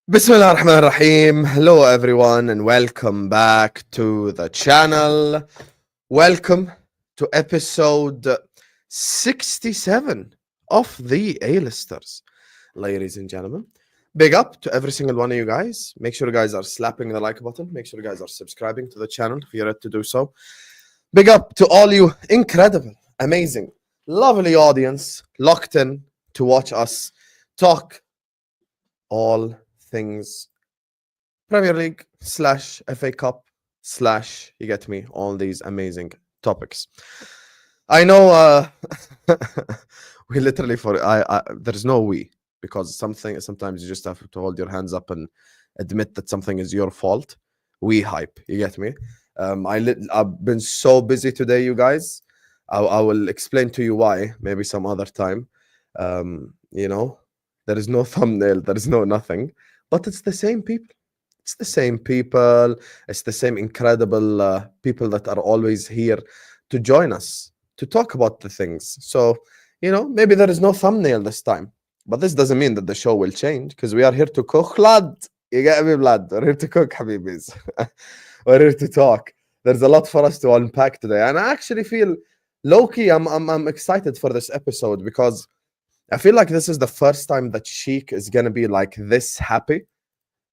Bismillah ar-Rahman ar-Rahim. Hello everyone and welcome back to the channel. Welcome to episode 67 of the A-listers. Ladies and gentlemen, big up to every single one of you guys. Make sure you guys are slapping the like button. Make sure you guys are subscribing to the channel if you're ready to do so. Big up to all you incredible, amazing, lovely audience locked in to watch us talk all things Premier League / FA Cup / you get me, all these amazing topics. I know we literally there's no we, because sometimes you just have to hold your hands up and admit that something is your fault. We hype, you get me. I've been so busy today, you guys. I will explain to you why maybe some other time. There is no thumbnail, there is no nothing, but it's the same people. It's the same people. It's the same incredible people that are always here to join us, to talk about the things. So, maybe there is no thumbnail this time, but this doesn't mean that the show will change, because we are here to cook, lad. You get me, lad? We're here to cook, habibis. We're here to talk. There's a lot for us to unpack today. And I actually feel, low-key, I'm excited for this episode, because I feel like this is the first time that Shikh is going to be like this happy,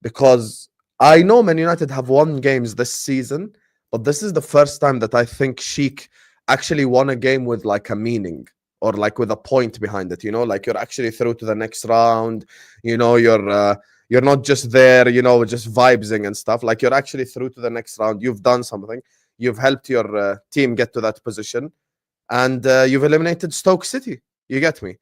because I know Man United have won games this season, but this is the first time that I think Shikh actually won a game with like a meaning, or like with a point behind it, like you're actually through to the next round, you're not just there, just vibesing and stuff. Like you're actually through to the next round. You've done something. You've helped your team get to that position, and you've eliminated Stoke City. You get me?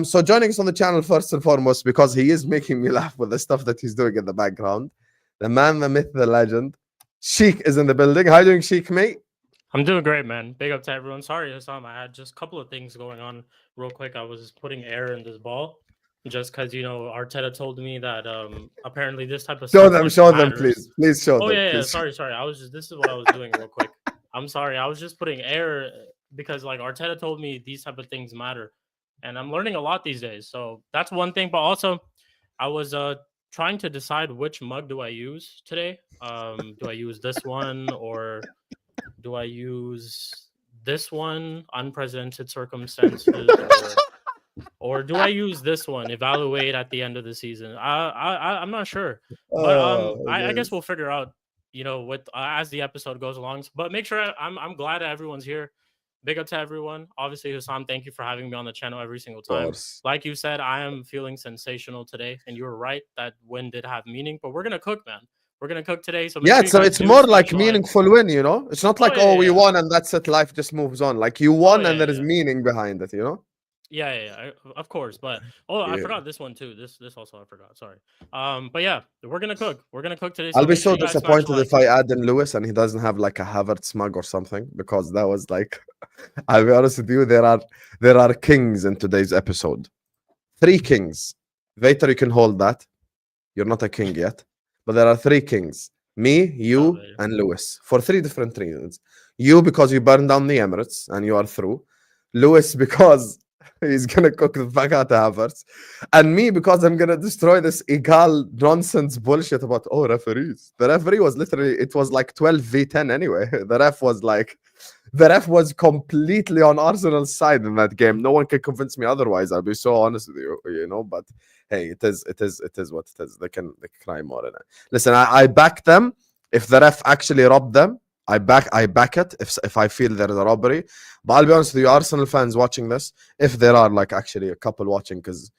So joining us on the channel first and foremost, because he is making me laugh with the stuff that he's doing in the background. The man, the myth, the legend. Shikh is in the building. How are you doing, Shikh, mate? I'm doing great, man. Big up to everyone. Sorry, Hassam, I had just a couple of things going on real quick. I was just putting air in this ball, just because, Arteta told me that apparently this type of Show stuff them, matters. please show them. Oh, yeah, please. sorry. This is what I was doing real quick. I'm sorry. I was just putting air because, like, Arteta told me these type of things matter. And I'm learning a lot these days. So that's one thing. But also, I was trying to decide which mug do I use today. Do I use this one, or do I use this one, unprecedented circumstances, or do I use this one, evaluate at the end of the season? I'm not sure, but I guess we'll figure out, with as the episode goes along. But make sure I'm glad everyone's here. Big up to everyone. Obviously, Hussam, thank you for having me on the channel every single time. Like you said, I am feeling sensational today, and you were right, that win did have meaning. But we're gonna cook, man. We're gonna cook today. So it's more like meaningful win, It's not like we won and that's it. Life just moves on. Like you won and there is meaning behind it, Yeah, of course. But I forgot this one too. This also I forgot. Sorry. But yeah, we're gonna cook. We're gonna cook today. So I'll be so disappointed if I add in Lewis and he doesn't have like a Havertz mug or something, because that was like, I'll be honest with you, there are kings in today's episode. 3 kings. Vator, you can hold that. You're not a king yet, but there are 3 kings. Me, you, and Lewis, for 3 different reasons. You, because you burned down the Emirates and you are through. Lewis, because he's gonna cook the fuck out of Havertz, and me, because I'm gonna destroy this Egal nonsense bullshit about referees. The referee was literally, it was like 12v10 anyway. The ref was completely on Arsenal's side in that game. No one can convince me otherwise. I'll be so honest with you, But hey, it is what it is. They can cry more in it. Listen, I back them. If the ref actually robbed them, I back it if I feel there is a robbery. But I'll be honest with you, Arsenal fans watching this, if there are like actually a couple watching, because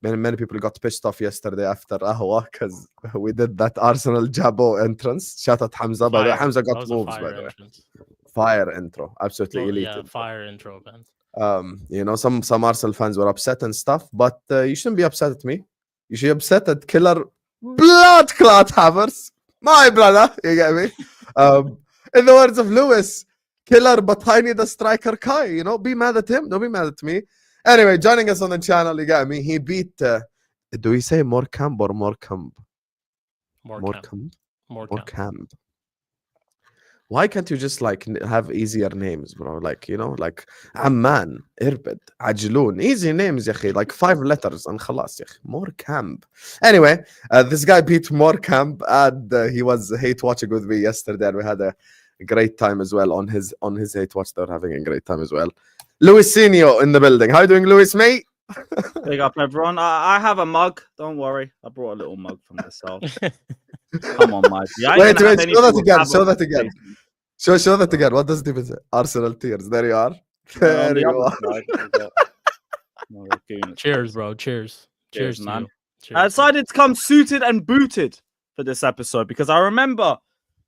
many people got pissed off yesterday after Ahwa, because we did that Arsenal Jabo entrance. Shout out Hamza. By the way, Hamza got moves, by the way. Fire intro, absolutely elite. Yeah, fire intro, man. Some Arsenal fans were upset and stuff, but you shouldn't be upset at me. You should be upset at killer blood clot Havertz, my brother. You get me? In the words of Lewis, killer, but I need a striker Kai. Be mad at him. Don't be mad at me. Anyway, joining us on the channel, you got me. He beat. Do we say Morecambe or Morecambe? Morecambe. Morecambe. Why can't you just like have easier names, bro? Like, you know, like Amman, Irbid, Ajloon. Easy names, يا أخي. Like 5 letters and خلاص يا أخي. Morecambe. Anyway, this guy beat Morecambe and he was hate watching with me yesterday and we had a great time as well on his hate watch. They're having a great time as well. Luisinho in the building. How you doing, Luis, mate? Big up, everyone. I have a mug. Don't worry. I brought a little mug from myself. Come on, Mike. Wait, show that again. Show that again. Show that again. What does it even say? Arsenal tears. There you are. There you are. Cheers, bro. Cheers. Cheers, man. Cheers. I decided to come suited and booted for this episode because I remember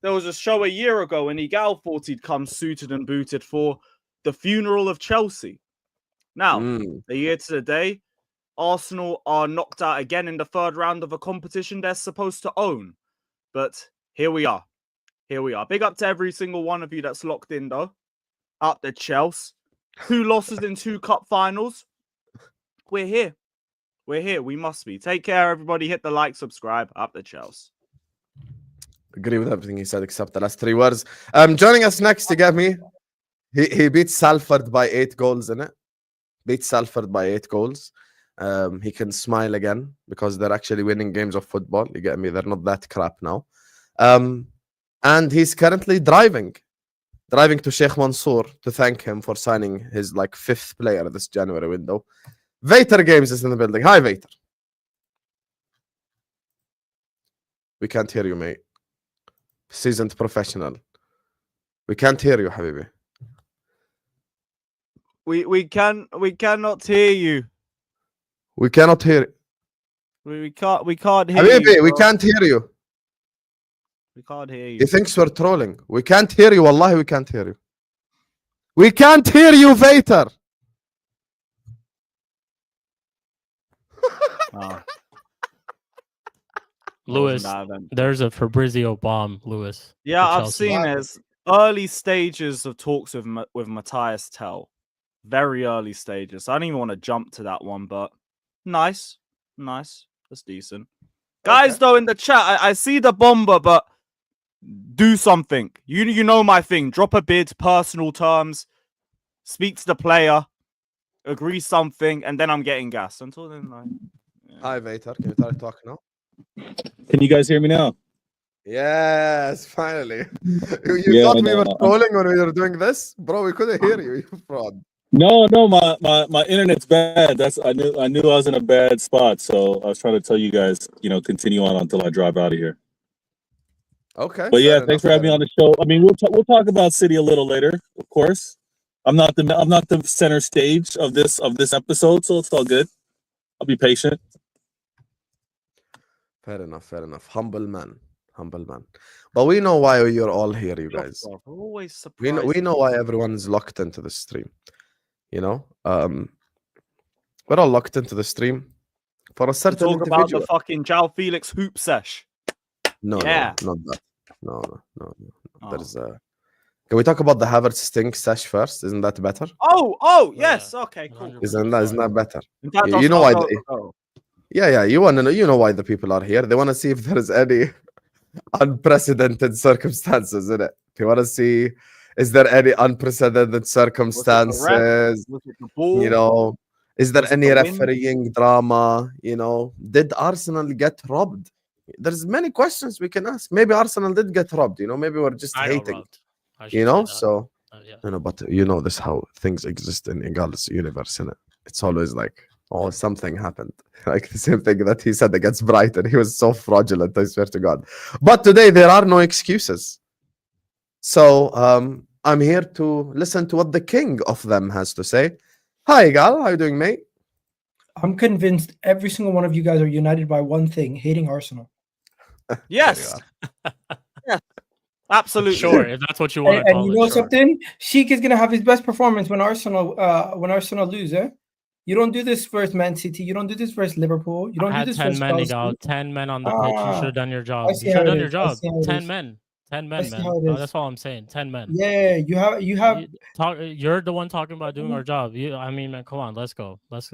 there was a show a year ago when Egal thought he'd come suited and booted for the funeral of Chelsea. Now, a year to the day, Arsenal are knocked out again in the third round of a competition they're supposed to own. But here we are. Here we are. Big up to every single one of you that's locked in, though. Up the Chelsea. 2 losses in 2 cup finals. We're here. We're here. We must be. Take care, everybody. Hit the like, subscribe. Up the Chelsea. Agree with everything he said except the last 3 words. Joining us next to get me, he beat Salford by 8 goals in it. Beat Salford by 8 goals. He can smile again because they're actually winning games of football. You get me? They're not that crap now. And he's currently driving to Sheikh Mansour to thank him for signing his like 5th player this January window. Vator Games is in the building. Hi, Vator. We can't hear you, mate. Seasoned professional. We can't hear you, Habibi. We cannot hear you. We cannot hear. We can't hear Habibi, you. we can't hear you. We can't hear you. He thinks we're trolling. We can't hear you. Wallahi, we can't hear you. We can't hear you, Vator. Lewis, there's a Fabrizio bomb, Lewis. Yeah, I've seen it. Early stages of talks with Matthias Tell. Very early stages. I don't even want to jump to that one, but nice. That's decent. Guys, though, in the chat, I see the bomber, but do something. You know my thing. Drop a bid, personal terms, speak to the player, agree something, and then I'm getting gas. Until then, Hi, Vator. Can you try to talk now? Can you guys hear me now? Yes, finally. You thought we were trolling when we were doing this? Bro, we couldn't hear you. You fraud. No, my internet's bad. I knew I was in a bad spot, so I was trying to tell you guys, continue on until I drive out of here. Okay. But yeah, thanks for having me on the show. I mean, we'll talk about City a little later, of course. I'm not the center stage of this episode, so it's all good. I'll be patient. Fair enough. Humble man. But we know why you're all here, you guys. We're always surprised. We know why everyone's locked into the stream. We're all locked into the stream for a certain talk individual. About the fucking João Felix hoop sesh. No, not that. No. There's Can we talk about the Havertz stink sesh first? Isn't that better? Oh, yes. Okay, cool. Isn't that better? You know why? Yeah. You want to know? You know why the people are here? They want to see if there is any unprecedented circumstances in it. They want to see. Is there any unprecedented circumstances? Is there any refereeing drama? Did Arsenal get robbed? There's many questions we can ask. Maybe Arsenal did get robbed. Maybe we're just hating. So but this how things exist in Egal's universe, innit? It's always like, oh, something happened. Like the same thing that he said against Brighton. He was so fraudulent, I swear to God. But today there are no excuses. So I'm here to listen to what the king of them has to say. Hi, Egal. How you doing, mate? I'm convinced every single one of you guys are united by one thing: hating Arsenal. Yes. Yeah. Absolutely. Sure, if that's what you want to call it. And you know something? Shikh is gonna have his best performance when Arsenal lose. You don't do this versus Man City. You don't do this versus Liverpool. You don't do this versus 10 men, 10 men on the pitch. You should have done your job. You should have done your job. 10 men. 10 men, man. That's all I'm saying. 10 men. Yeah, you have. You're the one talking about doing our job. Man, come on, let's go. Let's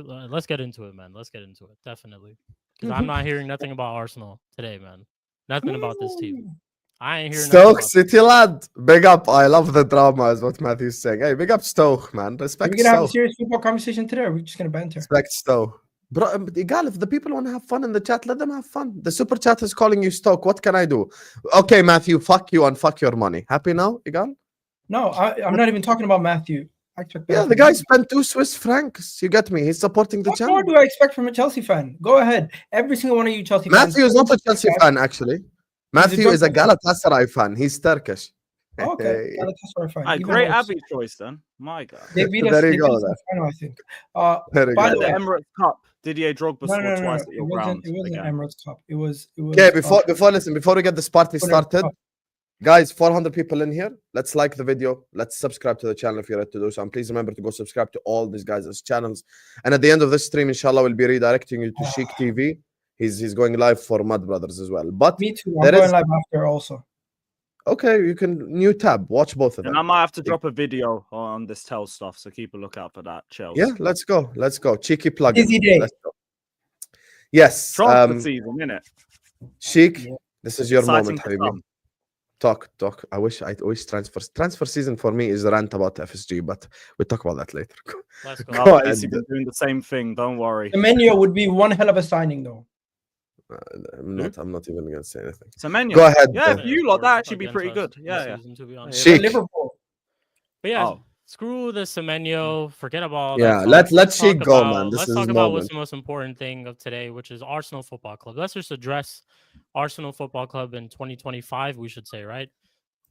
get into it, man. Let's get into it, definitely. Because I'm not hearing nothing about Arsenal today, man. Nothing about this team. I ain't hearing Stoke nothing City lad. Big up. I love the drama is what Matthew's saying. Hey, big up Stoke, man. Are Respect we gonna have a Stoke. serious football conversation today? Or are we just gonna banter? Respect Stoke. Bro, Egal, if the people want to have fun in the chat, let them have fun. The super chat is calling you Stoke. What can I do? Okay, Matthew, fuck you and fuck your money. Happy now, Egal? No, I'm not even talking about Matthew. I expect better Yeah, from the guy you. spent 2 Swiss francs. You get me? He's supporting the What channel. more do I expect from a Chelsea fan? Go ahead. Every single one of you Chelsea fans. Matthew is not a Chelsea fan, actually. Matthew is a drunk Galatasaray fan. He's Turkish. Oh, okay. Galatasaray fan. Right, Even great worse. Abbey choice then. My God. They beat us. There They you beat go, us in then. the final, I think. There you By go, the The way, then. Emirates Cup, Didier Drogba no, scored no, no, twice no. at It your wasn't. ground It wasn't again. Emirates Cup. It was. Okay, before listen, before we get this party Whatever. started, guys, 400 people in here. Let's like the video. Let's subscribe to the channel if you're ready to do so. And please remember to go subscribe to all these guys' channels. And at the end of this stream, inshallah, we'll be redirecting you to Shikh TV. He's going live for Mud Brothers as well. But Me too. I'm there going is live after also. okay. You can new tab. Watch both of them. And I might have to drop a video on this Tell stuff, so keep a lookout for that, Chelsea. Yeah, let's go. Let's go. Cheeky plug. Busy day. Let's go. Yes. Transfer season, innit? Sheikh, Yeah. this is your Exciting moment, to Habibi. come. Talk. I wish transfer season for me is a rant about FSG, but we'll talk about that later. Let's go. Go Oh, ahead. AC been doing the same thing. Don't worry. Semenyo would be one hell of a signing, though. I'm not even gonna say anything. Semenyo. Go ahead. Yeah, Ben. you lot, that actually be Against pretty us good. this Yeah, yeah. season, to be honest. Sheikh. Liverpool. But yeah, Oh. screw the Semenyo. Forget about all Yeah, that. let Let's Sheikh talk go, about- man. This Let's is talk his about what's moment. the most important thing of today, which is Arsenal Football Club. Let's just address Arsenal Football Club in 2025, we should say, right?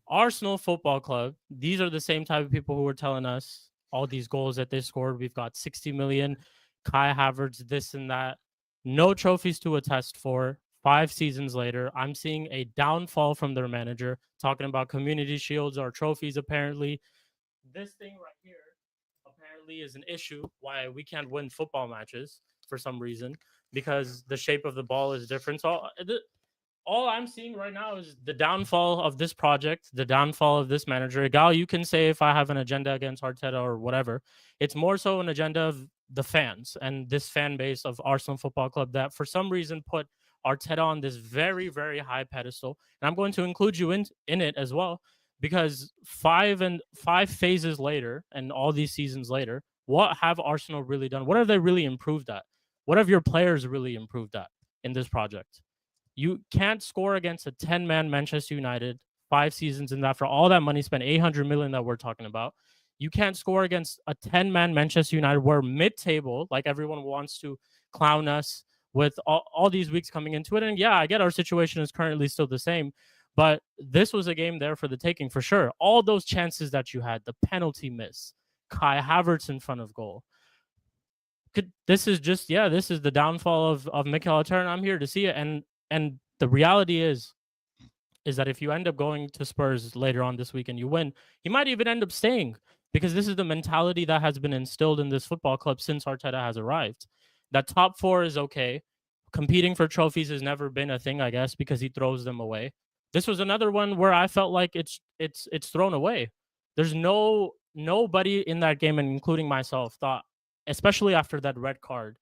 Arsenal Football Club, these are the same type of people who were telling us all these goals that they scored. We've got 60 million, Kai Havertz, this and that. No trophies to attest for. 5 seasons later, I'm seeing a downfall from their manager, talking about community shields or trophies, apparently. This thing right here apparently is an issue why we can't win football matches for some reason, because the shape of the ball is different. So all I'm seeing right now is the downfall of this project, the downfall of this manager. Egal, you can say if I have an agenda against Arteta or whatever. It's more so an agenda of the fans and this fan base of Arsenal Football Club that for some reason put Arteta on this very, very high pedestal. And I'm going to include you in it as well, because five phases later and all these seasons later, what have Arsenal really done? What have they really improved at? What have your players really improved at in this project? You can't score against a 10-man Manchester United 5 seasons in that for all that money spent, 800 million that we're talking about. You can't score against a 10-man Manchester United. We're mid-table, like everyone wants to clown us with all these weeks coming into it. And yeah, I get our situation is currently still the same, but this was a game there for the taking for sure. All those chances that you had, the penalty miss, Kai Havertz in front of goal. This is the downfall of Mikel Arteta, and I'm here to see it. And the reality is that if you end up going to Spurs later on this week and you win, you might even end up staying, because this is the mentality that has been instilled in this football club since Arteta has arrived. That top 4 is okay. Competing for trophies has never been a thing, I guess, because he throws them away. This was another one where I felt like it's thrown away. There's nobody in that game, and including myself, thought, especially after that red card,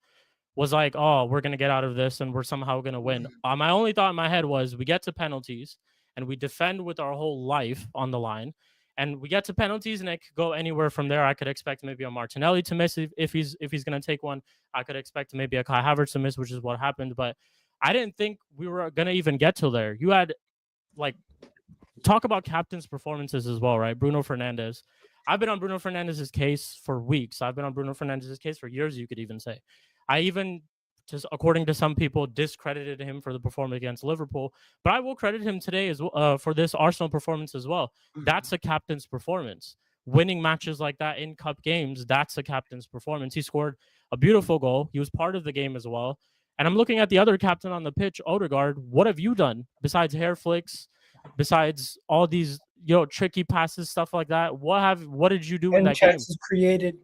was like, oh, we're going to get out of this and we're somehow going to win. My only thought in my head was we get to penalties and we defend with our whole life on the line, and we get to penalties and it could go anywhere from there. I could expect maybe a Martinelli to miss if he's going to take one. I could expect maybe a Kai Havertz to miss, which is what happened. But I didn't think we were going to even get till there. You had, like, talk about captain's performances as well, right? Bruno Fernandes. I've been on Bruno Fernandes' case for weeks. I've been on Bruno Fernandes' case for years, you could even say. I even, just according to some people, discredited him for the performance against Liverpool, but I will credit him today as well for this Arsenal performance as well. That's a captain's performance. Winning matches like that in cup games, that's a captain's performance. He scored a beautiful goal. He was part of the game as well. And I'm looking at the other captain on the pitch, Odegaard. What have you done besides hair flicks, besides all these tricky passes, stuff like that? What did you do in that game? Chances created.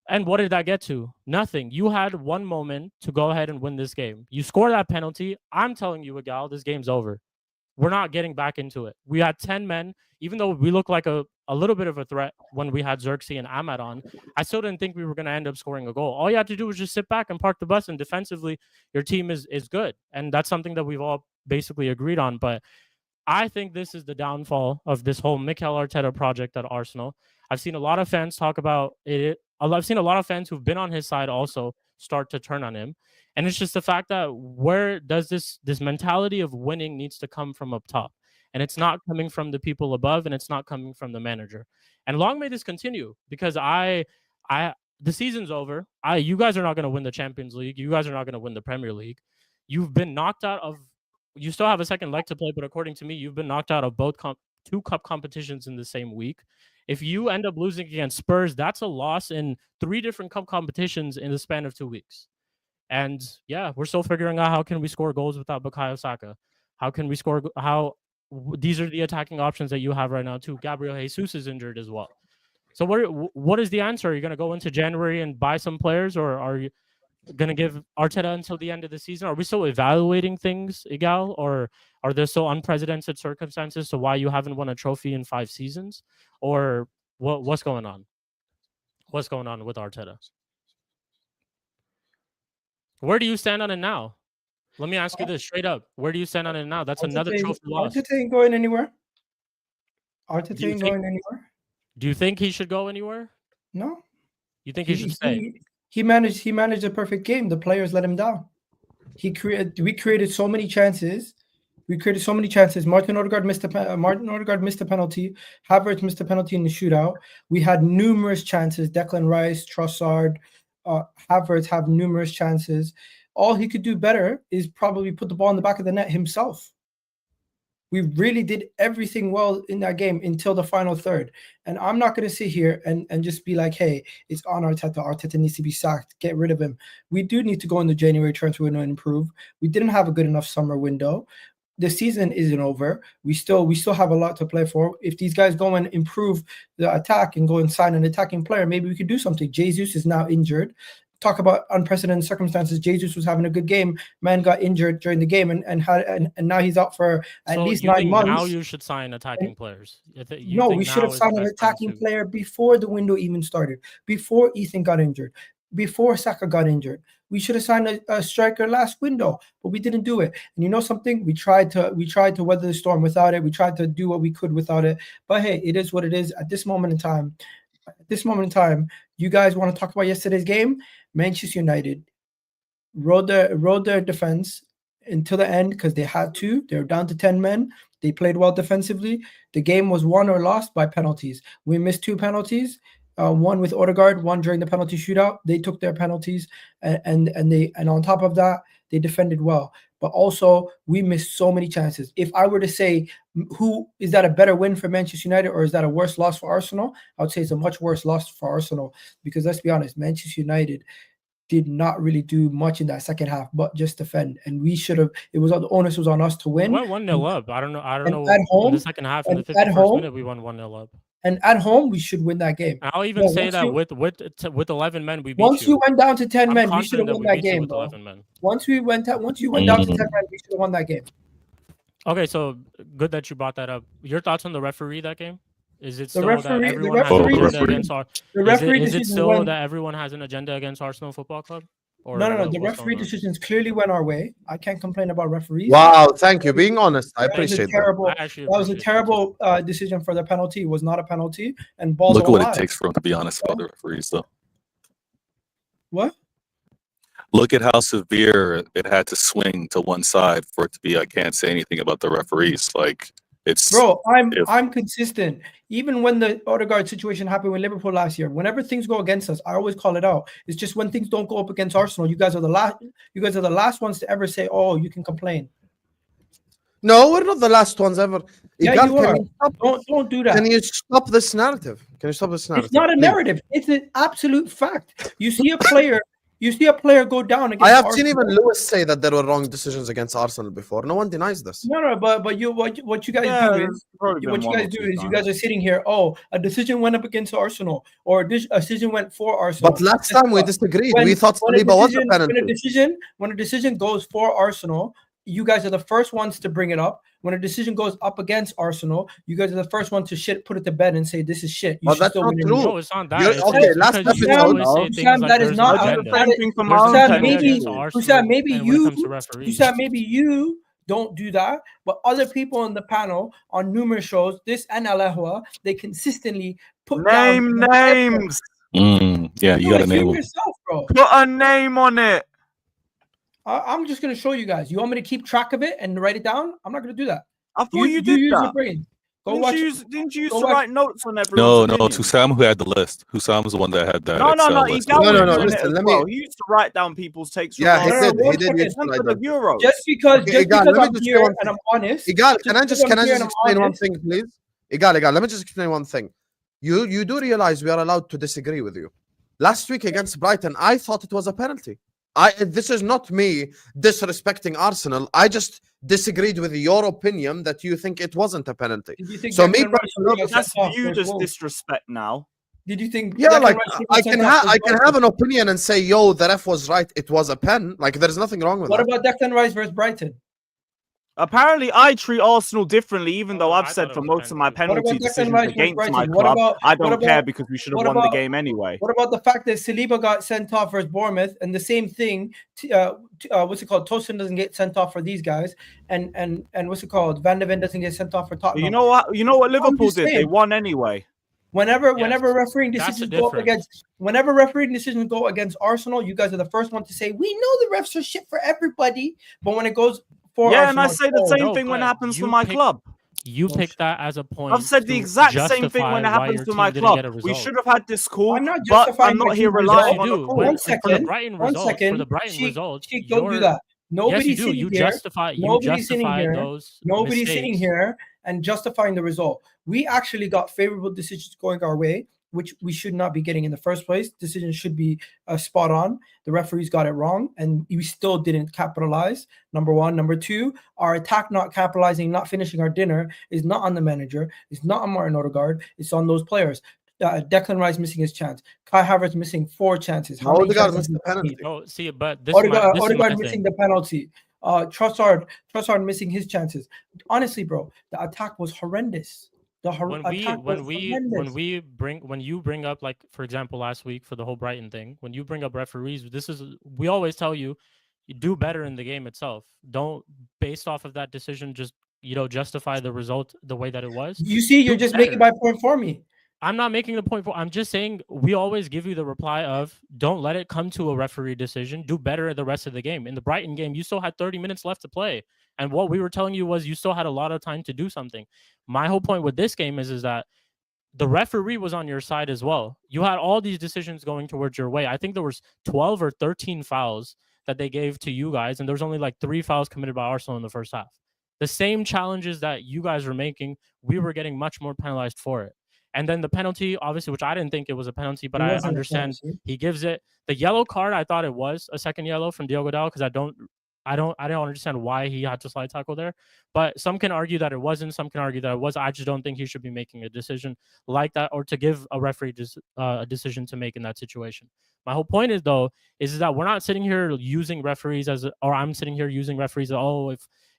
And what did that get to? Nothing. You had one moment to go ahead and win this game. You score that penalty. I'm telling you, Egal, this game's over. We're not getting back into it. We had 10 men. Even though we looked like a little bit of a threat when we had Xerxes and Ahmad on, I still didn't think we were going to end up scoring a goal. All you had to do was just sit back and park the bus, and defensively, your team is good. And that's something that we've all basically agreed on. But I think this is the downfall of this whole Mikel Arteta project at Arsenal. I've seen a lot of fans talk about it. I've seen a lot of fans who've been on his side also start to turn on him. And it's just the fact that where does this mentality of winning needs to come from up top? And it's not coming from the people above, and it's not coming from the manager. And long may this continue, because the season's over. You guys are not going to win the Champions League. You guys are not going to win the Premier League. You've been knocked out of. You still have a second leg to play, but according to me, you've been knocked out of both two cup competitions in the same week. If you end up losing against Spurs, that's a loss in 3 different cup competitions in the span of 2 weeks. And yeah, we're still figuring out how can we score goals without Bukayo Saka. How can we score? These are the attacking options that you have right now too. Gabriel Jesus is injured as well. So what is the answer? Are you going to go into January and buy some players, or are you going to give Arteta until the end of the season? Are we still evaluating things, Egal, or are there still unprecedented circumstances to why you haven't won a trophy in 5 seasons? Or what's going on? What's going on with Arteta? Where do you stand on it now? Let me ask you this straight up. Where do you stand on it now? That's another trophy loss. Arteta ain't going anywhere. Arteta ain't going anywhere. Do you think he should go anywhere? No. You think he should stay? He managed a perfect game. The players let him down. We created so many chances. Martin Odegaard missed a penalty. Havertz missed a penalty in the shootout. We had numerous chances. Declan Rice, Trossard, Havertz have numerous chances. All he could do better is probably put the ball in the back of the net himself. We really did everything well in that game until the final third. And I'm not going to sit here and just be like, hey, it's on Arteta. Arteta needs to be sacked. Get rid of him. We do need to go in the January transfer window and improve. We didn't have a good enough summer window. The season isn't over. We still have a lot to play for. If these guys go and improve the attack and go and sign an attacking player, maybe we could do something. Jesus is now injured. Talk about unprecedented circumstances. Jesus was having a good game. Man got injured during the game, and now he's out for at least 9 months. Now you should sign attacking players. No, we should have signed an attacking player before the window even started. Before Ethan got injured. Before Saka got injured. We should have signed a striker last window, but we didn't do it. And you know something? We tried to weather the storm without it. We tried to do what we could without it. But hey, it is what it is at this moment in time. You guys want to talk about yesterday's game? Manchester United rode their defense until the end because they had to. They were down to 10 men. They played well defensively. The game was won or lost by penalties. We missed 2 penalties. One with Odegaard, one during the penalty shootout. They took their penalties, and on top of that, they defended well. But also, we missed so many chances. If I were to say, who is that a better win for Manchester United or is that a worse loss for Arsenal? I would say it's a much worse loss for Arsenal because let's be honest, Manchester United did not really do much in that second half, but just defend. And we should have. The onus was on us to win. We went 1-0 up. I don't know. At home, in the second half, in the 51st minute, we won 1-0 up. And at home, we should win that game. I'll even say that with 11 men, we beat once you. We went down to 10 men, we should have won that game. With 11 men. Once you went down to 10 men, we should have won that game. Okay, so good that you brought that up. Your thoughts on the referee that game? Is it still that everyone has an agenda against Is it still that everyone has an agenda against Arsenal Football Club? No. The referee decisions clearly went our way. I can't complain about referees. Wow, thank you. Being honest, I appreciate that. That was a terrible decision for the penalty. It was not a penalty. And balls. Look what it takes for him to be honest about the referees, though. What? Look at how severe it had to swing to one side for it to be. I can't say anything about the referees. Like it's. Bro, I'm consistent. Even when the Odegaard situation happened with Liverpool last year, whenever things go against us, I always call it out. It's just when things don't go up against Arsenal, you guys are the last ones to ever say, "Oh, you can complain." No, we're not the last ones ever. Yeah, you are. Don't do that. Can you stop this narrative? It's not a narrative. It's an absolute fact. You see a player go down against I have Arsenal. seen even Lewis say that there were wrong decisions against Arsenal before. No one denies this. No, but what you guys do is you guys are sitting here. Oh, a decision went up against Arsenal, or a decision went for Arsenal. But last time we disagreed. We thought Saliba was a penalty. When a decision goes for Arsenal, you guys are the first ones to bring it up. When a decision goes up against Arsenal, you guys are the first ones to put it to bed and say this is shit. But that's not true. No, it's not that. Okay, last episode. That is not. Maybe you don't do that. But other people on the panel on numerous shows, this and Al Ahwa, they consistently put Name down names. Yeah, you got to name them. yourself, bro. Put a name on it. I'm just gonna show you guys. You want me to keep track of it and write it down? I'm not gonna do that. I thought you did use that. your brain. Go Didn't watch. you used go to watch- write notes on No, everyone's no, opinion? it's Hussam who had the list. Hussam was the one that had that. No, Excel Egal list. No, was no, doing listen, it as let well. me- He used to write down people's takes. Yeah, he regarding- did. He one did second. used to And write for the that. Euros. Just because, Okay, just Egal, because let me I'm just say here one and thing. I'm honest. Egal, can I because just I'm here and I'm explain one honest. thing, please? Egal, let me just explain one thing. You do realize we are allowed to disagree with you. Last week against Brighton, I thought it was a penalty. This is not me disrespecting Arsenal. I just disagreed with your opinion that you think it wasn't a penalty. Did you think So me Declan Rice personally, got That's sent off viewed for as goal? disrespect now. Did you think? yeah, Declan like Rice I got can sent off for I can goal? have an opinion and say, yo, the ref was right. It was a pen. Like there's nothing wrong with What that. about Declan Rice versus Brighton? Apparently, I treat Arsenal differently, even though Oh, I I've said thought it for was most of my penalty. What penalty about Declan decisions Rice versus against my Brighton? What club. about- I what don't care about- because we should have what won the about- game anyway. What about the fact that Saliba got sent off versus Bournemouth, and the same thing? What's it called? Tosin doesn't get sent off for these guys, and what's it called? Van de Ven doesn't get sent off for But Tottenham. you know what? You know what I'm Liverpool just did? They saying. won anyway. Whenever Yes, refereeing that's the decisions go up difference. whenever refereeing decisions go against Arsenal, you guys are the first one to say we know the refs are shit for everybody. But when it goes for Yeah, Arsenal, and I say the same No, thing when it but happens for you my pick- club. You Oh, pick shit. that as a point. I've said the to exact same thing justify when it why happens your to team my didn't club. get a We result. should have had this call, I'm not but justifying I'm your not here team's relying Yes, on you the do. call. When, One for the second, Brighton One results, second, for the Brighton Sheikh, results, Sheikh, don't do you're- that. Yes, Nobody's you do. sitting You here. justify. You Nobody's sitting justify here. those. Nobody's sitting mistakes. here and justifying the result. We actually got favorable decisions going our way, which we should not be getting in the first place. Decisions should be spot on. The referees got it wrong, and we still didn't capitalize. Number one. Number two, our attack not capitalizing, not finishing our dinner is not on the manager. It's not on Martin Odegaard. It's on those players. Declan Rice missing his chance. Kai Havertz missing 4 chances. How many Odegaard chances missed the did he penalty. need? Oh, see, but this is Odegaard my missing thing. the penalty. Trossard missing his chances. Honestly, bro, the attack was horrendous. When you bring up, like, for example, last week for the whole Brighton thing, when you bring up referees, we always tell you do better in the game itself. Don't, based off of that decision, just justify the result the way that it was. You see, you're Do just better. making my point for me. I'm not making the point. I'm just saying we always give you the reply of don't let it come to a referee decision. Do better the rest of the game. In the Brighton game, you still had 30 minutes left to play. And what we were telling you was you still had a lot of time to do something. My whole point with this game is that the referee was on your side as well. You had all these decisions going towards your way. I think there was 12 or 13 fouls that they gave to you guys, and there was only like 3 fouls committed by Arsenal in the first half. The same challenges that you guys were making, we were getting much more penalized for it. And then the penalty, obviously, which I didn't think it was a penalty, but I understand he gives it. The yellow card, I thought it was a second yellow from Diogo Dalot because I don't understand why he had to slide tackle there. But some can argue that it wasn't. Some can argue that it was. I just don't think he should be making a decision like that or to give a referee a decision to make in that situation. My whole point is that we're not sitting here using referees or I'm sitting here using referees.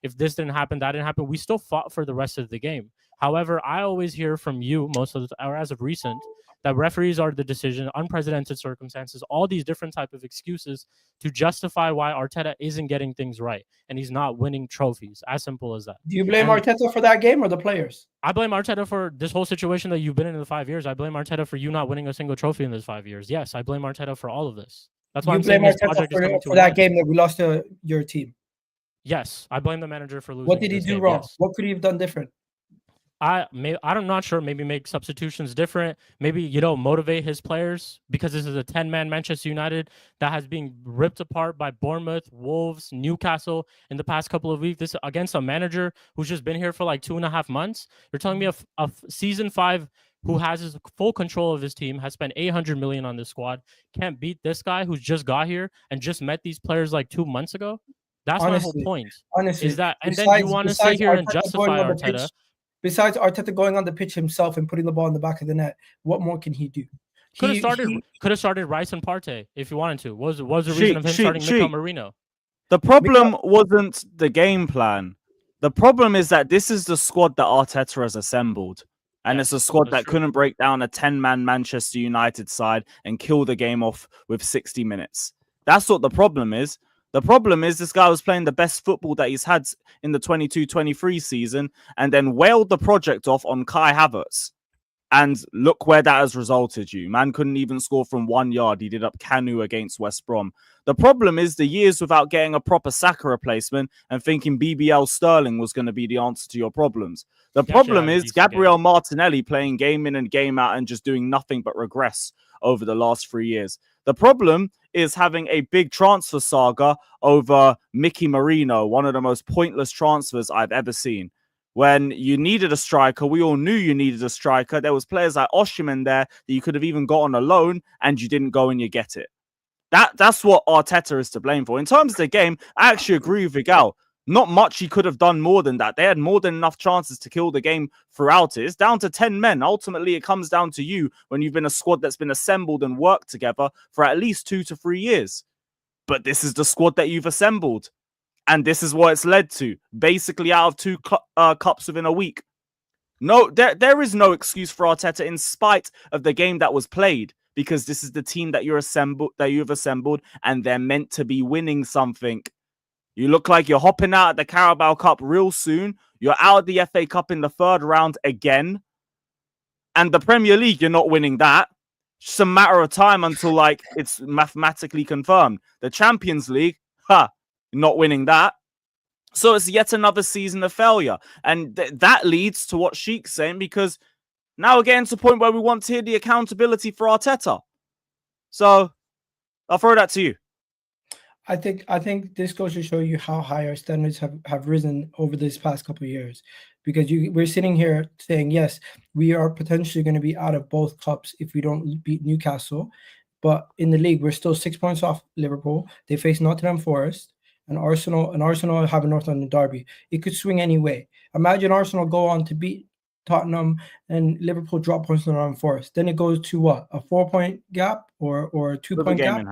If this didn't happen, that didn't happen. We still fought for the rest of the game. However, I always hear from you most of the time, or as of recent, that referees are the decision, unprecedented circumstances, all these different type of excuses to justify why Arteta isn't getting things right and he's not winning trophies. As simple as that. Do you blame Arteta for that game or the players? I blame Arteta for this whole situation that you've been in the 5 years. I blame Arteta for you not winning a single trophy in those 5 years. Yes, I blame Arteta for all of this. That's why you I'm saying blame this Arteta project is coming to for an that end. game that we lost to your team. Yes, I blame the manager for losing. What did he this do game, wrong? yes. What could he have done different? I'm not sure. Maybe make substitutions different. Maybe, motivate his players because this is a 10-man Manchester United that has been ripped apart by Bournemouth, Wolves, Newcastle in the past couple of weeks. This against a manager who's just been here for like 2.5 months. You're telling me a season 5 who has his full control of his team, has spent 800 million on this squad, can't beat this guy who's just got here and just met these players like 2 months ago? That's my whole point. Honestly, is that, and then you want to sit here and justify Arteta. Besides Arteta going on the pitch himself and putting the ball in the back of the net, what more can he do? Could have started Rice and Partey if you wanted to. What was the reason of him starting Mikel Merino? The problem wasn't the game plan. The problem is that this is the squad that Arteta has assembled. And it's a squad that couldn't break down a 10-man Manchester United side and kill the game off with 60 minutes. That's what the problem is. The problem is this guy was playing the best football that he's had in the 22-23 season and then wailed the project off on Kai Havertz. And look where that has resulted you. Man couldn't even score from 1 yard. He did up Canu against West Brom. The problem is the years without getting a proper Saka replacement and thinking BBL Sterling was going to be the answer to your problems. The problem is Gabriel Martinelli playing game in and game out and just doing nothing but regress over the last 3 years. The problem is having a big transfer saga over Mickey Marino, one of the most pointless transfers I've ever seen. When you needed a striker, we all knew you needed a striker. There was players like Osimhen there that you could have even got on a loan, and you didn't go and you get it. That's what Arteta is to blame for. In terms of the game, I actually agree with Egal. Not much he could have done more than that. They had more than enough chances to kill the game throughout it. It's down to 10 men. Ultimately, it comes down to you when you've been a squad that's been assembled and worked together for at least 2 to 3 years. But this is the squad that you've assembled. And this is what it's led to. Basically out of 2 cups within a week. No, there is no excuse for Arteta in spite of the game that was played. Because this is the team that you've assembled and they're meant to be winning something. You look like you're hopping out at the Carabao Cup real soon. You're out of the FA Cup in the 3rd round again. And the Premier League, you're not winning that. It's just a matter of time until like it's mathematically confirmed. The Champions League, you're not winning that. So it's yet another season of failure. And that leads to what Shikh's saying, because now we're getting to the point where we want to hear the accountability for Arteta. So I'll throw that to you. I think this goes to show you how high our standards have risen over this past couple of years, because we're sitting here saying, yes, we are potentially going to be out of both cups if we don't beat Newcastle, but in the league we're still 6 points off Liverpool. They face Nottingham Forest and Arsenal have a North London derby. It could swing any way. Imagine Arsenal go on to beat Tottenham and Liverpool drop points on Nottingham Forest. Then it goes to what, a 4-point gap or a 2-point gap?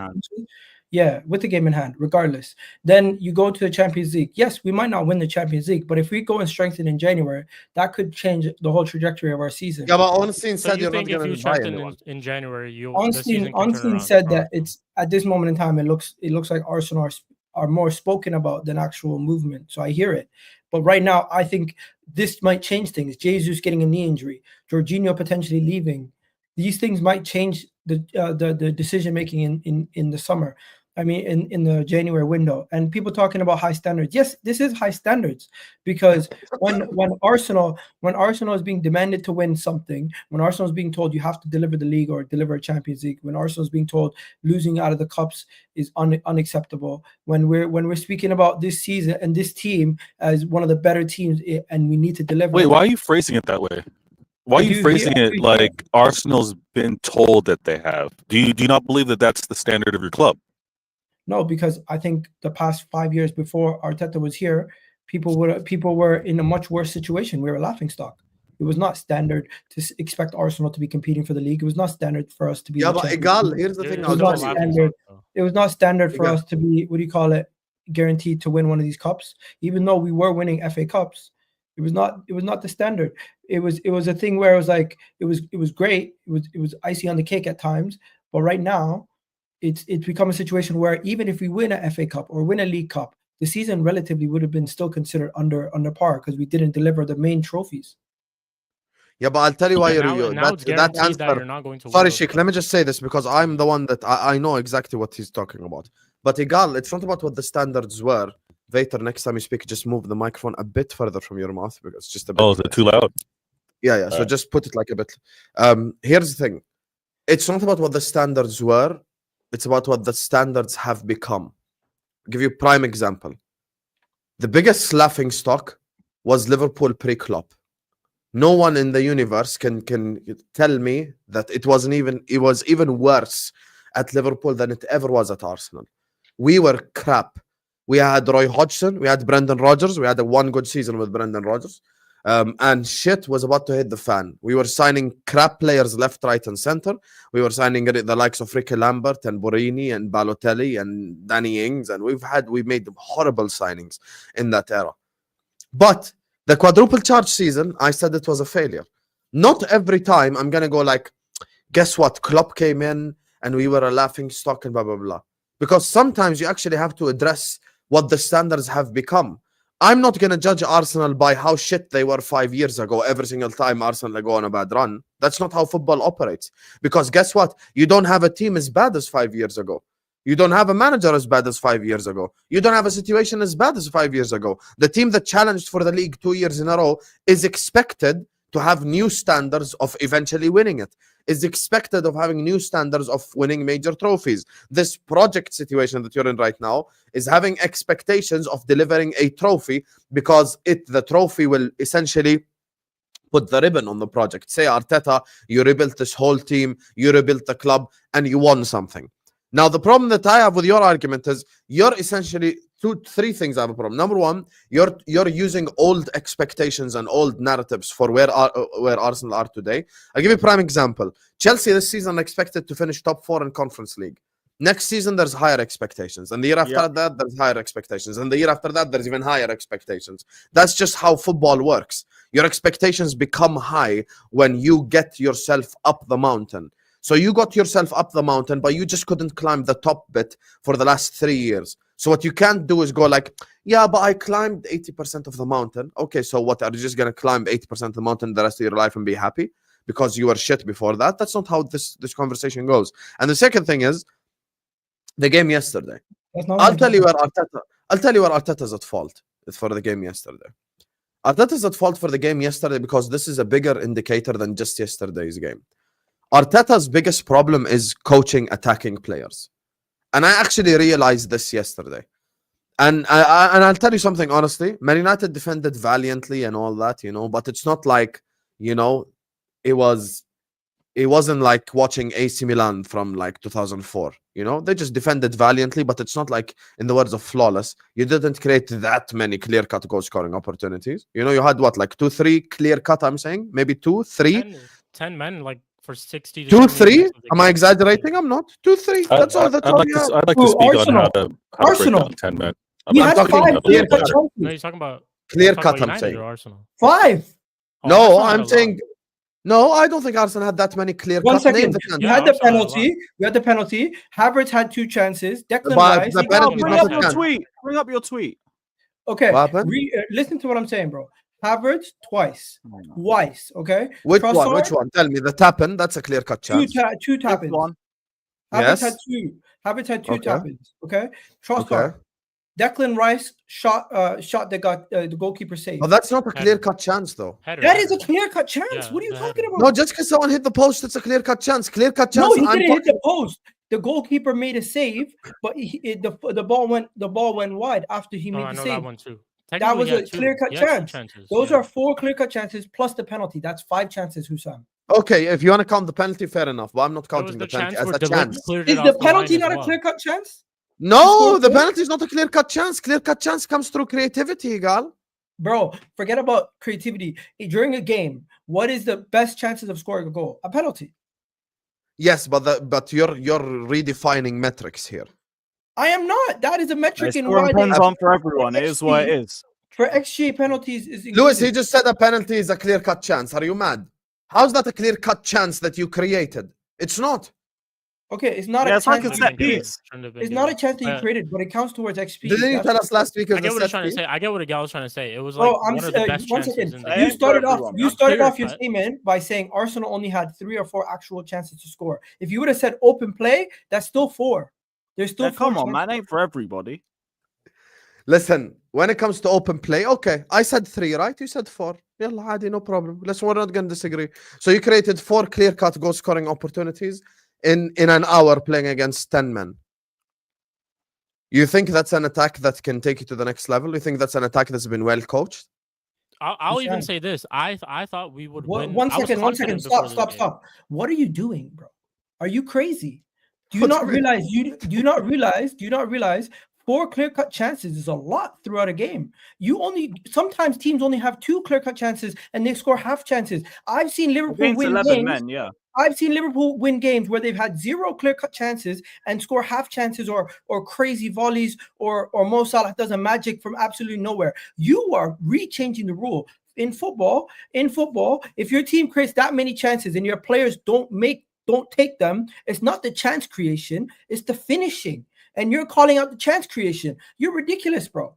Yeah, with the game in hand, regardless. Then you go to the Champions League. Yes, we might not win the Champions League, but if we go and strengthen in January, that could change the whole trajectory of our season. Yeah, but Ornstein So said you you're think not if going you to buy strengthen anyone. in January, Ornstein said that it's at this moment in time, it looks like Arsenal are more spoken about than actual movement. So I hear it. But right now, I think this might change things. Jesus getting a knee injury, Jorginho potentially leaving. These things might change the decision making in the summer. I mean, in the January window, and people talking about high standards. Yes, this is high standards, because when Arsenal is being demanded to win something, when Arsenal is being told you have to deliver the league or deliver a Champions League, when Arsenal is being told losing out of the cups is unacceptable, when we're speaking about this season and this team as one of the better teams and we need to deliver. Wait, why are you phrasing it that way? Why are you phrasing it like Arsenal's been told that they have? Do you not believe that that's the standard of your club? No, because I think the past 5 years before Arteta was here, people were in a much worse situation. We were a laughingstock. It was not standard to expect Arsenal to be competing for the league. It was not standard for us to be. Yeah, but Egal, here's the thing. It was not standard for us to be, guaranteed to win one of these cups. Even though we were winning FA Cups, it was not the standard. It was a thing where it was like it was great. It was icing on the cake at times. But right now, it's become a situation where even if we win a FA Cup or win a League Cup, the season relatively would have been still considered under par because we didn't deliver the main trophies. Yeah, but I'll tell you why now it's guaranteed that answer. that you're not going to Sorry, win Sheikh, let me just say this because I'm the one that I know exactly what he's talking about. But Egal, it's not about what the standards were. Vator, next time you speak, just move the microphone a bit further from your mouth because it's just a bit. Oh, is it too loud? Yeah. So just put it like a bit. Here's the thing. It's not about what the standards were. It's about what the standards have become. I'll give you a prime example. The biggest laughing stock was Liverpool pre-Klopp. No one in the universe can tell me that it was even worse at Liverpool than it ever was at Arsenal. We were crap. We had Roy Hodgson, we had Brendan Rodgers, we had one good season with Brendan Rodgers, and shit was about to hit the fan. We were signing crap players left, right, and center. We were signing the likes of Ricky Lambert and Borini and Balotelli and Danny Ings, and we made horrible signings in that era. But the quadruple charge season, I said it was a failure. Not every time I'm gonna go like, guess what? Klopp came in and we were a laughing stock and blah blah blah. because sometimes you actually have to address what the standards have become. I'm not going to judge Arsenal by how shit they were 5 years ago every single time Arsenal go on a bad run. That's not how football operates. Because guess what? You don't have a team as bad as 5 years ago. You don't have a manager as bad as 5 years ago. You don't have a situation as bad as 5 years ago. The team that challenged for the league 2 years in a row is expected to have new standards of eventually winning it, is expected of having new standards of winning major trophies. This project situation that you're in right now is having expectations of delivering a trophy, because the trophy will essentially put the ribbon on the project. Say, Arteta, you rebuilt this whole team, you rebuilt the club, and you won something. Now, the problem that I have with your argument is you're essentially three things I have a problem. Number one, you're using old expectations and old narratives for where Arsenal are today. I'll give you a prime example. Chelsea this season expected to finish top 4 in Conference League. Next season, there's higher expectations. And the year after that, there's higher expectations. And the year after that, there's even higher expectations. That's just how football works. Your expectations become high when you get yourself up the mountain. So you got yourself up the mountain, but you just couldn't climb the top bit for the last 3 years. So what you can't do is go like, yeah, but I climbed 80% of the mountain. Okay, so what, are you just going to climb 80% of the mountain the rest of your life and be happy because you were shit before that? That's not how this conversation goes. And the second thing is the game yesterday. I'll tell you where Arteta's at fault for the game yesterday. Arteta's at fault for the game yesterday because this is a bigger indicator than just yesterday's game. Arteta's biggest problem is coaching attacking players. And I actually realized this yesterday. And I'll tell you something, honestly. Man United defended valiantly and all that, but it's not like, it wasn't like watching AC Milan from like 2004, They just defended valiantly, but it's not like, in the words of Flawless, you didn't create that many clear-cut goal-scoring opportunities. You had what, like 2-3 clear-cut, I'm saying? Maybe 2-3? 10 men, like, for 60 to 2-3? Am I exaggerating? I'm not. 2-3. That's all the time. I'd like to speak Arsenal. on how to break down 10 men. You had talking 5 clear-cut chances. No, you're talking about Clear-cut, I'm United saying. or Arsenal? 5. Oh, No, Arsenal had I'm a lot. saying... No, I don't think Arsenal had that many clear 1 cuts. second. Name You Yeah, had the Arsenal had a lot. penalty. You had the penalty. Havertz had 2 chances. Declan But Rice. the he penalty got is one. not a chance. Bring up your tweet. Okay. What happened? Listen to what I'm saying, bro. Havertz twice. Okay. Which Trossard, one? Which one? Tell me. The tap-in, that's a clear-cut chance. two tap-ins. One. Havertz Yes. had 2. Havertz had 2 Okay. tap-ins. Okay. Trossard. Okay. Declan Rice shot that got the goalkeeper saved. But that's not a clear-cut chance, though. Header, That is a header. clear-cut chance. Yeah, What are you the talking header. about? No, just because someone hit the post, it's a clear-cut chance. Clear-cut chance. No, he I'm didn't hit talking- the post. The goalkeeper made a save, but the ball went wide after he Oh, made I the know save. that one too. That Technically, was he had a two. clear-cut He had two chance. chances, Those yeah. are 4 clear-cut chances plus the penalty. That's 5 chances, Hussam. Okay, if you want to count the penalty, fair enough. But I'm not There was counting the the penalty chance as where a Delict chance. cleared it Is off the line penalty as not a well. clear-cut chance? No, scored the goal? penalty is not a clear-cut chance. Clear-cut chance comes through creativity, Egal. Bro, forget about creativity. During a game, what is the best chances of scoring a goal? A penalty. Yes, but you're redefining metrics here. I am not. That is a metric in Scoring why depends they, on for everyone. It is what it is. for XG penalties is Lewis, he included. just said a penalty is a clear-cut chance. Are you mad? How's that a clear-cut chance that you created? It's not. Okay, it's not Yeah, a it's like chance. a that set you created. piece. It's not a chance that you created, but it counts towards XP. Didn't you That's tell what- us last week? I get what he's trying to say. I get what Egal was trying to say. It was like Bro, I'm one of the best one chances second. in the I You game. ain't started for off. everyone, You man. started Clear off your cut. statement by saying Arsenal only had 3 or 4 actual chances to score. If you would have said open play, that's still 4. There's still Yeah, 4 come on, chances. man. Ain't for everybody. Listen, when it comes to open play, okay, I said 3, right? You said 4. Yalla, عادي, no problem. We're not going to disagree. So you created 4 clear-cut goal-scoring opportunities in an hour playing against 10 men. You think that's an attack that can take you to the next level? You think that's an attack that's been well coached? I'll even Hussein. say this. I thought we would win. One I was second. confident before Stop. this game. What are you doing, bro? Are you crazy? Do you What not do you mean? realize? Do you not realize? 4 clear-cut chances is a lot throughout a game. Sometimes teams only have 2 clear-cut chances and they score half chances. I've seen Liverpool Against win 11 games. men, yeah. I've seen Liverpool win games where they've had 0 clear-cut chances and score half chances or crazy volleys or Mo Salah does a magic from absolutely nowhere. You are rechanging the rule. In football, if your team creates that many chances and your players don't take them, it's not the chance creation, it's the finishing. and you're calling out the chance creation. You're ridiculous, bro.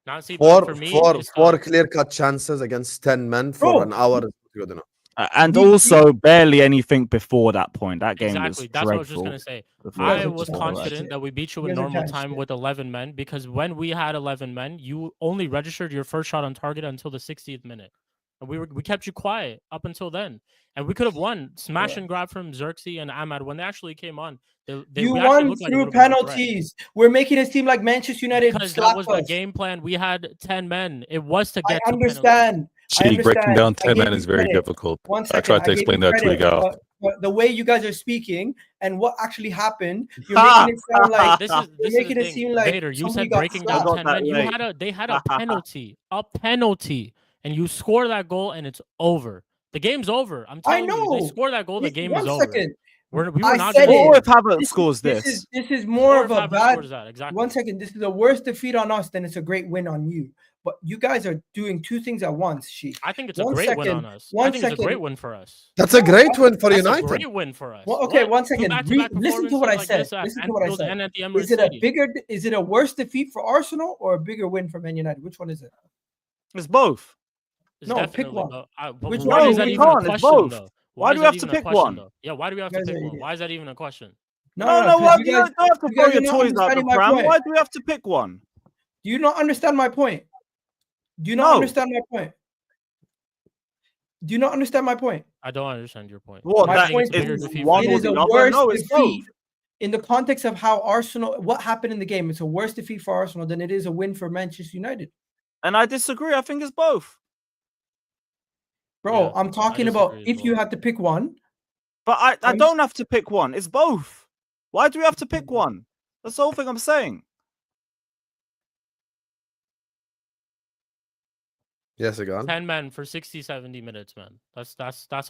Now, see, but for me, it's four clear-cut chances against 10 men for Bro. an hour is good enough. And also barely anything before that point. That game exactly. was That's what I was just dreadful. gonna say. before I that was before that. confident that we beat you You in guys are normal chatting time shit. with 11 men because when we had 11 men, you only registered your first shot on target until the 60th minute, and we kept you quiet up until then, and we could have won smash and grab from Xerxes and Ahmad when they actually came on. You we actually won looked like a through little bit of a threat. penalties. We're making it seem like Manchester United Because that slapped was the us. game plan. We had 10 men. It was to I get to penalties. understand. Shikh, breaking down 10 men gave is you very credit. difficult. One I second. tried to gave explain you that to credit, Egal. but the way you guys are speaking and what actually happened, you're making it sound like This is you're the making it thing. seem like Vader, you somebody said got breaking down slapped. 10 men. They had a penalty, and you score that goal, and it's over. The game's over. I'm I telling you, they know. score that goal, the game One is second. over. We I were not said gonna it. Or if Havertz This scores is, this. This is more Or of if a Havertz bad. scores that, exactly. One second. This is the worst defeat on us. Then it's a great win on you. But you guys are doing two things at once, Sheikh. I think it's a One great win second, on us. one I think it's a great second. win for us. That's a great win for That's a United. great win for us. Well, okay, What? one Two second. back-to-back Listen to what I performances said. like this Listen at to what I Anfield said. and at the Emirates Is it a Stadium. is it a worse defeat for Arsenal or a bigger win for Man United? Which one is it? It's both. It's No, pick definitely one. but Which why one? is No, that we even a can't. It's question, both. though? Why is do we that have to even a pick question, one? though? Yeah, why do we have You to guys pick are one? idiots. Why is that even a question? No, 'cause why you do you guys- don't have to you throw guys your are not toys out the understanding my pram? point. Why do we have to pick one? Do you not understand my point? Do you not No. understand my point? Do you not understand my point? I don't understand your point. What, You're My that saying it's point a bigger is defeat one for It or is the a other? worse No, it's defeat both. in the context of how Arsenal, what happened in the game. It's a worse defeat for Arsenal than it is a win for Manchester United. And I disagree. I think it's both. Bro, Yeah, I'm talking I about disagree as if you well. had to pick one. But I I'm- don't have to pick one. It's both. Why do we have to pick one? That's the whole thing I'm saying. Yes, again. 10 men for 60, 70 minutes, man. That's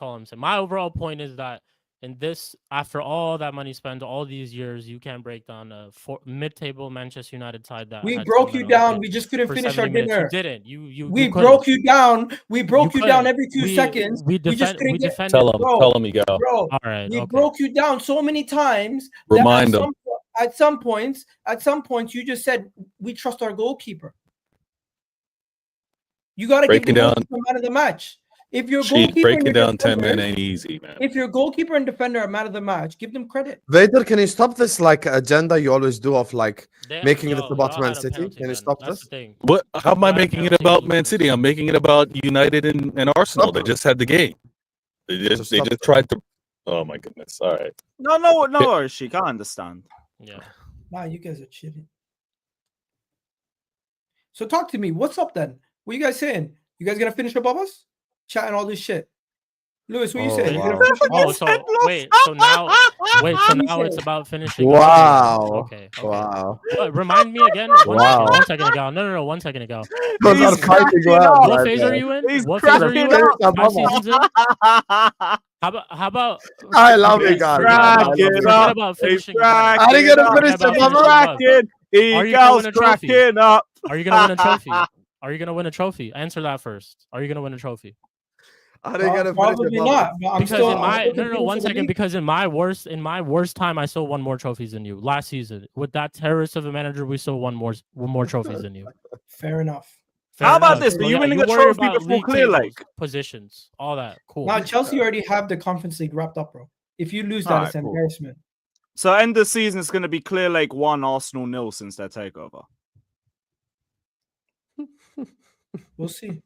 all I'm saying. My overall point is that in this, after all that money spent, all these years, you can't break down a mid-table Manchester United side that We had broke 10 you men on the down. pitch We just couldn't for finish our 70 minutes. dinner. You didn't. You We couldn't. broke you down. We broke you down couldn't. every 2 seconds. We just couldn't get. defended. Tell him, Bro, tell him, Egal. Bro, All right. we Okay. broke you down so many times. Remind that him. At some points, you just said we trust our goalkeeper. You got to give the Breaking down- goalkeeper man of the match. If your Shikh, goalkeeper breaking and your down 10 men defender- ain't easy, man. if your goalkeeper and defender are man of the match, give them credit. Vader, can you stop this like agenda you always do of like making it about y'all Man had a City? penalty Can you then. stop That's this? the thing. What? How am I Black making it penalty about was Man used. City? I'm making it about United and Arsenal. They just had the game. They just stop it. tried to. Oh my goodness! All right. No worries, Sheik. I understand. Yeah. Wow, you guys are cheating. So talk to me. What's up then? What you guys saying? You guys gonna finish above us? Chatting all this shit. Lewis, what you Oh, saying? You wow. gonna finish above us? So wait. So now it's about finishing. Wow. Okay. Wow. Remind me again. Wow. 1 second ago. No. 1 second ago. Those are He's fighting cracking well. up. What right phase there. are you in? He's What phase are you in? cracking up. 5 seasons in? How about? I love forget- you guys. forget I about- love you. forget up. about He's finishing. cracking How are you gonna up. finish Forget it, about Mama? finishing above. Cracking. you gonna win Egal's a trophy? cracking up. Are you gonna win a trophy? Are you gonna win a trophy? Answer that first. Are you gonna win a trophy? How are you gonna finish Probably above not. us? But I'm Because still, in my I'm still no, competing 1 for the second. league. Because in my worst time, I still won more trophies than you last season. With that terrorist of a manager, we still won more trophies than you. Fair enough. Fair How about enough. this? So Were you yeah, winning you a worry trophy about before league Clear tables, Lake? positions, all that. Cool. Now Chelsea already have the Conference League wrapped up, bro. If you lose that, Alright, it's an cool. embarrassment. So end of the season is going to be Clear Lake 1, Arsenal 0 since their takeover. We'll see.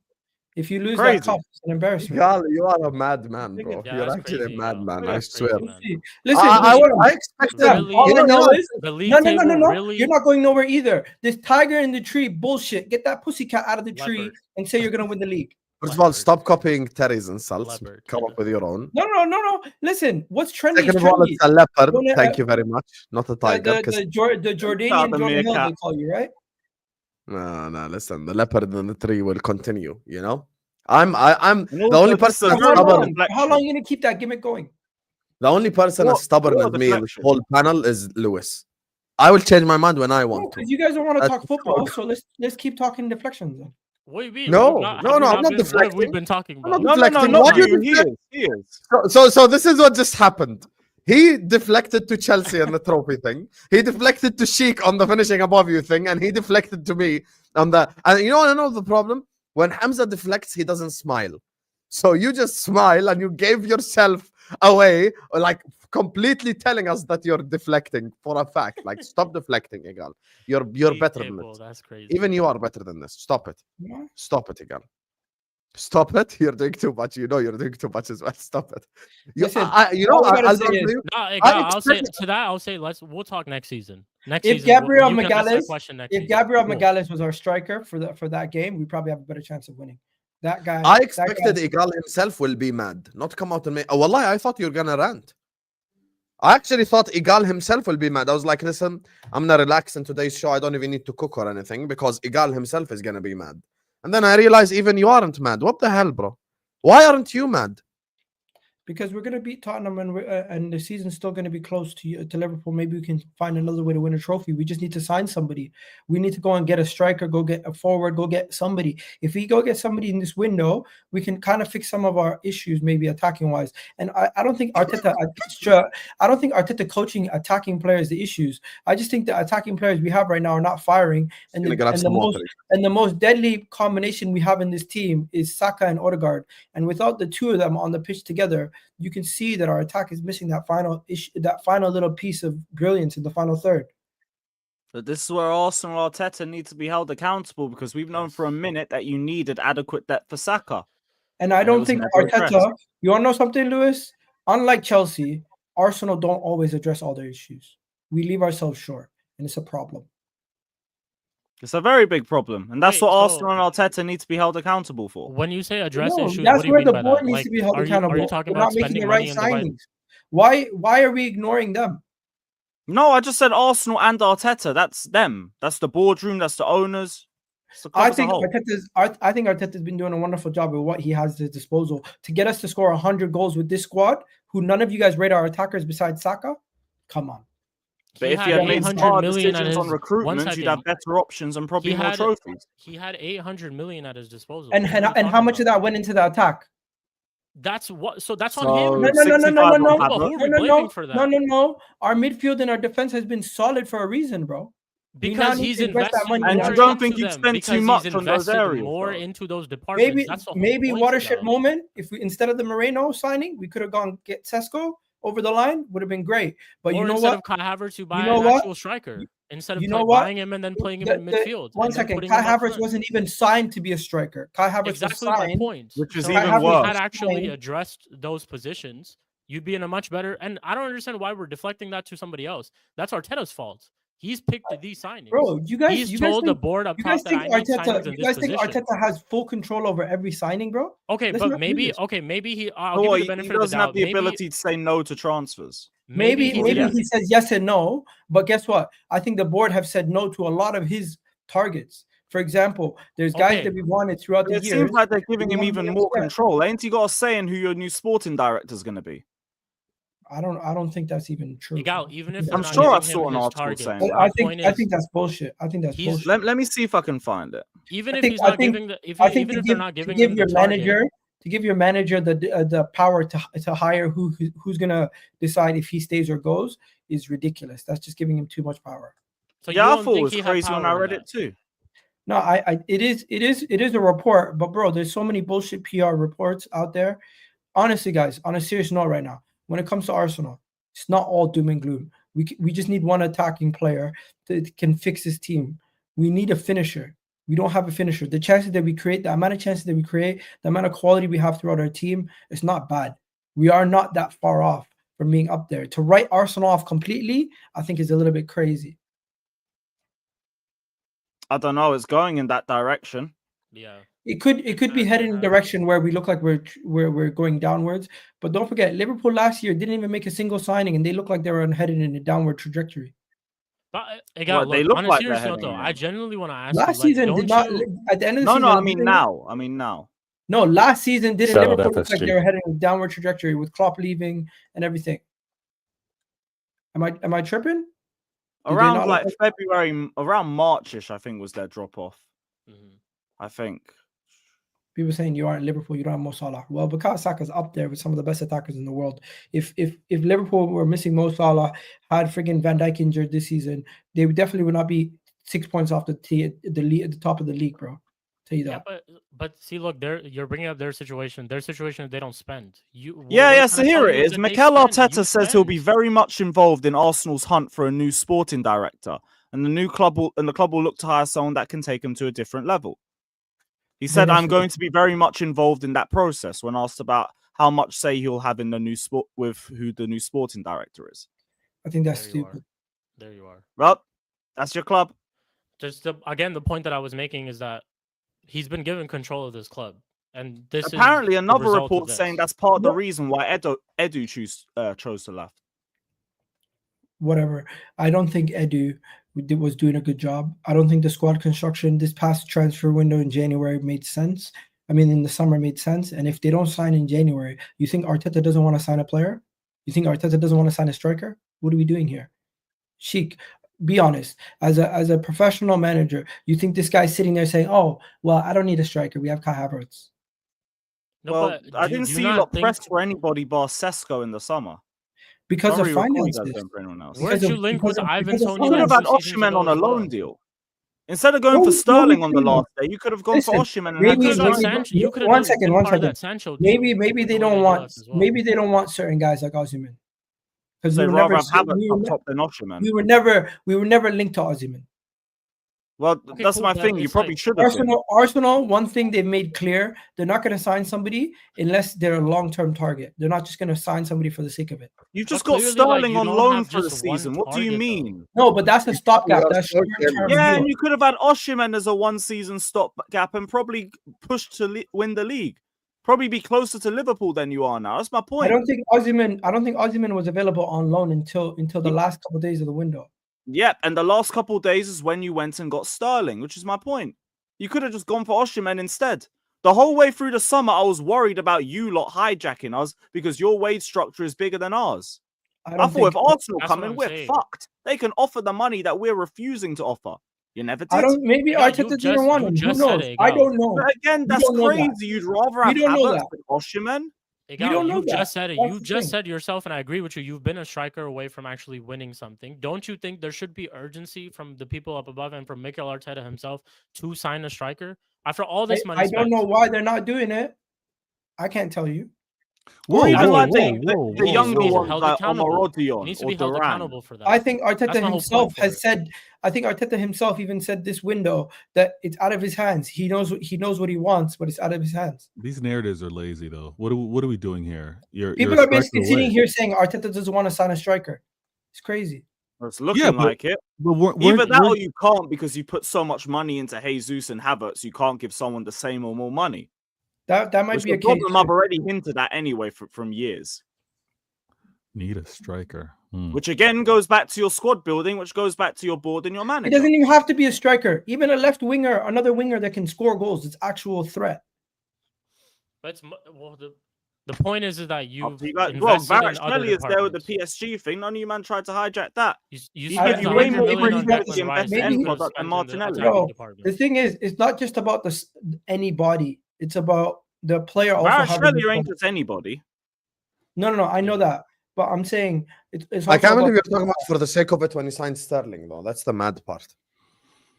If you lose Crazy. that cup, it's an embarrassment. Gal, you are a madman, bro. Yeah, You're that's actually crazy, a madman. Egal. I That's swear. crazy, We'll man. see. Listen, I expected. Really? all I know is The league no, table no. really. You're not going nowhere either. This tiger in the tree, bullshit. Get that pussycat out of the tree Leopard. and say you're gonna win the league. First of all, Leopard. stop copying Terry's insults. Leopard. Come up with your own. No. Listen, what's trendy Second is of all, trendy. it's a leopard. Don't, Thank you very much. Not a tiger. The 'cause- Jordanian Shout out to Jordan Hill, Meerkat. they call you, right? No, listen. The leopard in the tree will continue. You know, I'm And the also only just person a that's How verbal stubborn. long? deflection. How long are you gonna keep that gimmick going? The only person that's What- stubborn what with me in the deflection? whole panel is Lewis. I will change my mind when I want to. Because you guys don't want to That's talk football, so let's keep talking deflections. Then. What do you mean? No, We've not- no, have we I'm not been- What have we deflecting. been talking I'm not about? No, deflecting. not What do you. you He deflect? is. So this is what just happened. He deflected to Chelsea on the trophy thing. He deflected to Shikh on the finishing above you thing, and he deflected to me on the. And you know the problem? When Hamza deflects, he doesn't smile. So you just smile and you gave yourself away, like completely telling us that you're deflecting for a fact. Like, stop deflecting, Egal. You're better than Table, it. that's crazy. Even you are better than this. Stop it. Yeah. Stop it, Egal. Stop it. You're doing too much. You know you're doing too much as well. Stop it. Listen, I'll all I gotta say run is- for you. No, I I'll say expect- to that. I'll say we'll talk next season. Next If season, Gabriel you can ask that Magalhaes, question next if season. Gabriel Cool. Magalhaes was our striker for that game, we probably have a better chance of winning. That guy. I that expected guy- Egal himself will be mad, not come out and make. Oh, wallahi, I thought you were gonna rant. I actually thought Egal himself will be mad. I was like, listen, I'm gonna relax in today's show. I don't even need to cook or anything because Egal himself is gonna be mad. And then I realized even you aren't mad. What the hell, bro? Why aren't you mad? because we're gonna beat Tottenham and the season's still gonna be close to Liverpool. Maybe we can find another way to win a trophy. We just need to sign somebody. We need to go and get a striker, go get a forward, go get somebody. If we go get somebody in this window, we can kind of fix some of our issues, maybe attacking wise. And I don't think Arteta. I don't think Arteta coaching attacking players the issues. I just think the attacking players we have right now are not firing. And the most deadly combination we have in this team is Saka and Odegaard. And without the two of them on the pitch together, you can see that our attack is missing that final little piece of brilliance in the final third. But this is where Arsenal Arteta needs to be held accountable because we've known for a minute that you needed adequate depth for Saka. And I don't think Arteta, you want to know something, Lewis? Unlike Chelsea, Arsenal don't always address all their issues. We leave ourselves short, and it's a problem. It's a very big problem, and that's Wait, what so- Arsenal and Arteta need to be held accountable for. When you say address No, issues, that's what do you where mean the by board that? needs Like, to be held are accountable. you talking We're about not making spending the money right in the right? signings. Why are we ignoring them? No, I just said Arsenal and Arteta. That's them. That's the boardroom. That's the owners. It's the club I as a think whole. Arteta's been doing a wonderful job with what he has at his disposal to get us to score 100 goals with this squad. Who none of you guys rate our attackers besides Saka? Come on. But He if you had made 800 smart million at decisions on his- recruitment, one you'd have second. better options and probably He more had- trophies. He had 800 million at his disposal. And What are you how talking much of about? that went into the attack? That's what. So that's So, on him. No. 65 But on who Pablo. are we blaming for that? No. Our midfield and our defense has been solid for a reason, bro. We now Because need he's to invest that invested money more in And our you don't into think you've them spent because too he's much on those invested areas, more though? into those departments. That's the whole Maybe point, watershed Egal. moment. If we instead of the Moreno signing, we could have gone get Sesko over the line, would have been great. But Or you know instead what? of Kai Havertz, you buy know an what? actual striker instead of You know what? buying him and then playing him in midfield. One and then second, putting Kai him up Havertz front. wasn't even signed to be a striker. Kai Havertz Exactly was my signed. point. Which is So even if we worse. had actually Signed. addressed those positions, you'd be in a much better. And I don't understand why we're deflecting that to somebody else. That's Arteta's fault. He's picked these signings. Bro, you guys He's told the think, board up you guys top that think I need signings in you guys this think position. Arteta has full control over every signing, bro? Okay, Let's but not do maybe this. maybe he. I'll Oh, give you he the benefit of the doesn't have doubt. the Maybe ability to say no to transfers. Maybe he he didn't. says yes and no, but guess what? I think the board have said no to a lot of his targets. For example, there's guys Okay. that we wanted throughout the It years. seems like they're giving we him wanted even to more get. control. Ain't he got a say in who your new sporting director is going to be? I don't think that's even true. Egal, even if I'm they're not sure I giving saw him an his article targets, saying that. my I point think is, that's bullshit. I think that's he's- bullshit. Let me see if I can find it. even I if think- he's I not think- giving the, I think even to if give, they're not to giving give him your the target, manager the power to hire who's gonna decide if he stays or goes is ridiculous. That's just giving him too much power. so you Yeah, I don't thought it think was he had crazy when I power in read that? it too. No, it is a report, but bro, there's so many bullshit PR reports out there. Honestly, guys, on a serious note, right now, when it comes to Arsenal, it's not all doom and gloom. We just need one attacking player that can fix his team. We need a finisher. We don't have a finisher. The chances that we create, the amount of chances that we create, the amount of quality we have throughout our team, it's not bad. We are not that far off from being up there. To write Arsenal off completely, I think is a little bit crazy. I don't know. It's going in that direction. Yeah. It could be heading in a direction where we look like we're going downwards. But don't forget, Liverpool last year didn't even make a single signing, and they look like they were headed in a downward trajectory. But Egal, They look, look on a like serious they're note, though, heading I down. genuinely want to ask Last you, like, season did not. At the end of the season, No, I mean now. No, last season didn't Shout out Liverpool look like FSG. they were heading in a downward trajectory with Klopp leaving and everything. Am I tripping? Did they Around not like look February, around Marchish, I think was their drop off. Mhm. I think. People saying you aren't Liverpool, you don't have Mo Salah. Well, because Saka's up there with some of the best attackers in the world. If Liverpool were missing Mo Salah, had friggin' Van Dijk injured this season, they definitely would not be 6 points off the top of the league, bro. Tell you that. Yeah, but see, look, you're bringing up their situation. Their situation is they don't spend. So here it is. Mikel Arteta says he'll be very much involved in Arsenal's hunt for a new sporting director, and the club will look to hire someone that can take him to a different level. He said, "I'm going to be very much involved in that process." When asked about how much say he'll have in the new who the new sporting director is, I think that's stupid. There you are. Well, that's your club. Just again, the point that I was making is that he's been given control of this club, and this apparently is another report saying that's part of the reason why Edu chose to left. Whatever. I don't think Edu was doing a good job. I don't think the squad construction this past transfer window in January made sense. I mean, in the summer made sense. And if they don't sign in January, you think Arteta doesn't want to sign a player? You think Arteta doesn't want to sign a striker? What are we doing here? Sheikh, be honest. As a professional manager, you think this guy's sitting there saying, "Oh, well, I don't need a striker. We have Kai Havertz." No, well, I didn't see you lot press for anybody bar Sesko in the summer. Because of finances. Weren't you linked with Ivan Toney? You could have had Osimhen on a loan deal. Instead of going for Sterling on the last day, you could have gone for Osimhen. One second. Maybe they don't want. Maybe they don't want certain guys like Osimhen. Because they rather have Havertz up top than Osimhen. We were never linked to Osimhen. Well, that's my thing. You probably should have. Arsenal, one thing they've made clear, they're not going to sign somebody unless they're a long-term target. They're not just going to sign somebody for the sake of it. You've just got Sterling on loan for the season. What do you mean? No, but that's a stopgap. That's short-term. Yeah, and you could have had Osimhen as a one-season stopgap and probably pushed to win the league. Probably be closer to Liverpool than you are now. That's my point. I don't think Osimhen was available on loan until the last couple of days of the window. Yep, and the last couple of days is when you went and got Sterling, which is my point. You could have just gone for Osimhen instead. The whole way through the summer, I was worried about you lot hijacking us because your wage structure is bigger than ours. I thought if Arsenal come in, we're fucked. They can offer the money that we're refusing to offer. You never did. Maybe Arteta didn't want him. Who knows? I don't know. But again, that's crazy. You'd rather have Havertz than Osimhen. You just said it. You just said yourself, and I agree with you. You've been a striker away from actually winning something. Don't you think there should be urgency from the people up above and from Mikel Arteta himself to sign a striker after all this money? I don't know why they're not doing it. I can't tell you. Whoa, the younger ones like Omarodion needs to be held accountable for that. I think Arteta himself has said. I think Arteta himself even said this window that it's out of his hands. He knows what he wants, but it's out of his hands. These narratives are lazy, though. What are we doing here? People are basically sitting here saying Arteta doesn't want to sign a striker. It's crazy. It's looking like it. But either that or you can't because you put so much money into Jesus and Havertz. You can't give someone the same or more money. That might be a case. I've already hinted at anyway from years. Need a striker. Which again goes back to your squad building, which goes back to your board and your manager. It doesn't even have to be a striker. Even a left winger, another winger that can score goals. It's actual threat. But the point is that you've invested Vator is there with the PSG thing. None of you man tried to hijack that. You give you way more invested in product than Martinelli. The thing is, it's not just about anybody. It's about the player also. Vator ain't just anybody. No. I know that. But I'm saying it's I can't believe you're talking about for the sake of it when he signed Sterling, though. That's the mad part.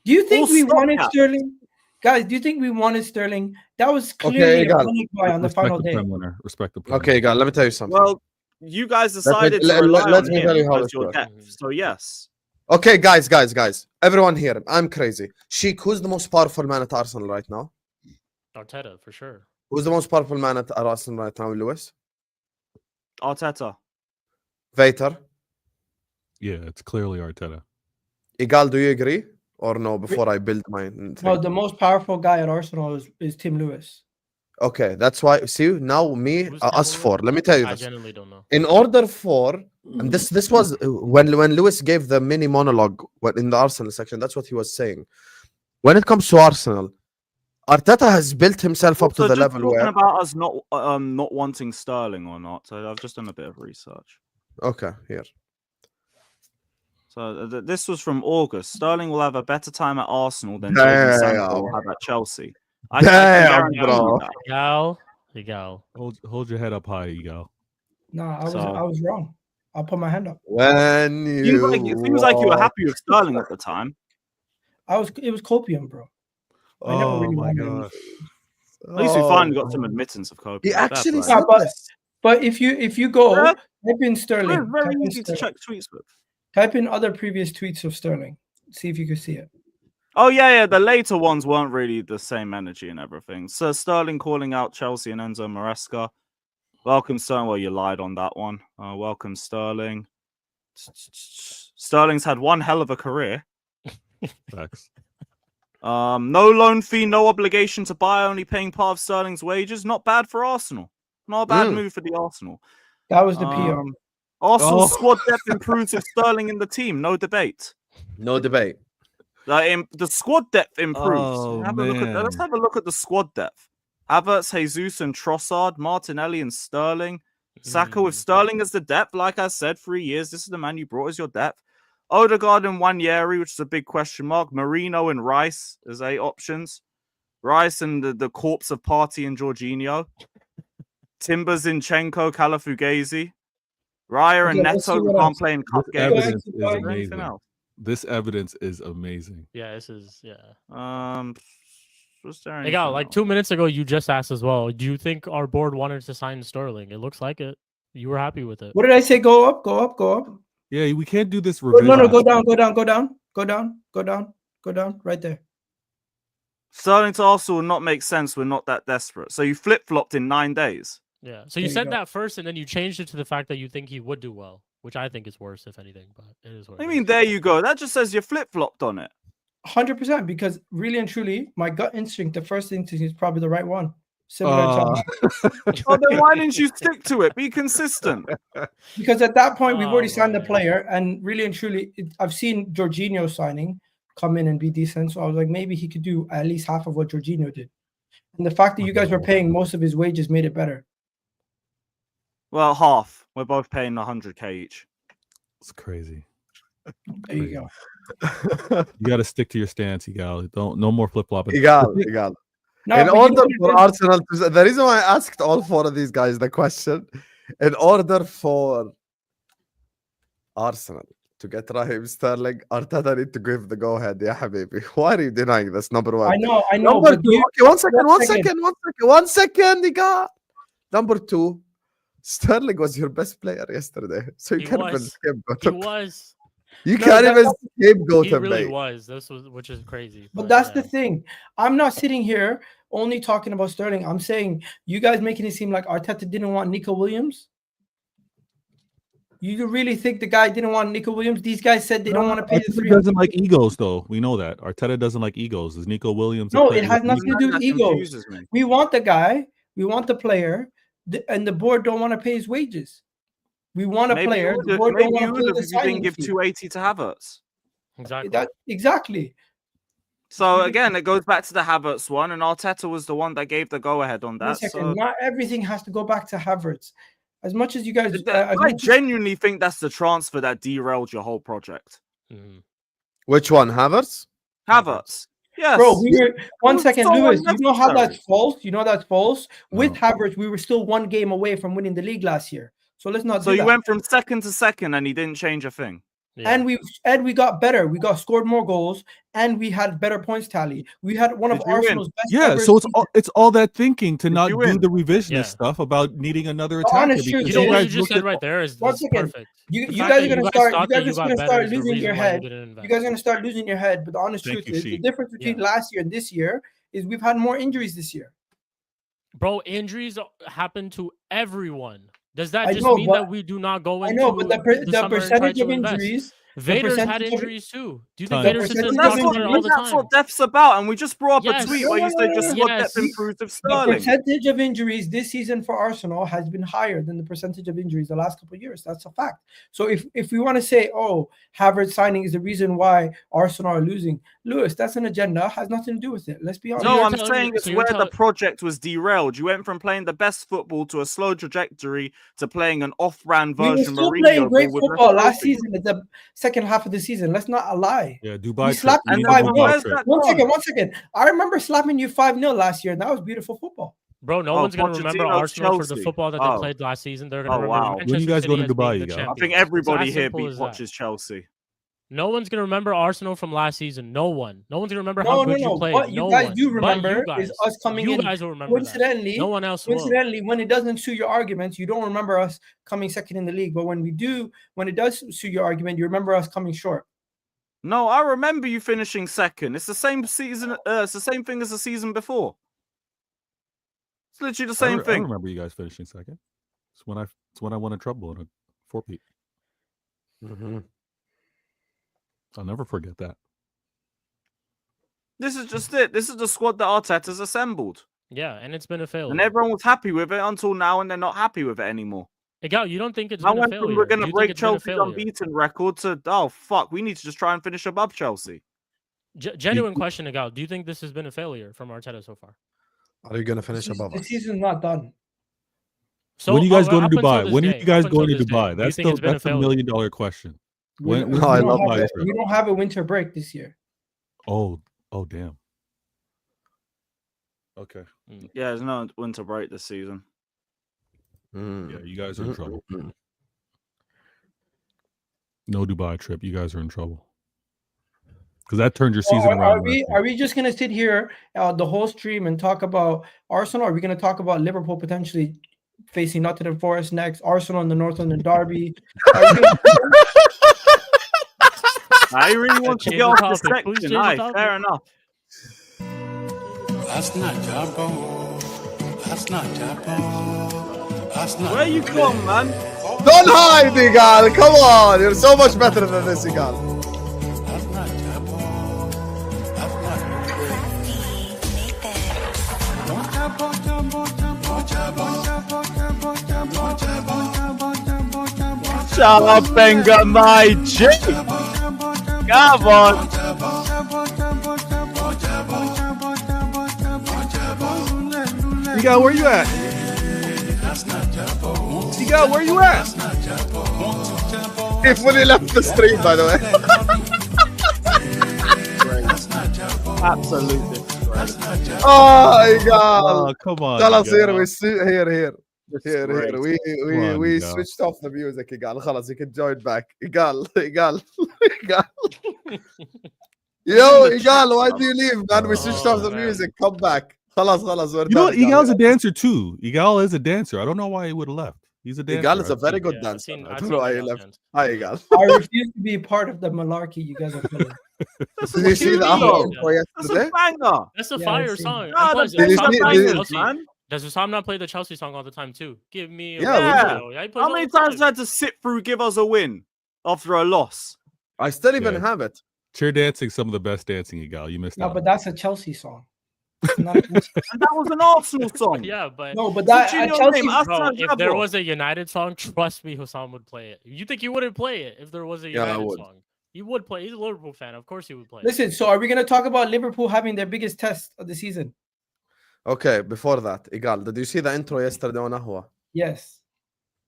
Do you think we wanted Sterling? Guys, do you think we wanted Sterling? That was clearly a panic buy on the final day. Respect the okay, Egal, let me tell you something. Well, you guys decided to rely on him as your depth, so yes. Okay, guys. Everyone here, I'm crazy. Sheikh, who's the most powerful man at Arsenal right now? Arteta, for sure. Who's the most powerful man at Arsenal right now, Lewis? Arteta. Vator? Yeah, it's clearly Arteta. Egal, do you agree? Or no, before I build my thing? No, the most powerful guy at Arsenal is Tim Lewis. Okay, that's why. See, now us four. Let me tell you this. I genuinely don't know. In order for, and this was when Lewis gave the mini monologue in the Arsenal section, that's what he was saying. When it comes to Arsenal, Arteta has built himself up to the level where... about us not wanting Sterling or not, so I've just done a bit of research. Okay, here. So this was from August. Sterling will have a better time at Arsenal than Sancho will have at Chelsea. I can Damn, guarantee bro. that. Egal. Hold your head up high, Ego. No, I So- was wrong. I'll put my hand up. When you It seems like you were happy with Sterling at the time. It was copium, bro. I never Oh really my wanted gosh. At least we finally got Oh, some admittance of Kobe. he Fair actually play. said but- this. But if you go Yeah. type in It's Sterling, very type in easy to Sterling, check tweets with. type in other previous tweets of Sterling. See if you can see it. Oh yeah. The later ones weren't really the same energy and everything. So Sterling calling out Chelsea and Enzo Maresca. Welcome Sterling. Well, you lied on that one. Welcome Sterling. Sterling's had one hell of a career. Facts. No loan fee, no obligation to buy, only paying part of Sterling's wages. Not bad for Arsenal. Not a bad move for the Arsenal. That was the PR. Arsenal Oh. squad depth improves with Sterling in the team. No debate. No debate. The squad depth improves. Oh, Let's man. have a look at the squad depth. Havertz, Jesus, and Trossard, Martinelli, and Sterling. Saka with Sterling as the depth. Like I said, 3 years. This is the man you brought as your depth. Odegaard and Wanyeri, which is a big question mark. Marino and Rice as 8 options. Rice and the corpse of Partey and Jorginho. Timber, Zinchenko, Calafugazi. Raya and Okay, let's see Neto, who what can't else. play in cup This games. evidence is Anything amazing. else? This evidence is amazing. Yeah, this is Was there Egal, anything like else? 2 minutes ago, you just asked as well. Do you think our board wanted to sign Sterling? It looks like it. You were happy with it. What did I say? Go up, go up, go up. Yeah, we can't do this No, revision. go down, go down, go down, go down, go down, go down, right there. Sterling to Arsenal will not make sense. We're not that desperate. So you flip-flopped in 9 days. Yeah. So you There you said go. that first, and then you changed it to the fact that you think he would do well, which I think is worse, if anything. But it is what I it mean, is. there you go. That just says you flip-flopped on it. 100%, because really and truly, my gut instinct, the first instinct is probably the right one. Similar to Oh, then why didn't you stick to it? Be consistent. because at that point we've already Oh, signed the man. player, and really and truly, I've seen Jorginho signing come in and be decent. So I was like, maybe he could do at least half of what Jorginho did. And the fact that you guys were paying most of his wages made it better. Well, half. We're both paying 100k each. It's crazy. There you go. You got to stick to your stance, Egal. No more flip flopping. Egal. No, In but you order know what for it is? Arsenal to, the reason why I asked all 4 of these guys the question, in order for Arsenal to get Raheem Sterling, Arteta need to give the go ahead. Yeah, Habibi. Why are you denying this? Number 1. I know, Number but 2. you, Okay, one second, one second. Egal. Number 2. Sterling was your best player yesterday, so you He can't even was. scapegoat He him. was. You No, can't that- even scapegoat He him, really mate. was. Which is crazy. But that's the yeah. thing. I'm not sitting here only talking about Sterling. I'm saying you guys making it seem like Arteta didn't want Nico Williams. You really think the guy didn't want Nico Williams? These guys said they don't want to pay the Arteta 300. doesn't like egos, though. We know that. Arteta doesn't like egos. Is Nico Williams? a No, player it has with nothing to do with That ego. confuses me. We want the guy, we want the player, and the board don't want to pay his wages. We want a Maybe player. you The board don't would want to pay have the if you didn't signing give fee. 280 to Havertz. Exactly. Exactly. So again, it goes back to the Havertz one, and Arteta was the one that gave the go-ahead on One that. second. So Not everything has to go back to Havertz. As much as you guys, I genuinely think that's the transfer that derailed your whole project. Mhm. Which one, Havertz? Havertz. Yes. bro, we were one was second, so Lewis. You know how unnecessary. that's false. You know that's false. With No. Havertz, we were still 1 game away from winning the league last year. So let's not So do you that. went from second to second, and he didn't change a thing. Yeah. And we got better. We got scored more goals, and we had better points tally. We had one of Did you win? Arsenal's best. Yeah, ever so it's seasons. it's all that thinking to Did not you do win? the revisionist Yeah. stuff about needing another The attacker. honest truth because You know is- what you guys just look said at- right there is One that's second. perfect. You The guys fact are that gonna guys start. thought You that guys are you just got gonna better start is the losing reason your why you head. didn't invest. You guys are gonna start losing your head. But the honest Thank truth you, is, the Sheikh. difference between Yeah. last year and this year is we've had more injuries this year. Bro, injuries happen to everyone. Does that I just know, mean but- that we do not go I into know, but the summer and try percentage to of invest? injuries, Vader's had percentage of- injuries too. Do you think Tons. Vader The sits there and percentage talks of about it all the That's time? what depth's about, and we just brought up Yes. a tweet where you said your No, squad yes. depth improved with the Sterling. percentage of injuries this season for Arsenal has been higher than the percentage of injuries the last couple of years. That's a fact. So if we want to say, oh, Havertz signing is the reason why Arsenal are losing, Lewis, that's an agenda. Has nothing to do with it. Let's be honest. No, you're I'm telling saying me- it's so you're where the telling- project was derailed. You went from playing the best football to a slow trajectory to playing an off-brand We were version still Mourinho playing great ball with less football last trophies. season. It's the second half of the season. Let's not lie. Yeah, We Dubai trip. slapped We you need then the 5-0. Dubai where's trip. that One second. I remember slapping you 5-0 last year, and that was beautiful football. Bro, no Oh, one's gonna remember Pochettino's Arsenal for the Chelsea. football that they Oh. played last season. They're gonna Oh, remember wow. Manchester When you guys City go to as being Dubai, the you guys? I champions. think It's everybody as here simple as that. watches Chelsea. No one's gonna remember Arsenal from last season. No one. No one's gonna remember No, how no, good no. you played. What you no guys one. do But remember you guys. is us coming You in. guys will remember that. Coincidentally, No one else will. coincidentally, when it doesn't suit your arguments, you don't remember us coming second in the league. But when it does suit your argument, you remember us coming short. No, I remember you finishing second. It's the same season. It's the same thing as the season before. It's literally the same I thing. remember you guys finishing second. It's when I won a treble in a 4-peat. I'll never forget that. This is just it. This is the squad that Arteta's assembled. Yeah, and it's been a failure. And everyone was happy with it until now, and they're not happy with it anymore. Egal, you don't think it's I been a went from failure? we're going You to think break it's been a Chelsea's failure? unbeaten record to, oh, fuck, we need to just try and finish above Chelsea. Genuine question, Egal. Do you think this has been a failure from Arteta so far? Are you gonna finish above The us? season's not done. So when are you guys going to up until Dubai? this When are day, you guys up until going to this day, Dubai? do you That's think it's been a that's a failure? $1 million question. We, When we do I don't love have my a, trip. we don't have a winter break this year. Oh, damn. Okay. Yeah, there's no winter break this season. Yeah, you guys are in trouble. No Dubai trip. You guys are in trouble. Because that turned your season around. Are we just gonna sit here the whole stream and talk about Arsenal? Or are we gonna talk about Liverpool potentially facing Nottingham Forest next? Arsenal in the North London Derby. I really want to Change get the off the topic. Please section. change the Aye, topic. fair enough. That's not Jabbo. That's not Jabbo. That's not. Where you from, man? Don't hide, Egal. Come on, you're so much better than this, Egal. That's not Jabbo. That's not. Jabbo, Jabbo, Jabbo, Jabbo, Jabbo, Jabbo, Jabbo, Jabbo, Jabbo, Jabbo. Shut up, Benga, my G. Come on. Egal, where you at? Egal, where you at? He fully left the stream, by the way. Absolutely. Oh, Egal. Oh, come on. خلاص Egal. here we see here. Great. We Egal. switched off the music, Egal. خلاص, you can join back. Egal. Egal. Yo, Egal, why do you leave, man? We switched off the man. music. Come back. خلاص, we're You know what? done, Egal's a dancer too. Egal is a dancer. I don't know why he would have left. He's a dancer. Egal is a I've very seen- good I've dancer. seen- I I've don't seen know why he Egal left. dance. Hi, Egal. I refuse to be part of the malarkey you guys are playing. Did you see the Egal. Ahmed intro That's a yesterday? banger. That's a Yeah, fire I've seen song. it. And No, plus, that's Did you Hussam see- plays did- Chelsea. man. Does Hussam not play the Chelsea song all the time too? Give me a Yeah, we Yeah. window. Yeah, he plays How all many the times time. had to sit through give us a win after a loss? I still even Yeah. have it. Chair dancing, some of the best dancing, Egal. You missed No, out. but that's a Chelsea song. Not a Chelsea- And that was an Arsenal song. Yeah, but no, but that Junior Chelsea. name, bro, Hassan if there Jabbo. was a United song, trust me, Hussam would play it. You think he wouldn't play it if there was a Yeah, I United would. song? He would play. He's a Liverpool fan. Of course he would play it. Listen, so are we gonna talk about Liverpool having their biggest test of the season? Okay, before that, Egal, did you see the intro yesterday on Ahwa? Yes.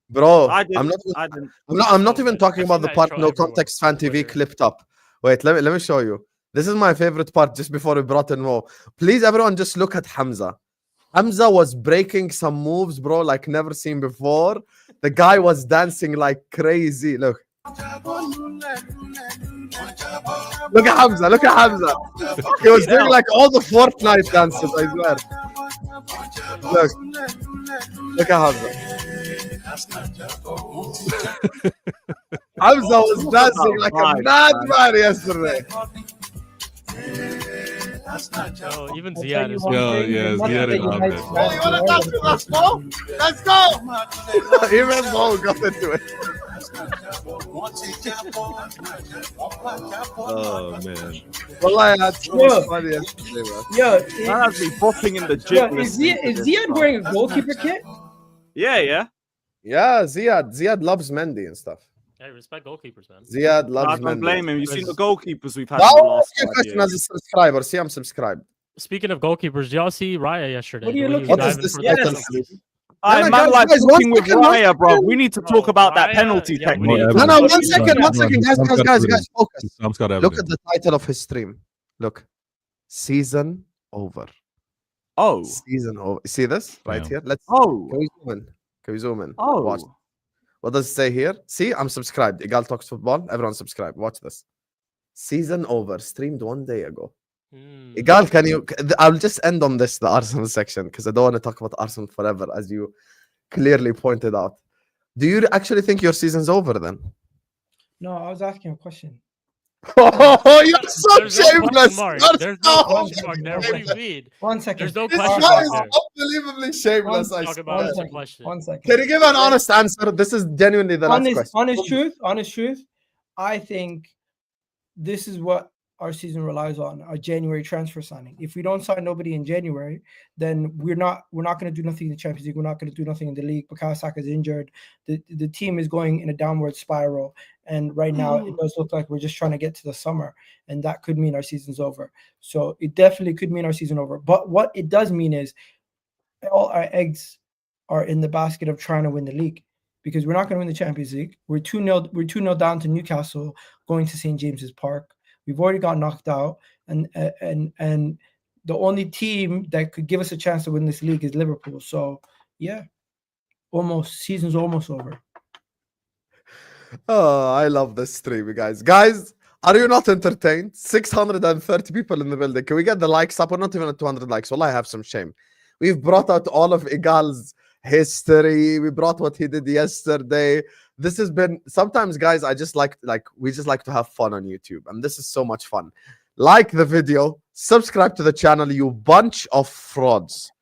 Bro, I didn't. I'm not I didn't. I'm not So even good. talking I've about seen the that part intro no everywhere. context fan TV Twitter. clipped up. Wait, let me show you. This is my favorite part just before we brought in Mo. Please, everyone, just look at Hamza. Hamza was breaking some moves, bro, like never seen before. The guy was dancing like crazy. Look. Look at Hamza. Look at Hamza. He was doing like all the Fortnite dances, I swear. Look at Hamza. Hamza was dancing like a madman yesterday. Oh, even I'll tell Ziad you is. one Yo, thing, yeah, the money Ziad that is unites Ahmed. fans You wanna all dance over with the us, place. Mo? Let's go! Even Mo got into it. Oh man. Wallahi, that's so Yeah. funny yesterday, man. Yo, Man has me bopping in the yo, gym. is listening to this Ziad stuff. wearing a goalkeeper kit? Yeah. Yeah, Ziad loves Mendy and stuff. Hey, respect goalkeepers, man. Ziad I loves don't Mendy. blame him. You've seen the goalkeepers we've had Now, in the last your 5 question years. as a subscriber. See, I'm subscribed. Speaking of goalkeepers, do y'all see Raya yesterday? What are you The way he was looking What is diving this for Yes. the title, goal? please? I no, man, guys, like guys, talking with 1 second, Raya, bro. We need to talk about that Raya, penalty yeah, we technique. need to No, talk no, about one it. second, Ron, 1 second, guys, Sam's guys, got guys, evidence. focus. Sam's got Look at evidence. the title of his stream. Look, season over. Oh, Season over. See this right Yeah. here? Can oh, we zoom in? Can we zoom in? Watch. oh. What does it say here? See, I'm subscribed. Egal Talks Football. Everyone subscribe. Watch this. Season over. Streamed 1 day ago. Hmm. Egal, can you? I'll just end on this, the Arsenal section, because I don't want to talk about Arsenal forever, as you clearly pointed out. Do you actually think your season's over then? No, I was asking a question. Oh, you're so There's no question shameless. mark. You're There's so no question mark there. What do you shameless. mean? 1 second. There's no This question guy mark is there. unbelievably shameless. I Talk swear. about it as a second. question. 1 second. Can you give an honest answer? This is genuinely the last question. Honest truth. I think this is what our season relies on: a January transfer signing. If we don't sign nobody in January, then we're not going to do nothing in the Champions League. We're not going to do nothing in the league because Saka is injured. The team is going in a downward spiral, and right now it does look like we're just trying to get to the summer, and that could mean our season's over. So it definitely could mean our season over. But what it does mean is all our eggs are in the basket of trying to win the league, because we're not going to win the Champions League. We're 2-0 down to Newcastle going to St. James's Park. We've already got knocked out, and the only team that could give us a chance to win this league is Liverpool. So yeah, season's almost over. Oh, I love this stream, you guys. Guys, are you not entertained? 630 people in the building. Can we get the likes up? We're not even at 200 likes. Well, I have some shame. We've brought out all of Egal's history. We brought what he did yesterday. This has been sometimes, guys. I just we just like to have fun on YouTube, and this is so much fun. Like the video, subscribe to the channel, you bunch of frauds.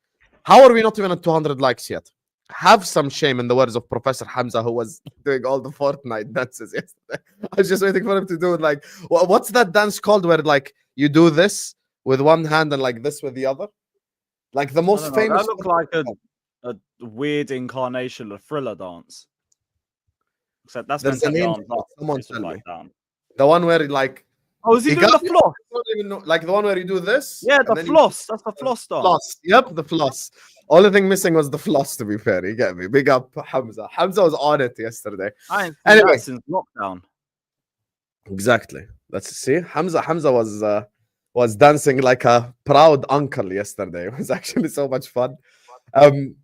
How are we not even at 200 likes yet? Have some shame, in the words of Professor Hamza, who was doing all the Fortnite dances yesterday. I was just waiting for him to do it. Like, what's that dance called where like you do this with one hand and like this with the other? Like the most famous. That looked like a weird incarnation of Thriller dance. Except that's meant There's to a be name. arms up. Someone This was tell like me. down. The one where like. Oh, is he doing Egal- the floss? I don't even know, like the one where you do this. Yeah, and the then you- floss. That's the floss dance. Floss. Yep, the floss. Only thing missing was the floss, to be fair. You get me? Big up Hamza. Hamza was on it yesterday. I ain't seen Anyway. that since lockdown. Exactly. Let's see. Hamza was dancing like a proud uncle yesterday. It was actually so much fun.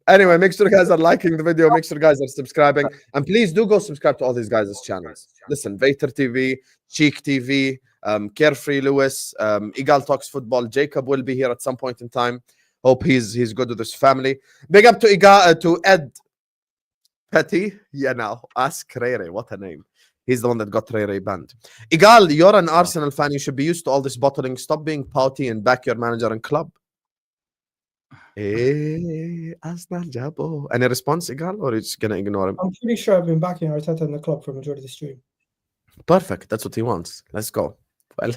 Anyway, make sure you guys are liking the video. Make sure you guys are subscribing. And please do go subscribe to all these guys' channels. Listen, Vator TV, Shikh TV, Carefree Lewis, Egal Talks Football. Jacob will be here at some point in time. Hope he's good with his family. Big up to to Ed Petty. Yeah, now ask Rere. What a name. He's the one that got Rere banned. Egal, you're an Arsenal fan. You should be used to all this bottling. Stop being pouty and back your manager and club. Arsenal Jabo. Any response, Egal, or are you just gonna ignore him? I'm pretty sure I've been backing Arteta in the club for a majority of the stream. Perfect. That's what he wants. Let's go. Well,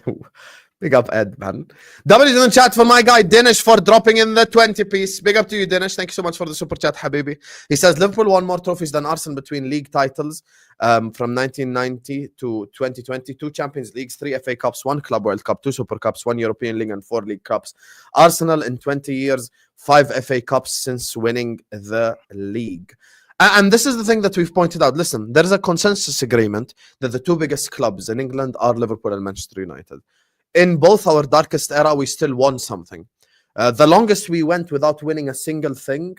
big up Ed, man. W's in the chat for my guy Dinish for dropping in the 20 piece. Big up to you, Dinish. Thank you so much for the super chat, Habibi. He says Liverpool won more trophies than Arsenal between league titles from 1990 to 2020. 2 Champions Leagues, 3 FA Cups, 1 Club World Cup, 2 Super Cups, 1 European League, and 4 League Cups. Arsenal in 20 years, 5 FA Cups since winning the league. And this is the thing that we've pointed out. Listen, there is a consensus agreement that the 2 biggest clubs in England are Liverpool and Manchester United. In both our darkest era, we still won something. The longest we went without winning a single thing,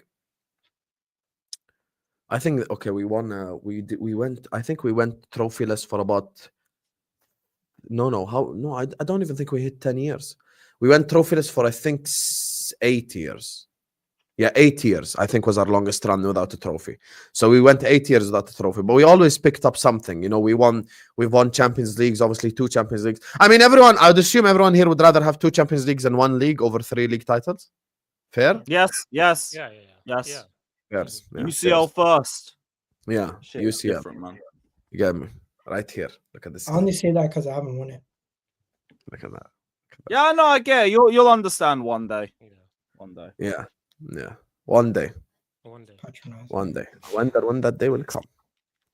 I think. Okay, we won. We went. I think we went trophyless for about. I don't even think we hit 10 years. We went trophyless for I think 8 years. Yeah, 8 years, I think, was our longest run without a trophy. So we went 8 years without a trophy, but we always picked up something. You know, we've won Champions Leagues, obviously 2 Champions Leagues. I mean, I would assume everyone here would rather have 2 Champions Leagues and 1 league over 3 league titles. Fair? Yes. Yeah. Yes. Yeah. Yes. Yeah, UCL first. yeah, Shit, it's UCL. different, man. You get me? Right here. Look at this. I only say that because I haven't won it. Look at that. Yeah, no, I get it. You'll understand one day. Yeah. One day. Yeah. One day. Patronize. One day. I wonder when that day will come.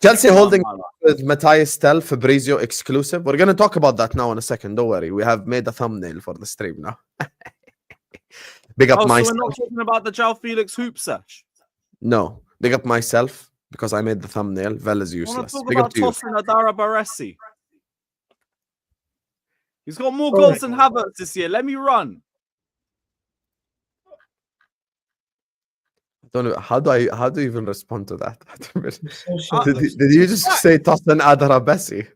Chelsea holding with Matthias Tell, Fabrizio exclusive. We're going to talk about that now in a second. Don't worry. We have made a thumbnail for the stream now. Big up so my. we're not talking about the João Felix hoop sesh. No. Big up myself because I made the thumbnail. Vel is I want useless. to talk Big up about to you. Tosin Adarabaresi. He's got more Oh, goals than Havertz this year. Let me run. Don't know, how do you even respond to that? I don't really- So shit. did you just say Tosin Adarabesi?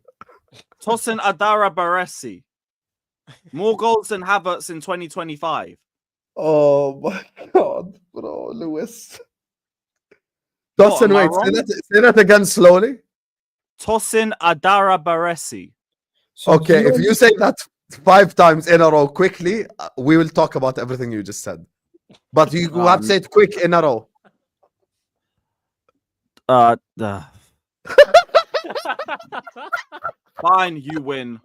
Tosin Adarabaresi. More goals than Havertz in 2025. Oh my god, bro, Lewis. What, Tosin, am I wait, wrong? say that again slowly. Tosin Adarabaresi. So Okay, if don't- you say that 5 times in a row quickly, we will talk about everything you just said. But you have to say it quick in a row. Fine, you win.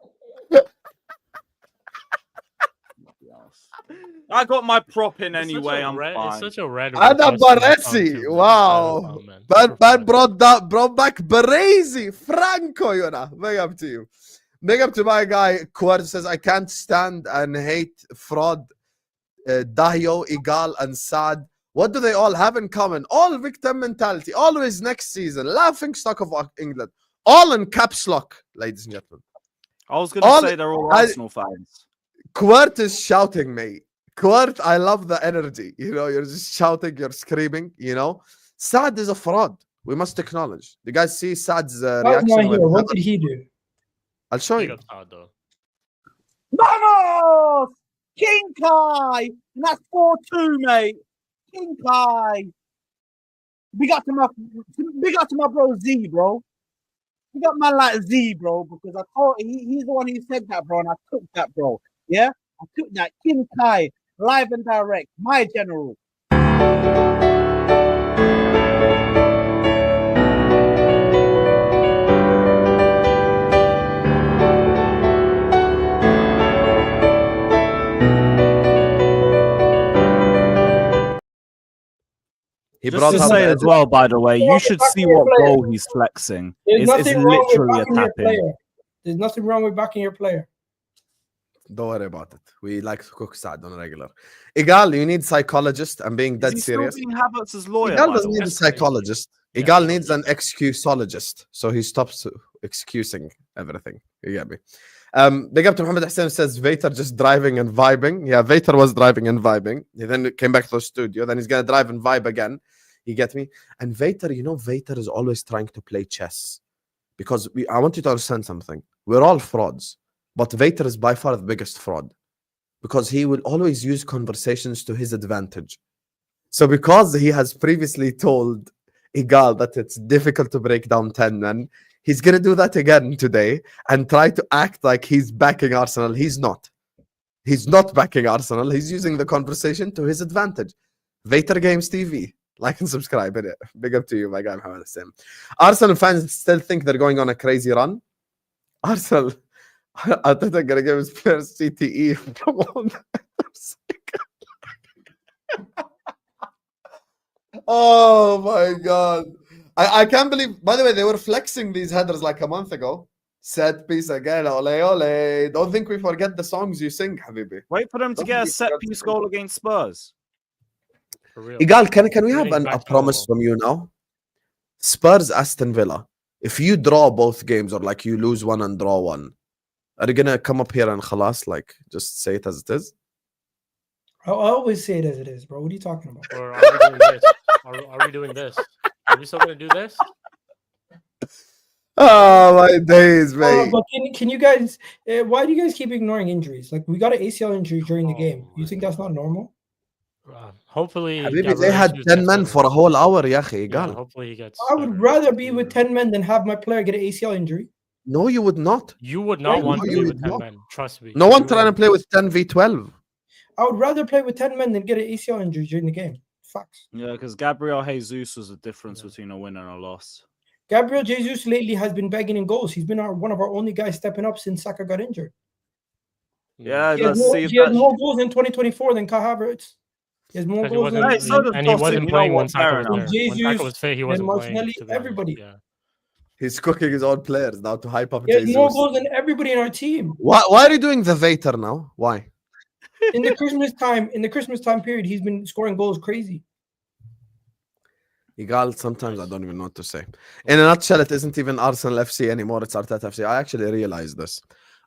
I got my prop in anyway. I'm It's fine. such a red. Adabaresi, wow. Man brought back Baresi, Franco, you know. Big up to you. Big up to my guy. Quart says, I can't stand and hate fraud. Dahyo, Egal, and Sad. What do they all have in common? All victim mentality. Always next season. Laughing stock of England. All in caps lock, ladies and gentlemen. I was going to say they're all Arsenal fans. Quart is shouting, mate. Quart, I love the energy. You know, you're just shouting, you're screaming, you know. Sad is a fraud. We must acknowledge. You guys see Sad's Sad's reaction? not here. when- What did he do? I'll show you. Vamos! King Kai! And that's 4-2, mate. King Kai. Big up to my bro Z, bro. Big up man like Z, bro, because I thought he's the one who said that, bro, and I took that, bro. Yeah? I took that. King Kai, live and direct, my general. He Just brought to up say the- as well, by the way, you should see what goal he's flexing. There's It's nothing wrong with literally a backing your tap in. player. There's nothing wrong with backing your player. Don't worry about it. We like to cook Sad on a regular. Egal, you need psychologist. I'm being Is dead he still serious. being Havertz's lawyer, Egal by the doesn't way? need a psychologist. Yeah, Egal so needs an excusologist. So he stops excusing everything. You get me? Big up to Muhammad Hussein says Vator just driving and vibing. Yeah, Vator was driving and vibing. He then came back to the studio. Then he's gonna drive and vibe again. You get me? And Vator, you know, Vator is always trying to play chess. Because I want you to understand something. We're all frauds. But Vator is by far the biggest fraud. Because he will always use conversations to his advantage. So because he has previously told Egal that it's difficult to break down 10 men, he's going to do that again today and try to act like he's backing Arsenal. He's not. He's not backing Arsenal. He's using the conversation to his advantage. Vator Games TV. Like and subscribe. Innit? Big up to you, my guy, Mohammed Hassan. Arsenal fans still think they're going on a crazy run. Arsenal, I think they're going to give his players CTE from all the Oh my god. I can't believe, by the way, they were flexing these headers like a month ago. Set piece again, ole ole. Don't think we forget the songs you sing, Habibi. Wait for them to Don't get a think we set forget piece the goal against Spurs. For real. Egal, can we have Getting a back to promise normal. from you now? Spurs, Aston Villa. If you draw both games or like you lose one and draw one, are you gonna come up here and khalas, like just say it as it is? I always say it as it is, bro. What are you talking about? Or are we doing this? Are we doing this? Are we still gonna do this? Oh my days, mate. But can you guys? Why do you guys keep ignoring injuries? Like we got an ACL injury during the game. You think that's not normal? Hopefully, Habibi, they had 10 men for a whole hour, yahi, Yeah, Egal. hopefully he gets. I would better. rather be with 10 men than have my player get an ACL injury. No, you would not. You would not No, want to you be would with 10 not. men. Trust me. No one You trying to wouldn't. play with 10v12. I would rather play with 10 men than get an ACL injury during the game. Facts. Yeah, because Gabriel Jesus was the difference between a win and a loss. Gabriel Jesus lately has been begging in goals. He's been one of our only guys stepping up since Saka got injured. Yeah, He has more goals in 2024 than Kai Havertz. He has more Because he goals wasn't, than so does and he Tosin, wasn't you know playing when what, Saka fair was enough. there. When Jesus Saka was fit, he wasn't playing. Martinelli, To be honest. everybody. Yeah. He's cooking his own players now to hype up He has Jesus. more goals than everybody in our team. Why are you doing the Vator now? Why? In the Christmas time period, he's been scoring goals crazy. Egal, sometimes I don't even know what to say. In a nutshell, it isn't even Arsenal FC anymore. It's Arteta FC. I actually realized this.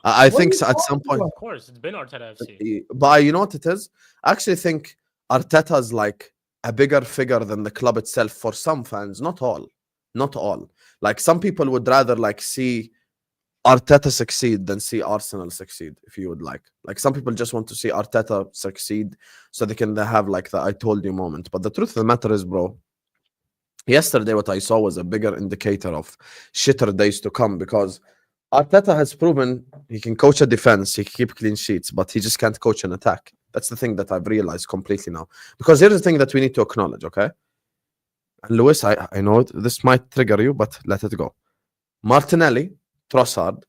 I What think are you at some talking point, about? Of course, it's been Arteta FC. but you know what it is? I actually think Arteta's like a bigger figure than the club itself for some fans. Not all. Not all. Like some people would rather like see Arteta succeed than see Arsenal succeed, if you would like. Like some people just want to see Arteta succeed so they can have like the I told you moment. But the truth of the matter is, bro, yesterday what I saw was a bigger indicator of shitter days to come because Arteta has proven he can coach a defense, he can keep clean sheets, but he just can't coach an attack. That's the thing that I've realized completely now. Because here's the thing that we need to acknowledge, okay? And Lewis, I know this might trigger you, but let it go. Martinelli, Trossard,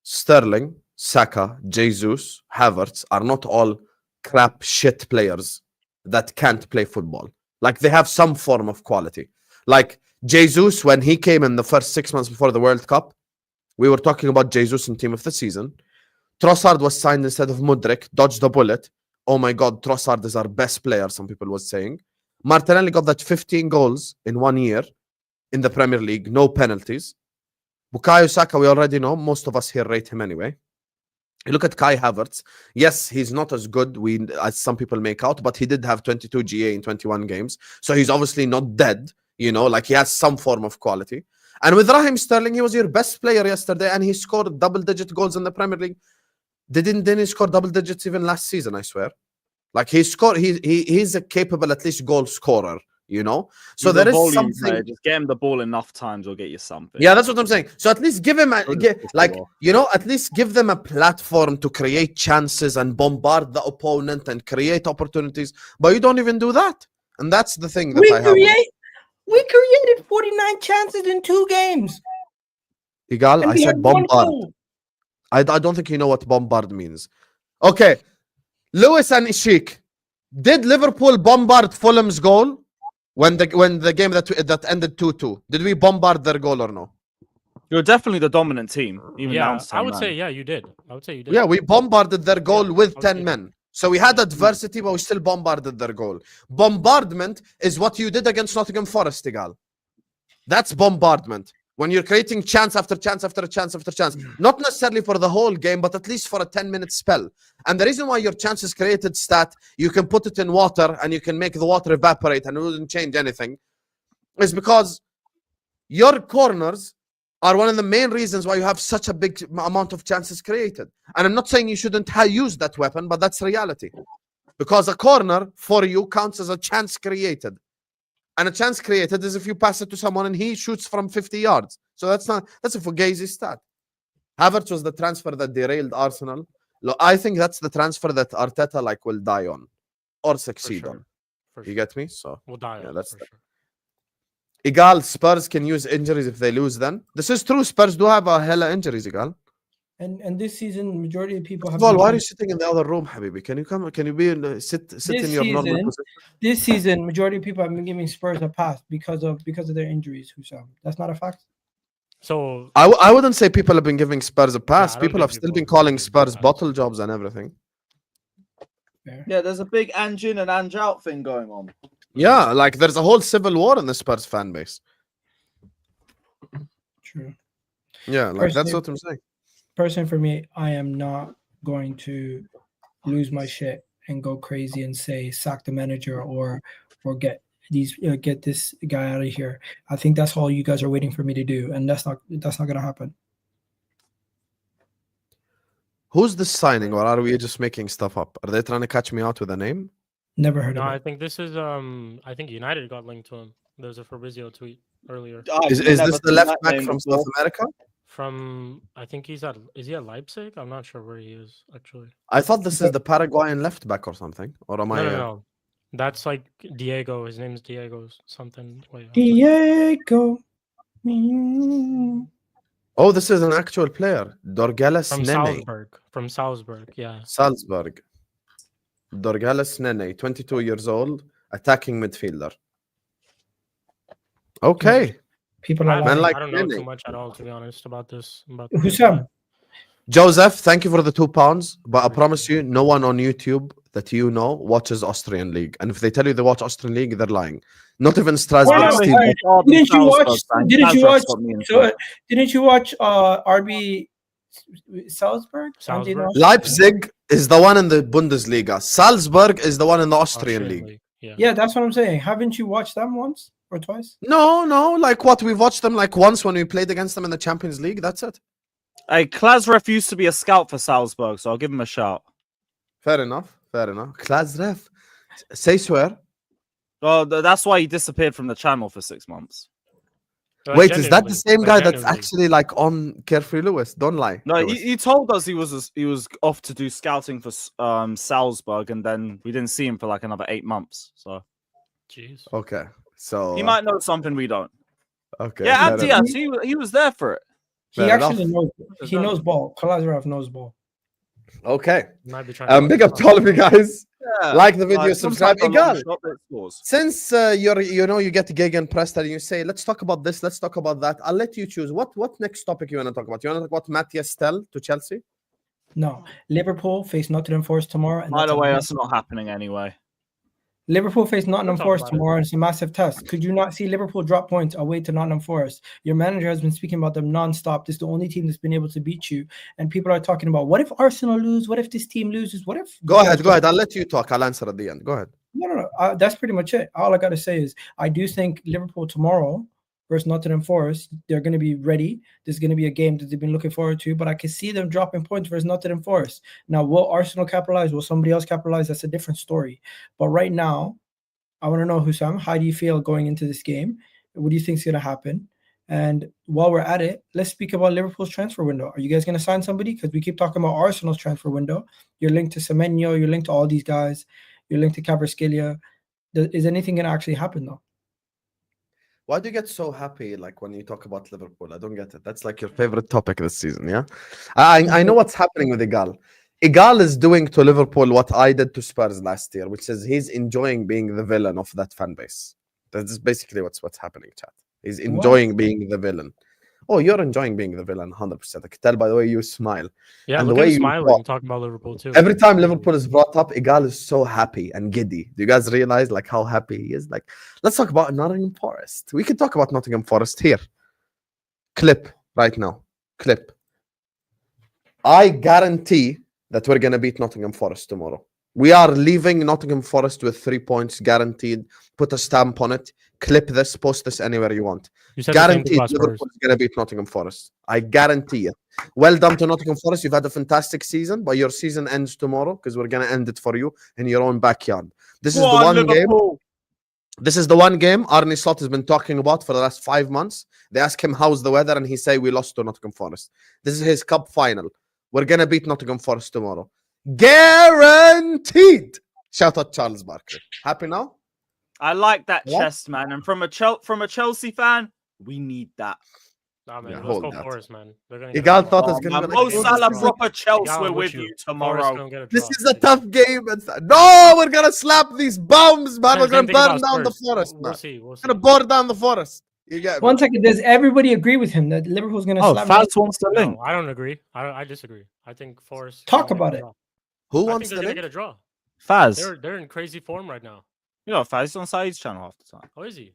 Sterling, Saka, Jesus, Havertz are not all crap shit players that can't play football. Like they have some form of quality. Like Jesus, when he came in the first 6 months before the World Cup, we were talking about Jesus in team of the season. Trossard was signed instead of Mudryk, dodged the bullet. Oh my God, Trossard is our best player, some people was saying. Martinelli got that 15 goals in 1 year in the Premier League, no penalties. Bukayo Saka, we already know. Most of us here rate him anyway. You look at Kai Havertz. Yes, he's not as good as some people make out, but he did have 22 GA in 21 games. So he's obviously not dead, you know, like he has some form of quality. And with Raheem Sterling, he was your best player yesterday, and he scored double-digit goals in the Premier League. Didn't he score double digits even last season, I swear? Like he's a capable, at least, goal scorer, you know? So He's there a is volume something... player. Just get him the ball enough times, will get you something. Yeah, that's what I'm saying. So at least give him, at least give them a platform to create chances and bombard the opponent and create opportunities. But you don't even do that. And that's the thing that We created 49 chances in 2 games. Egal, And I we said had 1 bombard. goal. I don't think you know what bombard means. Okay. Lewis and Shikh. Did Liverpool bombard Fulham's goal when the game that ended 2-2? Did we bombard their goal or no? You're definitely the dominant team. Even down Yeah, to I 10 would man. say, yeah, you did. I would say you did. Yeah, we bombarded their goal Yeah, with I would 10 say men. So we had adversity, but we still bombarded their goal. Bombardment is what you did against Nottingham Forest, Egal. That's bombardment. When you're creating chance after chance after chance after chance. Not necessarily for the whole game, but at least for a 10-minute spell. And the reason why your chances created stat, you can put it in water and you can make the water evaporate and it wouldn't change anything, is because your corners are one of the main reasons why you have such a big amount of chances created. And I'm not saying you shouldn't use that weapon, but that's reality. Because a corner for you counts as a chance created. And a chance created is if you pass it to someone and he shoots from 50 yards. So that's a fugazi stat. Havertz was the transfer that derailed Arsenal. Look, I think that's the transfer that Arteta will die on or succeed on. You get me? So we'll die on. that's For the... sure. Egal, Spurs can use injuries if they lose then. This is true. Spurs do have a hella injuries, Egal. And this season, majority of people have... Why are you sitting in the other room, Habibi? Can you come? Can you be sit in your normal position? This season, majority of people have been giving Spurs a pass because of their injuries, Hussam. That's not a fact. So I wouldn't say people have been giving Spurs a pass. Yeah, People have still been calling Spurs pass. bottle jobs and everything. Yeah, there's a big Ange in and Ange out thing going on. Yeah, like there's a whole civil war in the Spurs fan base. True. Yeah, like that's what I'm saying. Personally, for me, I am not going to lose my shit and go crazy and say sack the manager or get this guy out of here. I think that's all you guys are waiting for me to do, and that's not gonna happen. Who's this signing, or are we just making stuff up? Are they trying to catch me out with a name? Never heard No, of I it. think this is I think United got linked to him. There was a Fabrizio tweet earlier. Is this the left back from South America? From I think is he at Leipzig? I'm not sure where he is actually. I thought this is the Paraguayan left back or something. Or am I? No. That's like Diego. His name is Diego something. Wait, Diego. Oh, this is an actual player. Dorgeles from Nene. Salzburg. From Salzburg, yeah. Salzburg. Dorgeles Nene, 22 years old, attacking midfielder. Okay. People are I like don't know Nene. too much at all, to be honest, about this. Hussam. Joseph, thank you for the £2. But I promise you, no one on YouTube that you know watches Austrian League, and if they tell you they watch Austrian League, they're lying. Not even Strasbourg. Wait, Steve. wait, Didn't you watch? Didn't you watch RB Salzburg? Salzburg? Leipzig is the one in the Bundesliga. Salzburg is the one in the Austrian League. Yeah, that's what I'm saying. Haven't you watched them once or twice? No. Like what? We've watched them like once when we played against them in the Champions League. That's it. Hey, Klasref used to be a scout for Salzburg, so I'll give him a shout. Fair enough. Klasref. Say swear. Oh, that's why he disappeared from the channel for 6 months. Wait, is that the same guy that's actually like on Carefree Lewis? Don't lie. No, he told us he was off to do scouting for Salzburg, and then we didn't see him for like another 8 months. So, jeez. Okay, so he might know something we don't. Okay. Yeah, and Diaz, he was there for it. He actually knows. He knows ball. Kalazarov knows ball. Okay. Big up to all of you guys. Yeah. Like the video, subscribe. Egal. Since you get Gegen pressed and you say, let's talk about this, let's talk about that. I'll let you choose. What next topic you want to talk about? You want to talk about Matthias Stell to Chelsea? No. Liverpool face Nottingham Forest tomorrow. And by the way, that's not happening anyway. Liverpool face Nottingham Forest tomorrow, and it's a massive test. Could you not see Liverpool drop points away to Nottingham Forest? Your manager has been speaking about them non-stop. This is the only team that's been able to beat you. And people are talking about, what if Arsenal lose? What if this team loses? What if... Go ahead. I'll let you talk. I'll answer at the end. Go ahead. No. That's pretty much it. All I got to say is, I do think Liverpool tomorrow versus Nottingham Forest, they're going to be ready. This is going to be a game that they've been looking forward to, but I can see them dropping points versus Nottingham Forest. Now, will Arsenal capitalize? Will somebody else capitalize? That's a different story. But right now, I want to know, Hussam, how do you feel going into this game? What do you think is going to happen? And while we're at it, let's speak about Liverpool's transfer window. Are you guys going to sign somebody? Because we keep talking about Arsenal's transfer window. You're linked to Semenyo. You're linked to all these guys. You're linked to Kvaratskhelia. Is anything going to actually happen, though? Why do you get so happy like when you talk about Liverpool? I don't get it. That's like your favorite topic this season, yeah? I know what's happening with Egal. Egal is doing to Liverpool what I did to Spurs last year, which is he's enjoying being the villain of that fan base. That's basically what's happening, chat. He's enjoying being the villain. Oh, you're enjoying being the villain, 100%. I can tell by the way you smile. Yeah, and look the way at you smiling talking about Liverpool too. Every time Liverpool is brought up, Egal is so happy and giddy. Do you guys realize like how happy he is? Like, let's talk about Nottingham Forest. We can talk about Nottingham Forest here. Clip right now. Clip. I guarantee that we're going to beat Nottingham Forest tomorrow. We are leaving Nottingham Forest with 3 points guaranteed. Put a stamp on it. Clip this, post this anywhere you want. Guaranteed Liverpool is going to beat Nottingham Forest. I guarantee it. Well done to Nottingham Forest. You've had a fantastic season, but your season ends tomorrow because we're going to end it for you in your own backyard. This is the one game. This is the one game Arne Slot has been talking about for the last 5 months. They ask him how's the weather and he say we lost to Nottingham Forest. This is his cup final. We're going to beat Nottingham Forest tomorrow. Guaranteed. Shout out Charles Barkley. Happy now? I like that chest, man. And from a Chelsea fan, we need that. Nah, man, let's go Forest, man. Egal thought it's going to be Mo Salah proper Chelsea. We're with you tomorrow. This is a tough game. No, we're going to slap these bombs, man. We're going to burn down the Forest, man. We'll see. We're going to burn down the Forest. You get One second. Does everybody agree with him that Liverpool's going to slap? Faz wants the link. No, I don't agree. I disagree. I think Forest. Talk about it. Who wants the link? They're going to get a draw. Faz. They're in crazy form right now. You know, Faz is on Saeed's channel half the time. Oh, is he?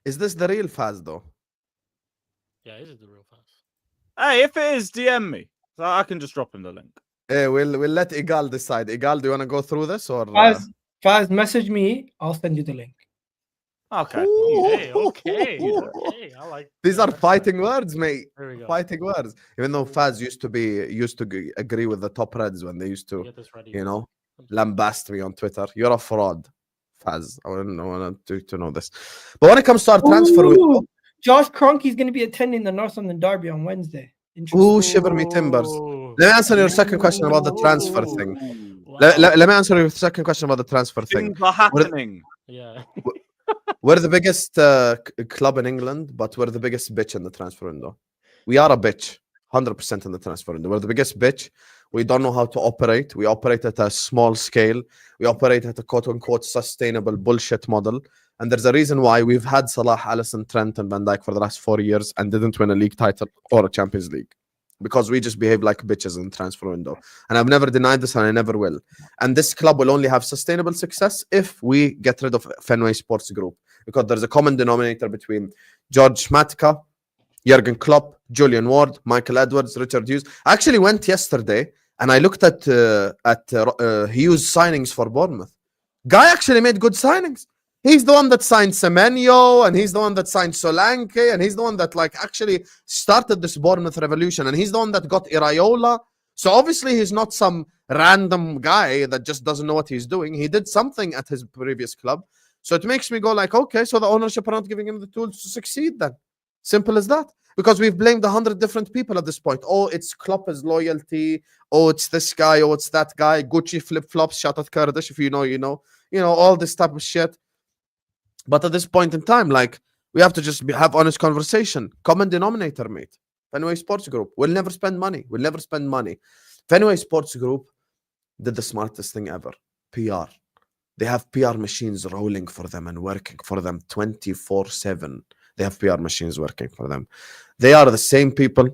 Is this the real Faz, though? Yeah, is it the real Faz? Hey, if it is, DM me. So I can just drop him the link. Hey, we'll let Egal decide. Egal, do you want to go through this or? Faz, message me. I'll send you the link. Okay. Okay. I like. These are fighting words, mate. There we go. Fighting words. Even though Faz used to agree with the top Reds when they used to, lambast me on Twitter. You're a fraud, Faz. I want to know this. But when it comes to our transfer window, Josh Kroenke's going to be attending the North London Derby on Wednesday. Ooh, shiver me timbers. Let me answer your second question about the transfer thing. Let me answer your second question about the transfer thing. Things are happening. Yeah. We're the biggest club in England, but we're the biggest bitch in the transfer window. We are a bitch, 100% in the transfer window. We're the biggest bitch. We don't know how to operate. We operate at a small scale. We operate at a quote-unquote sustainable bullshit model. And there's a reason why we've had Salah, Alisson, Trent, and Van Dijk for the last 4 years and didn't win a league title or a Champions League. because we just behave like bitches in transfer window. And I've never denied this, and I never will. And this club will only have sustainable success if we get rid of Fenway Sports Group, because there's a common denominator between George Matka, Jurgen Klopp, Julian Ward, Michael Edwards, Richard Hughes. I actually went yesterday and I looked at Hughes' signings for Bournemouth. Guy actually made good signings. He's the one that signed Semenyo, and he's the one that signed Solanke, and he's the one that like actually started this Bournemouth revolution, and he's the one that got Iraola. So obviously he's not some random guy that just doesn't know what he's doing. He did something at his previous club. So it makes me go like, okay, so the ownership are not giving him the tools to succeed then. Simple as that. Because we've blamed 100 different people at this point. Oh, it's Klopp's loyalty. Oh, it's this guy. Oh, it's that guy. Gucci flip-flops. Shout out Kurdish. If you know, you know. You know, all this type of shit. But at this point in time, like, we have to just have honest conversation. Common denominator, mate. Fenway Sports Group. We'll never spend money. We'll never spend money. Fenway Sports Group did the smartest thing ever. PR. They have PR machines rolling for them and working for them 24/7. They have PR machines working for them. They are the same people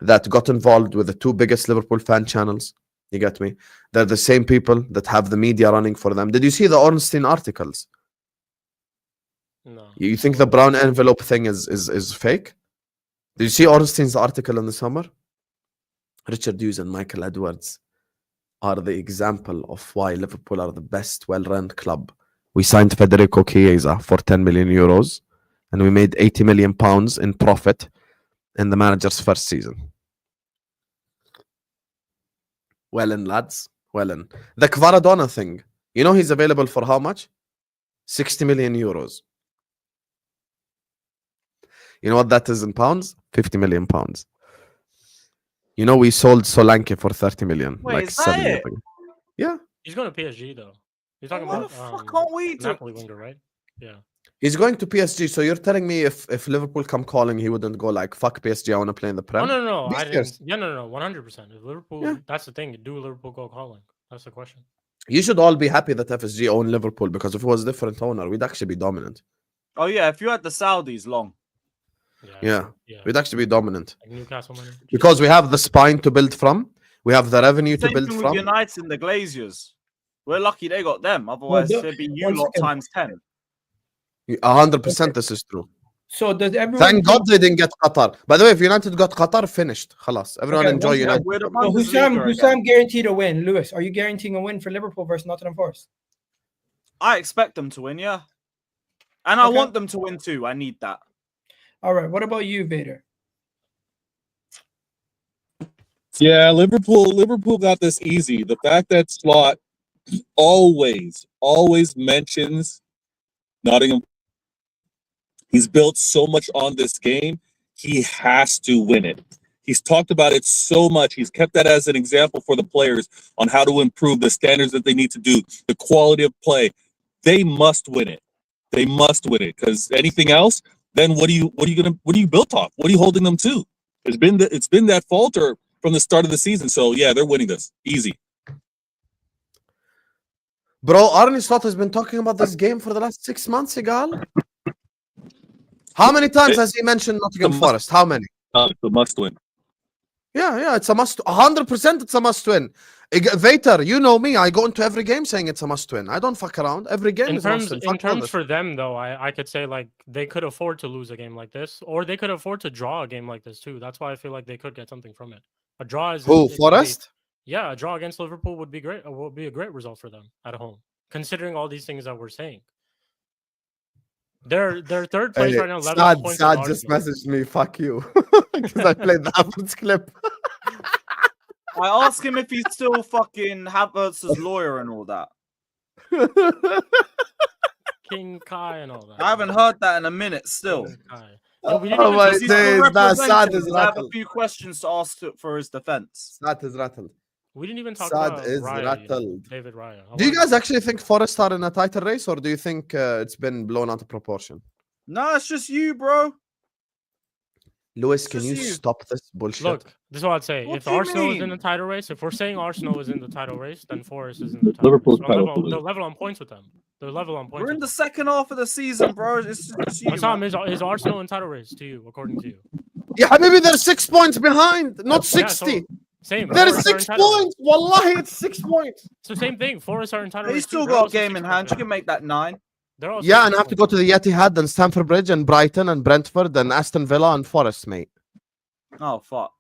that got involved with the two biggest Liverpool fan channels. You get me? They're the same people that have the media running for them. Did you see the Ornstein articles? No. You think the brown envelope thing is fake? Did you see Ornstein's article in the summer? Richard Hughes and Michael Edwards are the example of why Liverpool are the best well-run club. We signed Federico Chiesa for 10 million euros, and we made 80 million pounds in profit in the manager's first season. Well in, lads. Well in. The Kvaradona thing. You know he's available for how much? 60 million euros. You know what that is in pounds? 50 million pounds. You know we sold Solanke for 30 million. Wait, like is that 7 years it? ago. Yeah. He's going to PSG though. You're talking Why about the fuck aren't we do- Napoli winger, right? Yeah. He's going to PSG, so you're telling me if Liverpool come calling, he wouldn't go like, fuck PSG, I want to play in the Prem? Oh no, Be I didn't. serious. Yeah, no, 100%. If Liverpool, Yeah. that's the thing. Do Liverpool go calling? That's the question. You should all be happy that FSG own Liverpool, because if it was a different owner, we'd actually be dominant. Oh yeah, if you had the Saudis long. Yeah. We'd actually be dominant. Like Newcastle money. Because we have the spine to build from, we have the revenue to Same build thing with from. United and the Glaziers. We're lucky they got them. Otherwise, Well, it'd be you one lot second. times 10. 100% this is true. So does everyone? Thank God they didn't get Qatar. By the way, if United got Qatar, finished. Khalas. Everyone Okay, enjoy one United. We're the So Bundesliga again. Hussam guaranteed a win. Lewis, are you guaranteeing a win for Liverpool versus Nottingham Forest? I expect them to win, yeah. And I Okay. want them to win too. I need that. All right. What about you, Vader? Yeah, Liverpool got this easy. The fact that Slot always mentions Nottingham. He's built so much on this game. He has to win it. He's talked about it so much. He's kept that as an example for the players on how to improve the standards that they need to do, the quality of play. They must win it. They must win it, because anything else, then what are you built off? What are you holding them to? It's been that falter from the start of the season. So yeah, they're winning this easy. Bro, Arne Slot has been talking about this game for the last 6 months, Egal. How many times has he mentioned Nottingham Forest? How many? It's a must win. Yeah, it's a must. 100% it's a must win. Vator, you know me. I go into every game saying it's a must win. I don't fuck around. Every game In is a must terms, win. in terms for them though, I could say like they could afford to lose a game like this, or they could afford to draw a game like this too. That's why I feel like they could get something from it. A draw is Who, it's Forest? Yeah, a draw against Liverpool would be great. Would be a great result for them at home, considering all these things that we're saying. They're third place right now. 11 points. Sad just messaged me. Fuck you, because I played the Havertz clip. I asked him if he's still fucking Havertz's lawyer and all that. King Kai and all that. I haven't heard that in a minute still. King Kai. No, we didn't Oh even my He's talk- still days, nah, Sad representing. is I have a rattled. few questions to ask for his defense. Sad is rattled. We didn't even talk Sad about is Raya, you know, rattled. David Raya. I Do you wanted guys to- actually think Forest are in a title race, or do you think it's been blown out of proportion? No, it's just you, bro. Lewis, It's can you just you. stop this bullshit? Look, this is what I'd say. What If do you Arsenal is in the mean? title race, if we're saying Arsenal is in the title race, then Forest is in the title Liverpool's race. title They're level on points with them. They're level on points. We're in with the them. second half of the season, bro. It's just you. What's up? Man. Is Arsenal in title race to you, according to you? Yeah, maybe they're 6 points behind, not Yeah, so 60. same. They're Forest are 6 entitled. points. Wallahi, it's 6 points. It's the same thing. Forest are entitled. He's still got a game in hand. You can make that 9. They're also Yeah, 6 and have to points. go to the Etihad and Stamford Bridge and Brighton and Brentford and Aston Villa and Forest, mate. Oh fuck.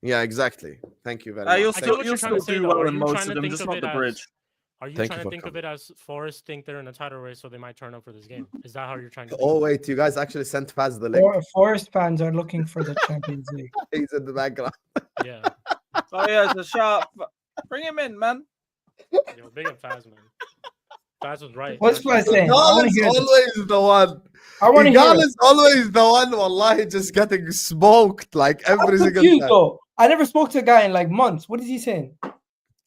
Yeah, exactly. Thank you very You'll much. I Thank get what you'll you're trying to still say, do though. well Are in you most trying of to them, think just of not it the as- bridge. Are you Thank trying you to for think of it as Forest think they're in a title race, so they might turn up for this game? Is that how you're trying to? Think Oh, of it? wait, you guys actually sent Faz the link. Forest fans are looking for the Champions League. He's in the background. Yeah. Oh yeah, it's a sharp. Bring him in, man. Yo, big up Faz, man. Faz was right. What's Faz was Faz saying? I Egal want to is hear this. always the one. I want to hear Egal it. is always the one, wallahi, just getting smoked like I'm every single confused time. though. I never spoke to a guy in like months. What is he saying?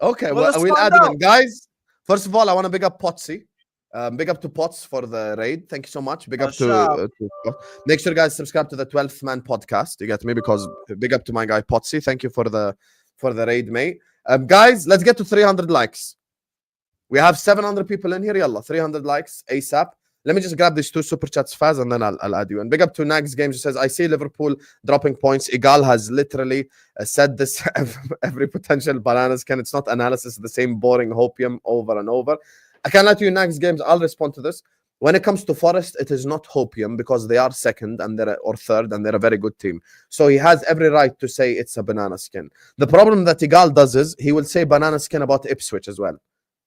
Okay, Well, well, let's we'll find add him in. out. Guys, first of all, I want to big up Potsy. Big up to Pots for the raid. Thank you so much. Big up sharp. to make sure guys subscribe to the 12th Man podcast. You get me? Because big up to my guy Potsy. Thank you for the raid, mate. Guys, let's get to 300 likes. We have 700 people in here. Yalla, 300 likes ASAP. Let me just grab these 2 super chats fast and then I'll add you. And big up to Nags Games who says, I see Liverpool dropping points. Egal has literally said this every potential banana skin. It's not analysis, the same boring hopium over and over. I can let you Nags Games. I'll respond to this. When it comes to Forest, it is not hopium because they are second and or third and they're a very good team. So he has every right to say it's a banana skin. The problem that Egal does is he will say banana skin about Ipswich as well.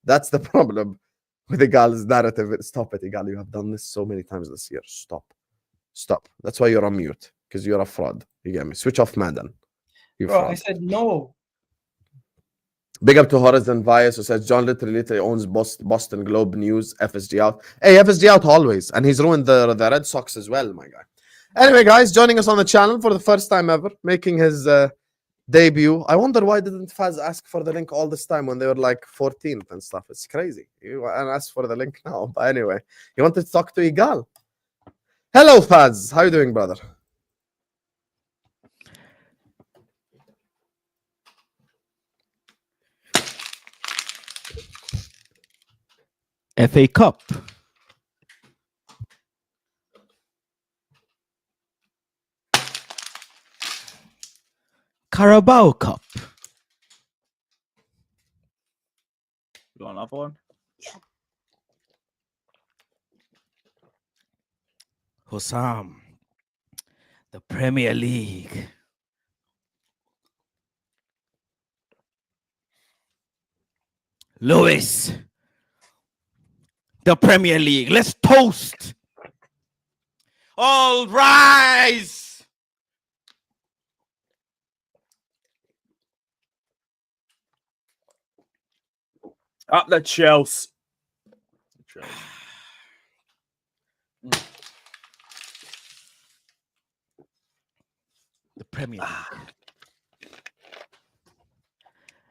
That's the problem with Egal's narrative. Stop it, Egal. You have done this so many times this year. Stop. That's why you're on mute, because you're a fraud. You get me? Switch off Madden. You Bro, fraud. I said no. Big up to Horizon Vias who says John literally owns Boston Globe News. FSG out. Hey, FSG out always. And he's ruined the Red Sox as well, my guy. Anyway, guys, joining us on the channel for the first time ever, making his debut. I wonder why didn't Faz ask for the link all this time when they were like 14th and stuff. It's crazy. You asked for the link now. But anyway, he wanted to talk to Egal. Hello, Faz. How you doing, brother? FA Cup. Carabao Cup. You want another one? Hossam. The Premier League. Lewis. The Premier League. Let's toast. All rise. Up the Chelsea. The Premier League.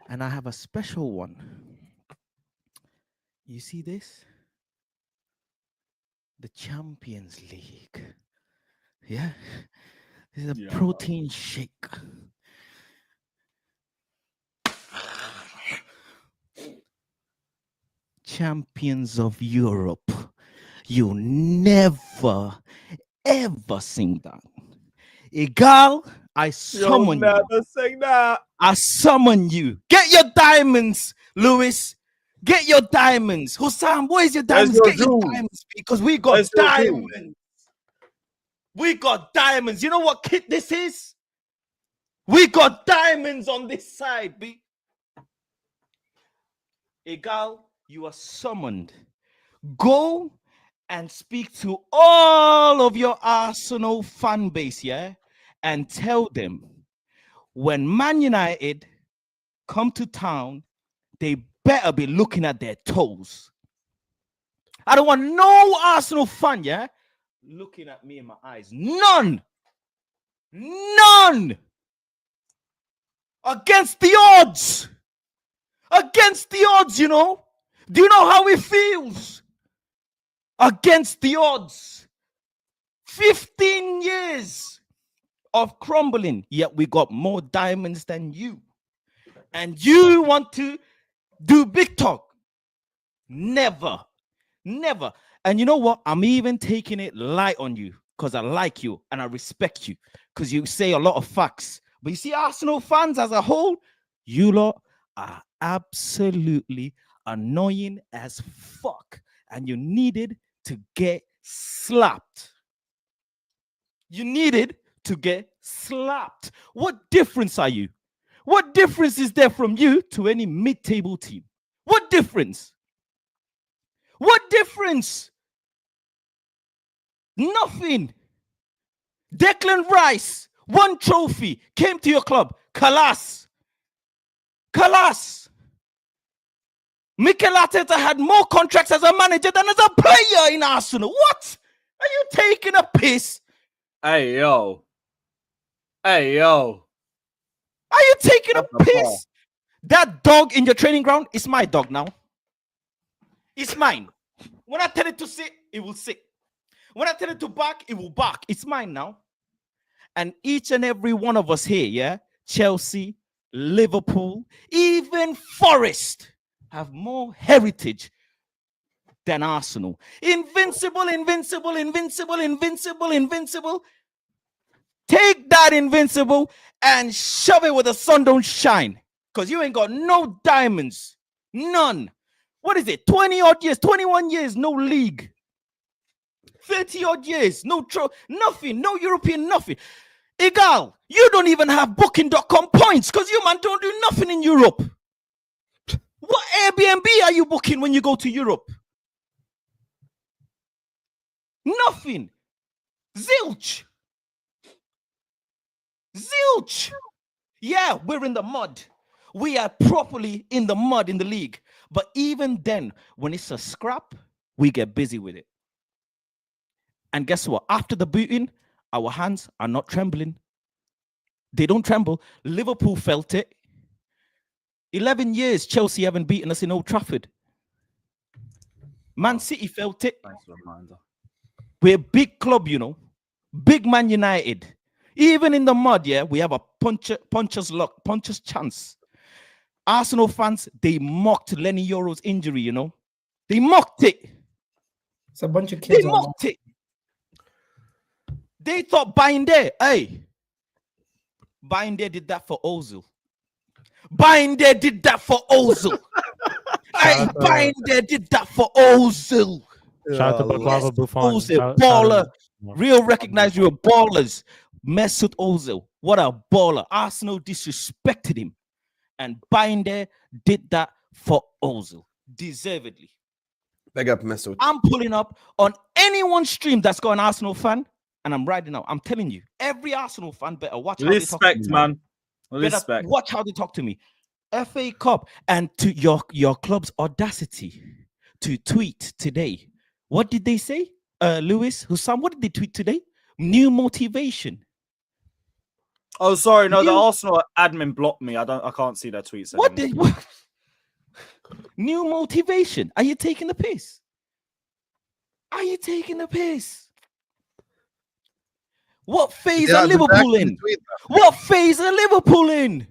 And I have a special one. You see this? The Champions League. Yeah. This is a protein shake. Champions of Europe. You never, ever sing that. Egal, I summon you. Never sing that. I summon you. Get your diamonds, Lewis. Get your diamonds. Hussam, where's your diamonds? your Get your jewels? diamonds because we got Where's your jewels? diamonds. We got diamonds. You know what kit this is? We got diamonds on this side, B. Egal, you are summoned. Go and speak to all of your Arsenal fan base, yeah? And tell them when Man United come to town, they better be looking at their toes. I don't want no Arsenal fan, yeah? Looking at me in my eyes. None. None. Against the odds. Against the odds, you know. Do you know how it feels? Against the odds. 15 years of crumbling, yet we got more diamonds than you. And you want to do big talk? Never. Never. And you know what? I'm even taking it light on you. because I like you and I respect you because you say a lot of facts. But you see, Arsenal fans as a whole, you lot are absolutely annoying as fuck. And you needed to get slapped. You needed to get slapped. What difference are you? What difference is there from you to any mid-table team? What difference? What difference? Nothing. Declan Rice, 1 trophy, came to your club. Kalas. Kalas. Mikel Arteta had more contracts as a manager than as a player in Arsenal. What? Are you taking a piss? Hey, yo. Hey, yo. Are you taking a What the piss? fuck? That dog in your training ground is my dog now. It's mine. When I tell it to sit, it will sit. When I tell it to bark, it will bark. It's mine now. And each and every one of us here, yeah, Chelsea, Liverpool, even Forest, have more heritage than Arsenal. Invincible, invincible, invincible, invincible, invincible. Take that invincible and shove it where the sun don't shine. Because you ain't got no diamonds. None. What is it? 20 odd years, 21 years, no league. 30 odd years, nothing, no European, nothing. Egal, you don't even have booking.com points because you, man, don't do nothing in Europe. What Airbnb are you booking when you go to Europe? Nothing. Zilch. Zilch. Yeah, we're in the mud. We are properly in the mud in the league. But even then, when it's a scrap, we get busy with it. And guess what? After the booting, our hands are not trembling. They don't tremble. Liverpool felt it. 11 years, Chelsea haven't beaten us in Old Trafford. Man City felt it. Nice reminder. We're a big club, you know. Big Man United. Even in the mud, yeah, we have a puncher's luck, puncher's chance. Arsenal fans, they mocked Lenny Yoro's injury, you know. They mocked it. It's a bunch of kids. They mocked it. They thought Binder, hey, Binder did that for Ozil. Binder did that for Ozil. Hey, Binder did that for Ozil. Shout out to Baklava Buffon. Ozil, baller. Real recognized you were ballers. Mesut Ozil, what a baller. Arsenal disrespected him. And Binder did that for Ozil. Deservedly. Big up Mesut. I'm pulling up on anyone's stream that's got an Arsenal fan. And I'm riding out. I'm telling you, every Arsenal fan better watch how they talk to me. Man. Better Respect. watch how they talk to me. FA Cup and to your club's audacity to tweet today. What did they say? Lewis, Hussam, what did they tweet today? New motivation. Oh, sorry. No, the You- Arsenal admin blocked me. I can't see their tweets What anymore. did new motivation? Are you taking the piss? Are you taking the piss? What phase Yeah, are the Liverpool back in? tweet. What phase are Liverpool in?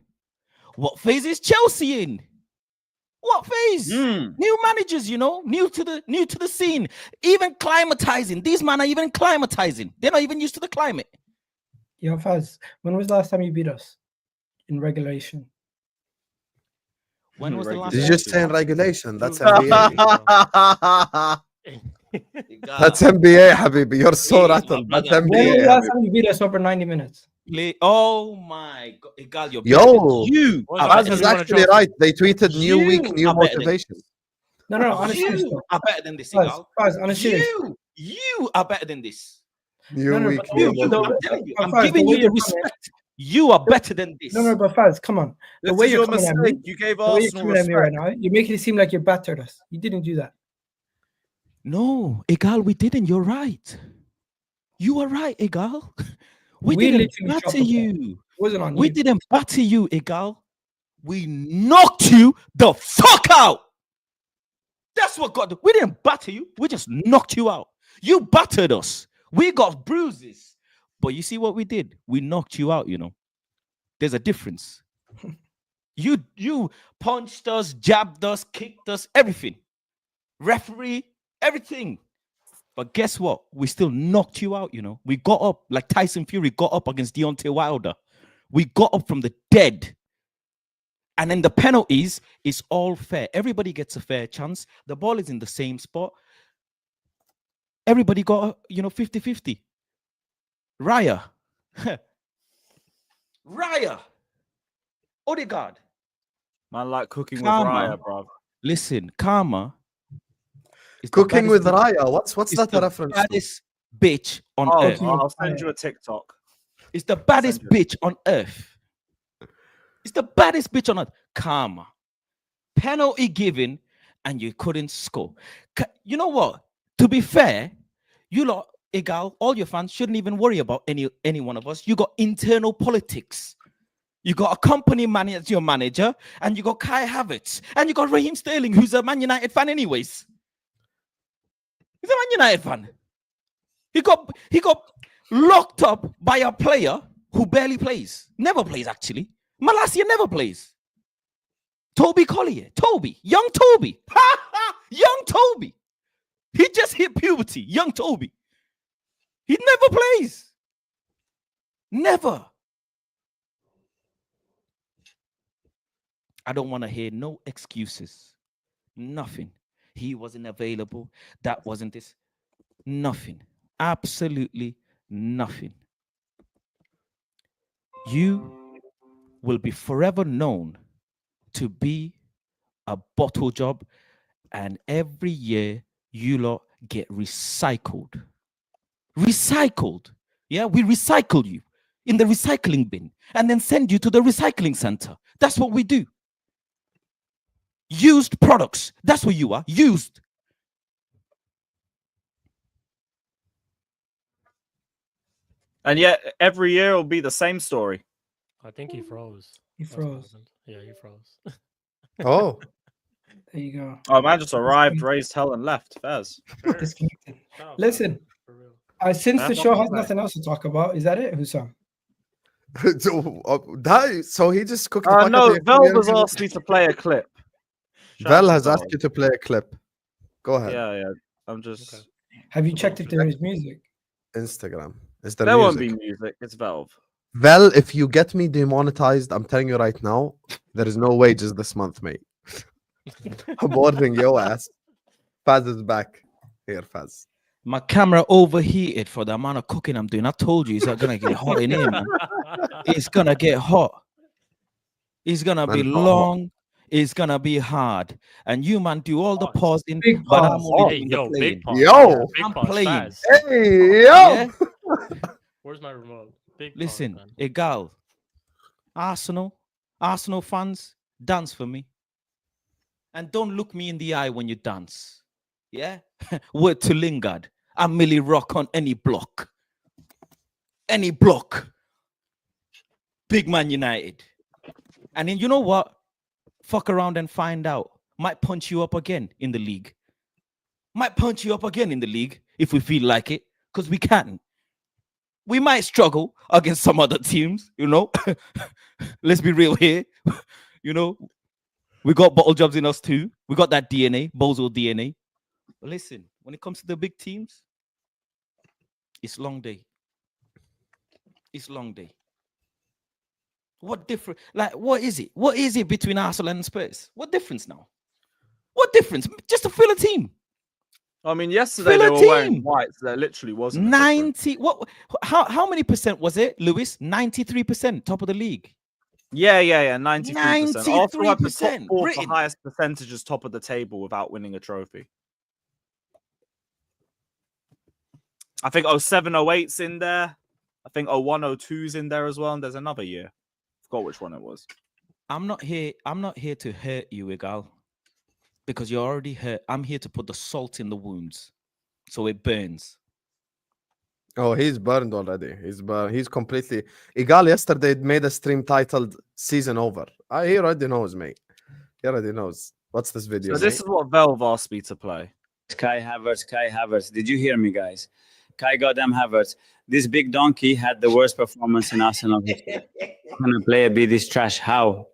What phase is Chelsea in? What phase? New managers, you know, new to the scene, even climatizing. These men are even climatizing. They're not even used to the climate. Yo, Faz, when was the last time you beat us in regulation? When was the last? Did you time? just say in regulation? That's Yeah. NBA. That's NBA, Habibi. You're so Hey, my rattled. That's brother. When was the NBA. last Habibi. time you beat us over 90 minutes? Play. Oh my God, Egal, you're Yo, better than you. What are was Faz that? better is than- wanna actually trophy. right. They tweeted new You week, new are better than- motivation. No, on a serious You note. are better than this, Faz, Egal. Faz, on a serious You are better than this. New No, week, but new You, motivation. I'm telling you, But I'm Faz, giving the way you the you're coming- respect. You are better than this. No, but Faz, come on. The This way is you're your coming at me, mistake. You gave the way you're Arsenal coming at me right respect. now, you're making it seem like you battered us. You didn't do that. No, Egal, we didn't. You're right. You are right, Egal. We We didn't literally batter chopped the ball. you. It wasn't on We you. didn't batter you, Egal. We knocked you the fuck out. That's what got. We didn't batter you. We just knocked you out. You battered us. We got bruises. But you see what we did? We knocked you out, you know. There's a difference. You punched us, jabbed us, kicked us, everything. Referee, everything. But guess what? We still knocked you out, you know. We got up like Tyson Fury got up against Deontay Wilder. We got up from the dead. And then the penalties is all fair. Everybody gets a fair chance. The ball is in the same spot. Everybody got, 50-50. Raya. Raya. Odegaard. Man, like cooking Karma. with Raya, bro. Listen, Karma. Is the Cooking with baddest Raya. What's bitch- is that a the reference to? baddest bitch on Oh, earth. I'll send you a TikTok. It's the baddest Send it. bitch on earth. It's the baddest bitch on earth. Karma. Penalty given, and you couldn't score. You know what? To be fair, you lot, Egal, all your fans shouldn't even worry about any one of us. You got internal politics. You got a company manager as your manager, and you got Kai Havertz, and you got Raheem Sterling, who's a Man United fan, anyways. He's a Man United fan. He got locked up by a player who barely plays. Never plays, actually. Malacia never plays. Toby Collier. Young Toby. Young Toby. He just hit puberty. Young Toby. He never plays. Never. I don't want to hear no excuses. Nothing. He wasn't available. That wasn't this. Nothing. Absolutely nothing. You will be forever known to be a bottle job, and every year you lot get recycled. Recycled. Yeah, we recycle you in the recycling bin and then send you to the recycling center. That's what we do. Used products. That's what you are. Used. And yet, every year it'll be the same story. I think he froze. He That's what froze. happened. Yeah, he froze. Oh, There you go. Oh, man just arrived, raised hell, and left. Fairs. Fair. Disconnected. Shout out, Listen, for real. since Fair the enough, show has fair. nothing else to talk about, is that it, Hussam? so he just cooked the fuck No, up your Velv career has again? asked me to play a clip. Shout Vel out has to asked you to play a clip. Go ahead. Yeah. I'm just. Okay. Have you checked if there is music? Instagram. Is there There won't music? be music. It's Velv. Vel, if you get me demonetized, I'm telling you right now, there is no wages this month, mate. I'm ordering your ass. Faz is back. Here, Faz. My camera overheated for the amount of cooking I'm doing. I told you it's not gonna get hot in here, man. It's gonna get hot. It's gonna be Man, hot, hot. long. It's gonna be hard. And you, man, do all the Pause. pausing, Big but I'm pause. only Hey, doing yo, the playing. big pause. Yo. Big I'm pause. playing. Faz. Hey, yo. Yeah? Where's my remote? Big pause, Listen, man. Egal. Arsenal fans, dance for me. And don't look me in the eye when you dance. Yeah? Word to Lingard. I'm Millie Rock on any block. Any block. Big Man United. And then you know what? Fuck around and find out. Might punch you up again in the league. Might punch you up again in the league if we feel like it. Because we can. We might struggle against some other teams, you know. Let's be real here. You know, we got bottle jobs in us too. We got that DNA, Bozo DNA. But listen, when it comes to the big teams, it's long day. It's long day. What difference? Like, what is it? What is it between Arsenal and Spurs? What difference now? What difference? Just to fill a team. I mean, yesterday Fill they a were wearing team. white. So there literally wasn't. a difference. 90. What? How many percent was it, Lewis? 93%, top of the league. Yeah. 93%. Arsenal had the top 93%, four for Britain. highest percentages top of the table without winning a trophy. I think 07-08's in there. I think 01-02's in there as well. And there's another year. Forgot which one it was. I'm not here to hurt you, Egal, because you're already hurt. I'm here to put the salt in the wounds so it burns. Oh, he's burned already. He's burned. He's completely. Egal yesterday made a stream titled "Season Over." He already knows, mate. He already knows. What's this video? So this is what Velv asked me to play. Kai Havertz. Did you hear me, guys? Kai goddamn Havertz. This big donkey had the worst performance in Arsenal history. I'm gonna play a bit this trash. How?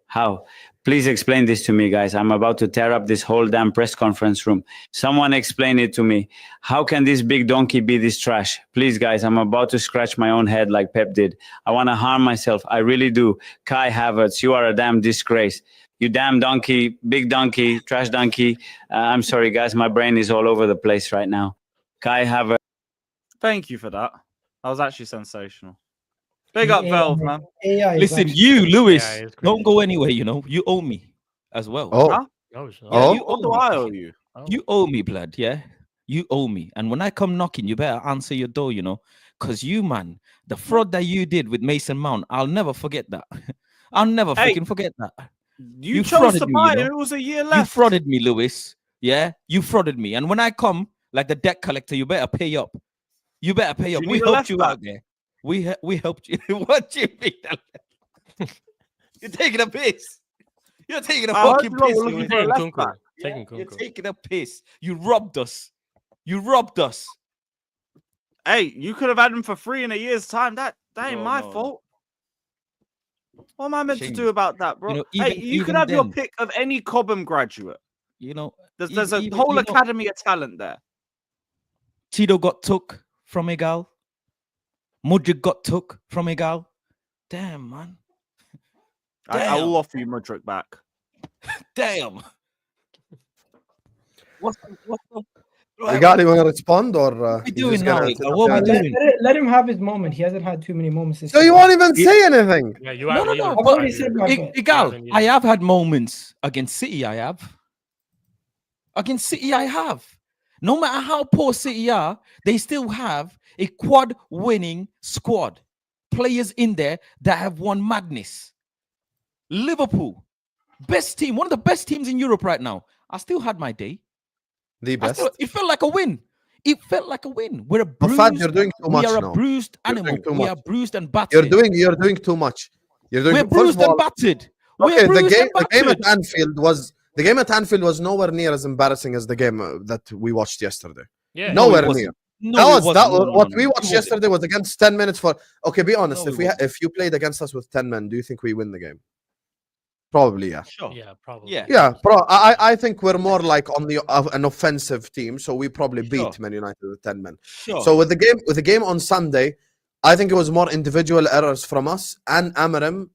Please explain this to me, guys. I'm about to tear up this whole damn press conference room. Someone explain it to me. How can this big donkey be this trash? Please, guys, I'm about to scratch my own head like Pep did. I want to harm myself. I really do. Kai Havertz, you are a damn disgrace. You damn donkey, big donkey, trash donkey. I'm sorry, guys. My brain is all over the place right now. Kai Havertz. Thank you for that. That was actually sensational. Big The up, Velv, man. AI is Listen, actually- you, Lewis, Yeah, it's don't crazy. go anywhere, you know. You owe me as well. Oh, Huh? Oh, shit. Yeah, Oh. you What do owe me. I owe you? Oh. You owe me, blood, yeah? You owe me. And when I come knocking, you better answer your door, you know? Because you, man, the fraud that you did with Mason Mount, I'll never forget that. I'll never Hey, freaking forget that. You chose frauded to me, buy you him. know? It was a year You left. frauded me, Lewis. Yeah? You frauded me. And when I come, like the debt collector, you better pay up. You better pay up. You We need a helped left you back. out there. We helped you. What do you mean? You're taking a piss. You're taking a I heard fucking you lot piss. were looking Lewis. for a Taking left Kunku. back. Taking You're Kunku. taking a piss. You robbed us. You robbed us. Hey, you could have had him for free in a year's time. That ain't No, my no, no. fault. What am I meant to Shame. do about that, bro? You know, Hey, even- you could even have your then- pick of any Cobham graduate. You know, There's a even- whole you know, academy of talent there. Tito got took from Egal. Mudrik got took from Egal. Damn, man. I will Damn. offer you Mudrik back. Damn. What's you got want to respond or What we you doing just now, gonna Egal? sit What there? we doing? Let him have his moment. He hasn't had too many moments. This So you season. won't even say anything. Yeah, you No, haven't no, either. no. I've But already said my point. Egal, haven't I either. have had moments against City. I have. Against City, I have. No matter how poor City are, they still have a quad-winning squad. Players in there that have won madness. Liverpool, best team, one of the best teams in Europe right now. I still had my day. The best. It felt like a win. It felt like a win. We're a But bruised. Fad, you're doing too We much are a now. bruised You're animal. doing too We much. are bruised and battered. You're doing too much. You're doing We're first bruised of all, and battered. We're okay, the bruised game and battered. the game at Anfield was nowhere near as embarrassing as the game that we watched yesterday. Yeah. No, it Nowhere wasn't. near. No, That it was wasn't. No, no, what no, we no. It watched wasn't. yesterday was against 10 minutes for. Okay, be honest. No, it wasn't. If you played against us with 10 men, do you think we win the game? Probably, yeah. Sure. Yeah, probably. Yeah. Yeah, I think we're more like on the an offensive team, so we probably beat Sure. Man United with 10 men. Sure. So with the game on Sunday, I think it was more individual errors from us, and Amarim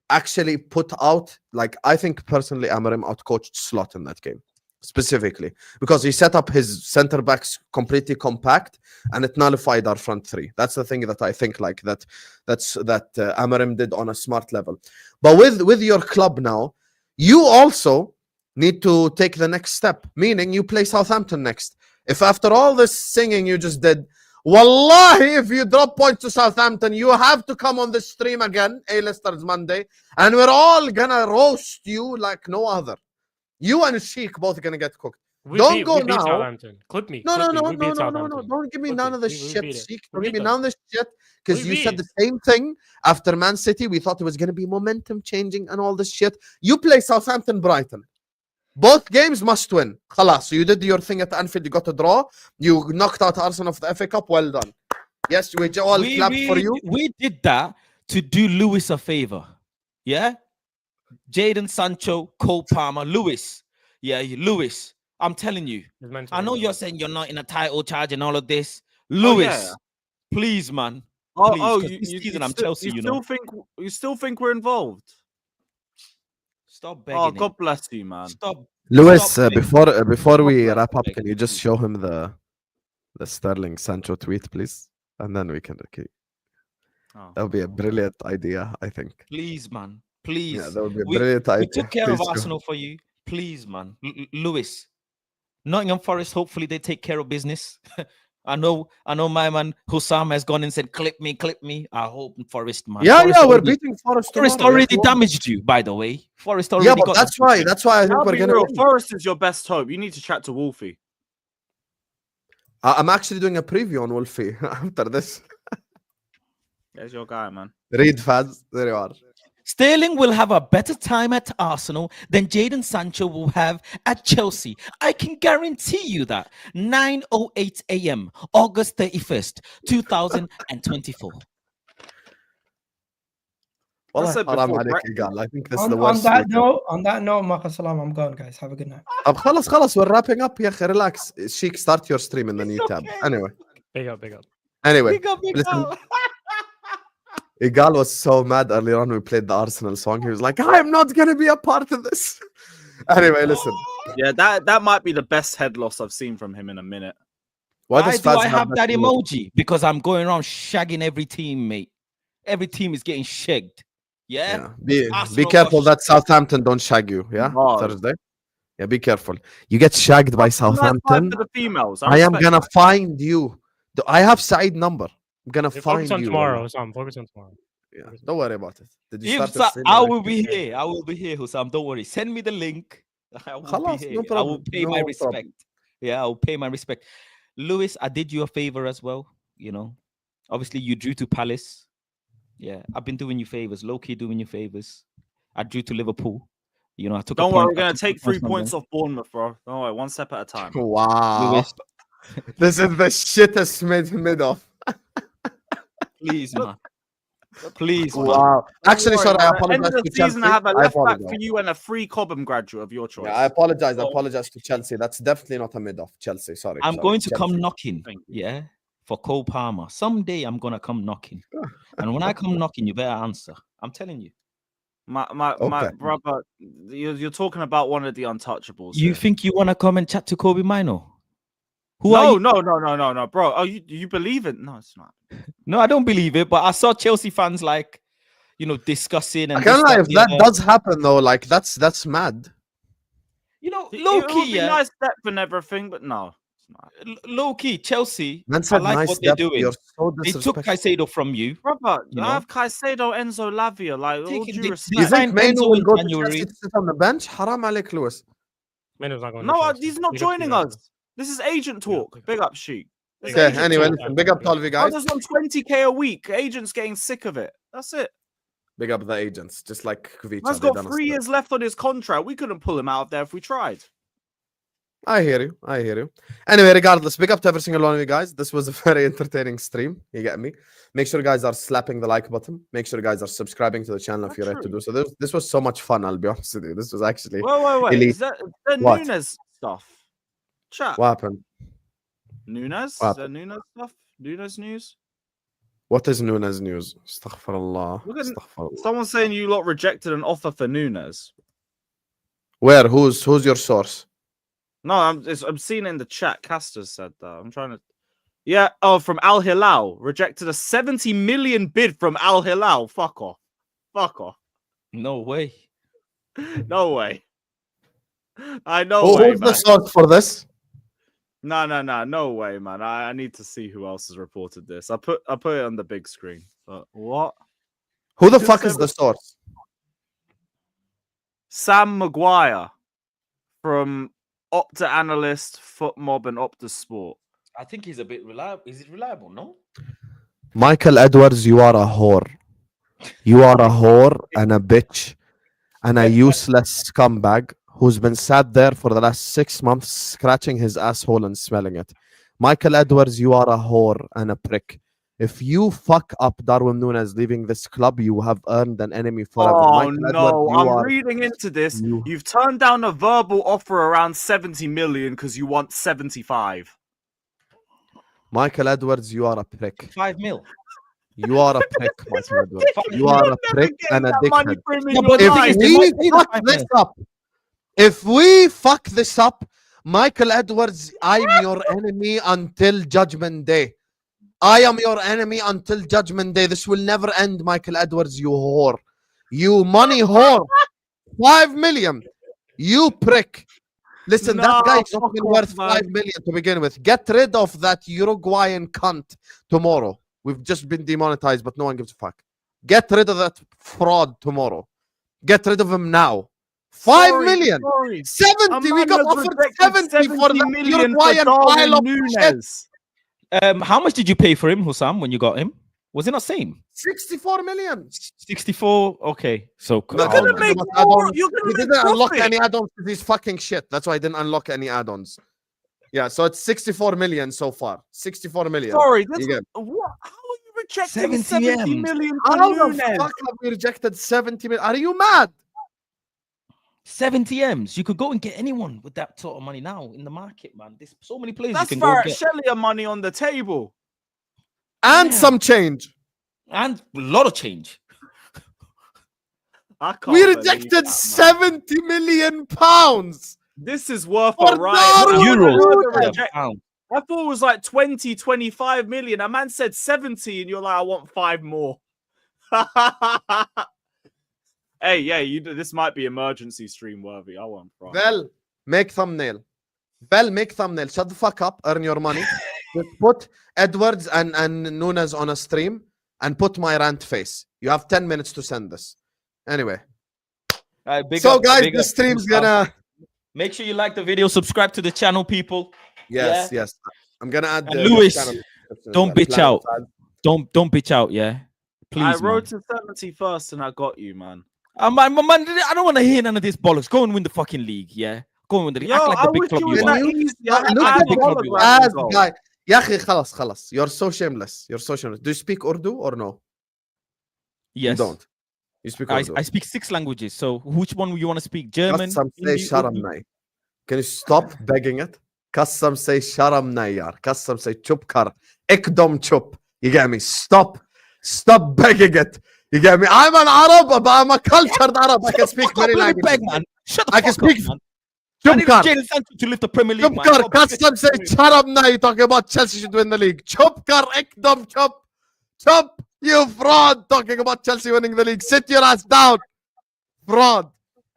actually put out, like, I think personally Amarim outcoached Slot in that game specifically because he set up his center backs completely compact and it nullified our front three. That's the thing that I think like that's Amarim did on a smart level. But with your club now, you also need to take the next step, meaning you play Southampton next. If after all this singing you just did, wallahi, if you drop points to Southampton, you have to come on the stream again, A-listers Monday, and we're all gonna roast you like no other. You and Shikh both gonna get cooked. We Don't beat, go we beat now. Southampton. Clip me. No, clip no, me. no, We no, beat no, no, no. Southampton. Don't give me Clip none me. of this We shit, beat it. Sheikh. We Don't give beat me them. none of this shit because We you said beat. the same thing after Man City. We thought it was gonna be momentum changing and all this shit. You play Southampton, Brighton. Both games must win. Khalas. So you did your thing at Anfield. You got a draw. You knocked out Arsenal of the FA Cup. Well done. Yes, we all clapped for you. We did that to do Lewis a favor. Yeah? Jadon Sancho, Cole Palmer, Lewis. Yeah, Lewis. I'm telling you. It's meant to I win, know though. you're saying you're not in a title charge and all of this. Oh, Lewis, yeah. please, man. Oh, Please, 'cause this season I'm Chelsea, you know. You still think we're involved? Stop begging. Oh, God bless you, man. Stop. Lewis, Stop begging. before we Stop wrap up, begging, can you just please. show him the Sterling Sancho tweet, please? And then we can. Okay. Oh. That would be a brilliant idea, I think. Please, man. Please. Yeah, that would be a We- brilliant We idea. took care Please of go. Arsenal for you. Please, man. Lewis. Nottingham Forest, hopefully they take care of business. I know my man Hussam has gone and said, clip me. I hope Forest, man. Yeah, Forest yeah, we're already- beating Forest. Forest tomorrow. already Yes, damaged you, by the way. Forest already yeah, but got that's that. why. That's why I think I'll we're be gonna real. win. Forest is your best hope. You need to chat to Wolfie. I'm actually doing a preview on Wolfie after this. There's your guy, man. Read fans. There you are. Sterling will have a better time at Arsenal than Jadon Sancho will have at Chelsea. I can guarantee you that. 9:08 a.m., August 31st, 2024. والله said حرام before عليك breakfast. Egal. I think this is the On worst. that note, Maka salam, I'm going, guys. Have a good night. طب خلص we're wrapping up يا اخي relax. Sheikh, start your stream in the new tab. Anyway. Big up, big up. Anyway, Big up, big listen, up. Egal was so mad earlier on. We played the Arsenal song. He was like, "I'm not gonna be a part of this." Anyway, listen. Yeah, that might be the best head loss I've seen from him in a minute. Why Why does do Faz I have that emote? emoji? Because I'm going around shagging every team, mate. Every team is getting shagged. Yeah. Yeah. Be Arsenal careful got that Southampton don't shag you. Yeah, Oh. Thursday. Yeah, be careful. You get shagged by Nice fight Southampton. for the females. I am respect gonna that. find you. I have Saeed number. I'm gonna Focus find on you. tomorrow, Sam. Focus on tomorrow. Yeah, don't worry about it. Did you If start the stream I already? will be here. I will be here, Hussam. Don't worry. Send me the link. I will be Khalas, here. no I will problem, pay my no respect. problem. Yeah, I will pay my respect. Lewis, I did you a favor as well. You know, obviously you drew to Palace. Yeah, I've been doing you favors. Low key doing you favors. I drew to Liverpool. You know, I took. Don't a worry, point, we're I gonna took take a 3 point from points them. off Bournemouth, bro. Don't worry, one step at a time. Wow. Lewis, This is the shittest mid off. please, man. Please, man. Wow. Don't Actually, worry, sorry, I man. At the end apologize of to the season, I Chelsea. have a I left back apologize. for you and a free Cobham graduate of your choice. Yeah, I apologize. I So- apologize to Chelsea. That's definitely not a mid off. Chelsea, sorry. I'm sorry, going to Chelsea. come knocking. Thank you. Yeah, for Cole Palmer. Someday I'm gonna come knocking. And when I come knocking, you better answer. I'm telling you. My Okay. brother, you're talking about one of the untouchables. You here. think you wanna come and chat to Kobe Mino? Who are No, you? no, bro. Oh, you believe it? No, it's not. No, I don't believe it, but I saw Chelsea fans like, you know, discussing I and can't this, lie, that, if the that other. does happen though, like that's mad. You know, It low would key, be yeah. nice depth and everything, but no, it's not. Low key, Chelsea. Man I said like nice what they're depth. doing. You're so They took disrespectful. Caicedo from you. Brother, You I know? have Caicedo, Enzo Lavia. Like all Taking due the- respect. You think signed Mainu Enzo will in go to January. Chelsea to sit on the bench? Haram Alek, Lewis. Menu's not going. No, to Chelsea. he's not Big up to you joining guys. us. This is agent talk. Big up, Sheik. This is Okay, agent anyway, talk. listen, big up to all of you guys. Brothers on 20K a week. Agents getting sick of it. That's it. Big up the agents, just like Kvicha. Man's they got done us 3 good. years left on his contract. We couldn't pull him out of there if we tried. I hear you. I hear you. Anyway, regardless, big up to every single one of you guys. This was a very entertaining stream. You get me? Make sure you guys are slapping the like button. Make sure you guys are subscribing to the channel if you're ready to do so. This was so much fun, I'll be honest with you. This was actually Wait. elite. Is that the What? Nunes stuff? Chat. What happened? Nunes? What Is that Nunes stuff? Nunes news? What is Nunes news? Astaghfirullah. Look at- Astaghfirullah. Someone's saying you lot rejected an offer for Nunes. Where? Who's your source? No, I'm seeing it in the chat. Castor said that. I'm trying to. Yeah. Oh, from Al Hilal. Rejected a 70 million bid from Al Hilal. Fuck off. Fuck off. No way. No way. I know. Who's the source for this? No, no way, man. I need to see who else has reported this. I put it on the big screen. But what? Who the fuck is the source? Sam Maguire from Opta Analyst, Foot Mob, and Opta Sport. I think he's a bit reliable. Is it reliable? No. Michael Edwards, you are a whore. You are a whore and a bitch and a useless scumbag who's been sat there for the last 6 months scratching his asshole and smelling it. Michael Edwards, you are a whore and a prick. If you fuck up Darwin Núñez leaving this club, you have earned an enemy forever. Oh Michael no, Edwards, I'm are, reading into this. you- You've turned down a verbal offer around 70 million because you want 75. Michael Edwards, you are a prick. 5 mil. You are a prick, Michael Edwards. You are a prick and a Money dickhead. for him in Yeah, your but If life. they we might pay the fuck 5 this mil. up, if we fuck this up, Michael Edwards, I'm your enemy until Judgment Day. I am your enemy until Judgment Day. This will never end, Michael Edwards, you whore. You money whore. 5 million. You prick. Listen, that guy is not fuck even off, worth man. 5 million to begin with. Get rid of that Uruguayan cunt tomorrow. We've just been demonetized, but no one gives a fuck. Get rid of that fraud tomorrow. Get rid of him now. 5 million. Sorry. 70. We got offered 70 for the Uruguayan pile of shit. How much did you pay for him, Hussam, when you got him? Was it not same? 64 million. 64. Okay, so No, You're gonna no, make no, more. add-ons. You're gonna He make didn't unlock profit. any add-ons to this fucking shit. That's why I didn't unlock any add-ons. Yeah, so it's 64 million so far. 64 million. Sorry, You get- what? How are you rejecting 70 70 M's. million for How the Nunes. fuck have we rejected 70 million? Are you mad? 70 M's. You could go and get anyone with that sort of money now in the market, man. There's so many players That's you can go and get. Kvaratskhelia money on the table. And Yeah. some change. And a lot of change. I can't We believe rejected that, man. 70 million pounds. This is worth For a ride. Darwin Euros. Nunes. I thought it was like 20, 25 million. A man said 70, and you're like, I want 5 more. Hey, yeah, this might be emergency stream worthy. I want Friday. Vel, make thumbnail. Vel, make thumbnail. Shut the fuck up. Earn your money. Just put Edwards and Nunes on a stream and put my rant face. You have 10 minutes to send this. Anyway. So, guys, the stream's gonna... Make sure you like the video, subscribe to the channel, people. Yes, yes. I'm gonna add And the Lewis, channel description don't as well. bitch out. Don't bitch out, yeah. Please, I man. wrote to 70 first, and I got you, man. Man, I don't want to hear none of this bollocks. Go and win the fucking league, yeah. Go and win the league. Yo, Act like I the big wish club you you was are. that easy. Look I at had the a hologram as as well. guy. يا أخي خلاص. You're so shameless. You're so shameless. Do you speak Urdu or no? Yes. You don't. You speak Urdu. I speak 6 languages. So which one you want to speak? German? Qassam say Hindi, sharam Urdu? nay. Can you stop begging it? Qassam say sharam nay yar. Qassam say chup kar. Ekdom chup. You get me? Stop begging it. You get me? I'm an Arab, but I'm a cultured Arab. I can speak many languages. Beg, man. Shut the I can fuck speak up, man. I chup need kar. Jadon Sancho to lift the Premier League, Chup man. kar. Oh, Qassam say sharam nay. Talking about Chelsea should win the league. Chup kar. Ekdom chup. Chup. You fraud. Talking about Chelsea winning the league. Sit your ass down. Fraud.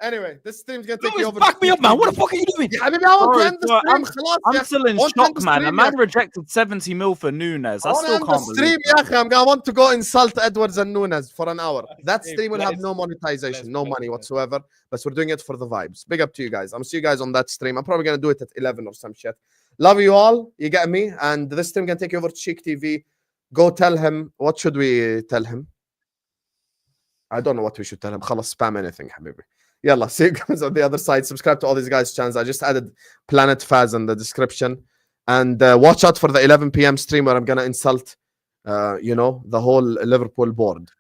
Anyway, this stream's gonna take you Lewis, over. back me up, man. What the fuck are you doing? Yeah, حبيبي I want to Sorry, end the bro, stream. خلاص يا I'm still in want to end shock, the man. A stream, man yeah. rejected 70 mil for Nunes. I I want to still end the can't stream, believe يا أخي. I want to go insult Edwards and Nunes for an hour. That Hey, stream will have bless. no monetization, no Bless, money bless. whatsoever. But we're doing it for the vibes. Big up to you guys. I'm see you guys on that stream. I'm probably gonna do it at 11 or some shit. Love you all. You get me? And this stream can take you over to Shikh TV. Go tell him. What should we tell him? I don't know what we should tell him. خلاص spam anything, حبيبي. Yalla, see you guys on the other side. Subscribe to all these guys' channels. I just added Planet Faz in the description. And watch out for the 11 p.m. stream where I'm going to insult, the whole Liverpool board.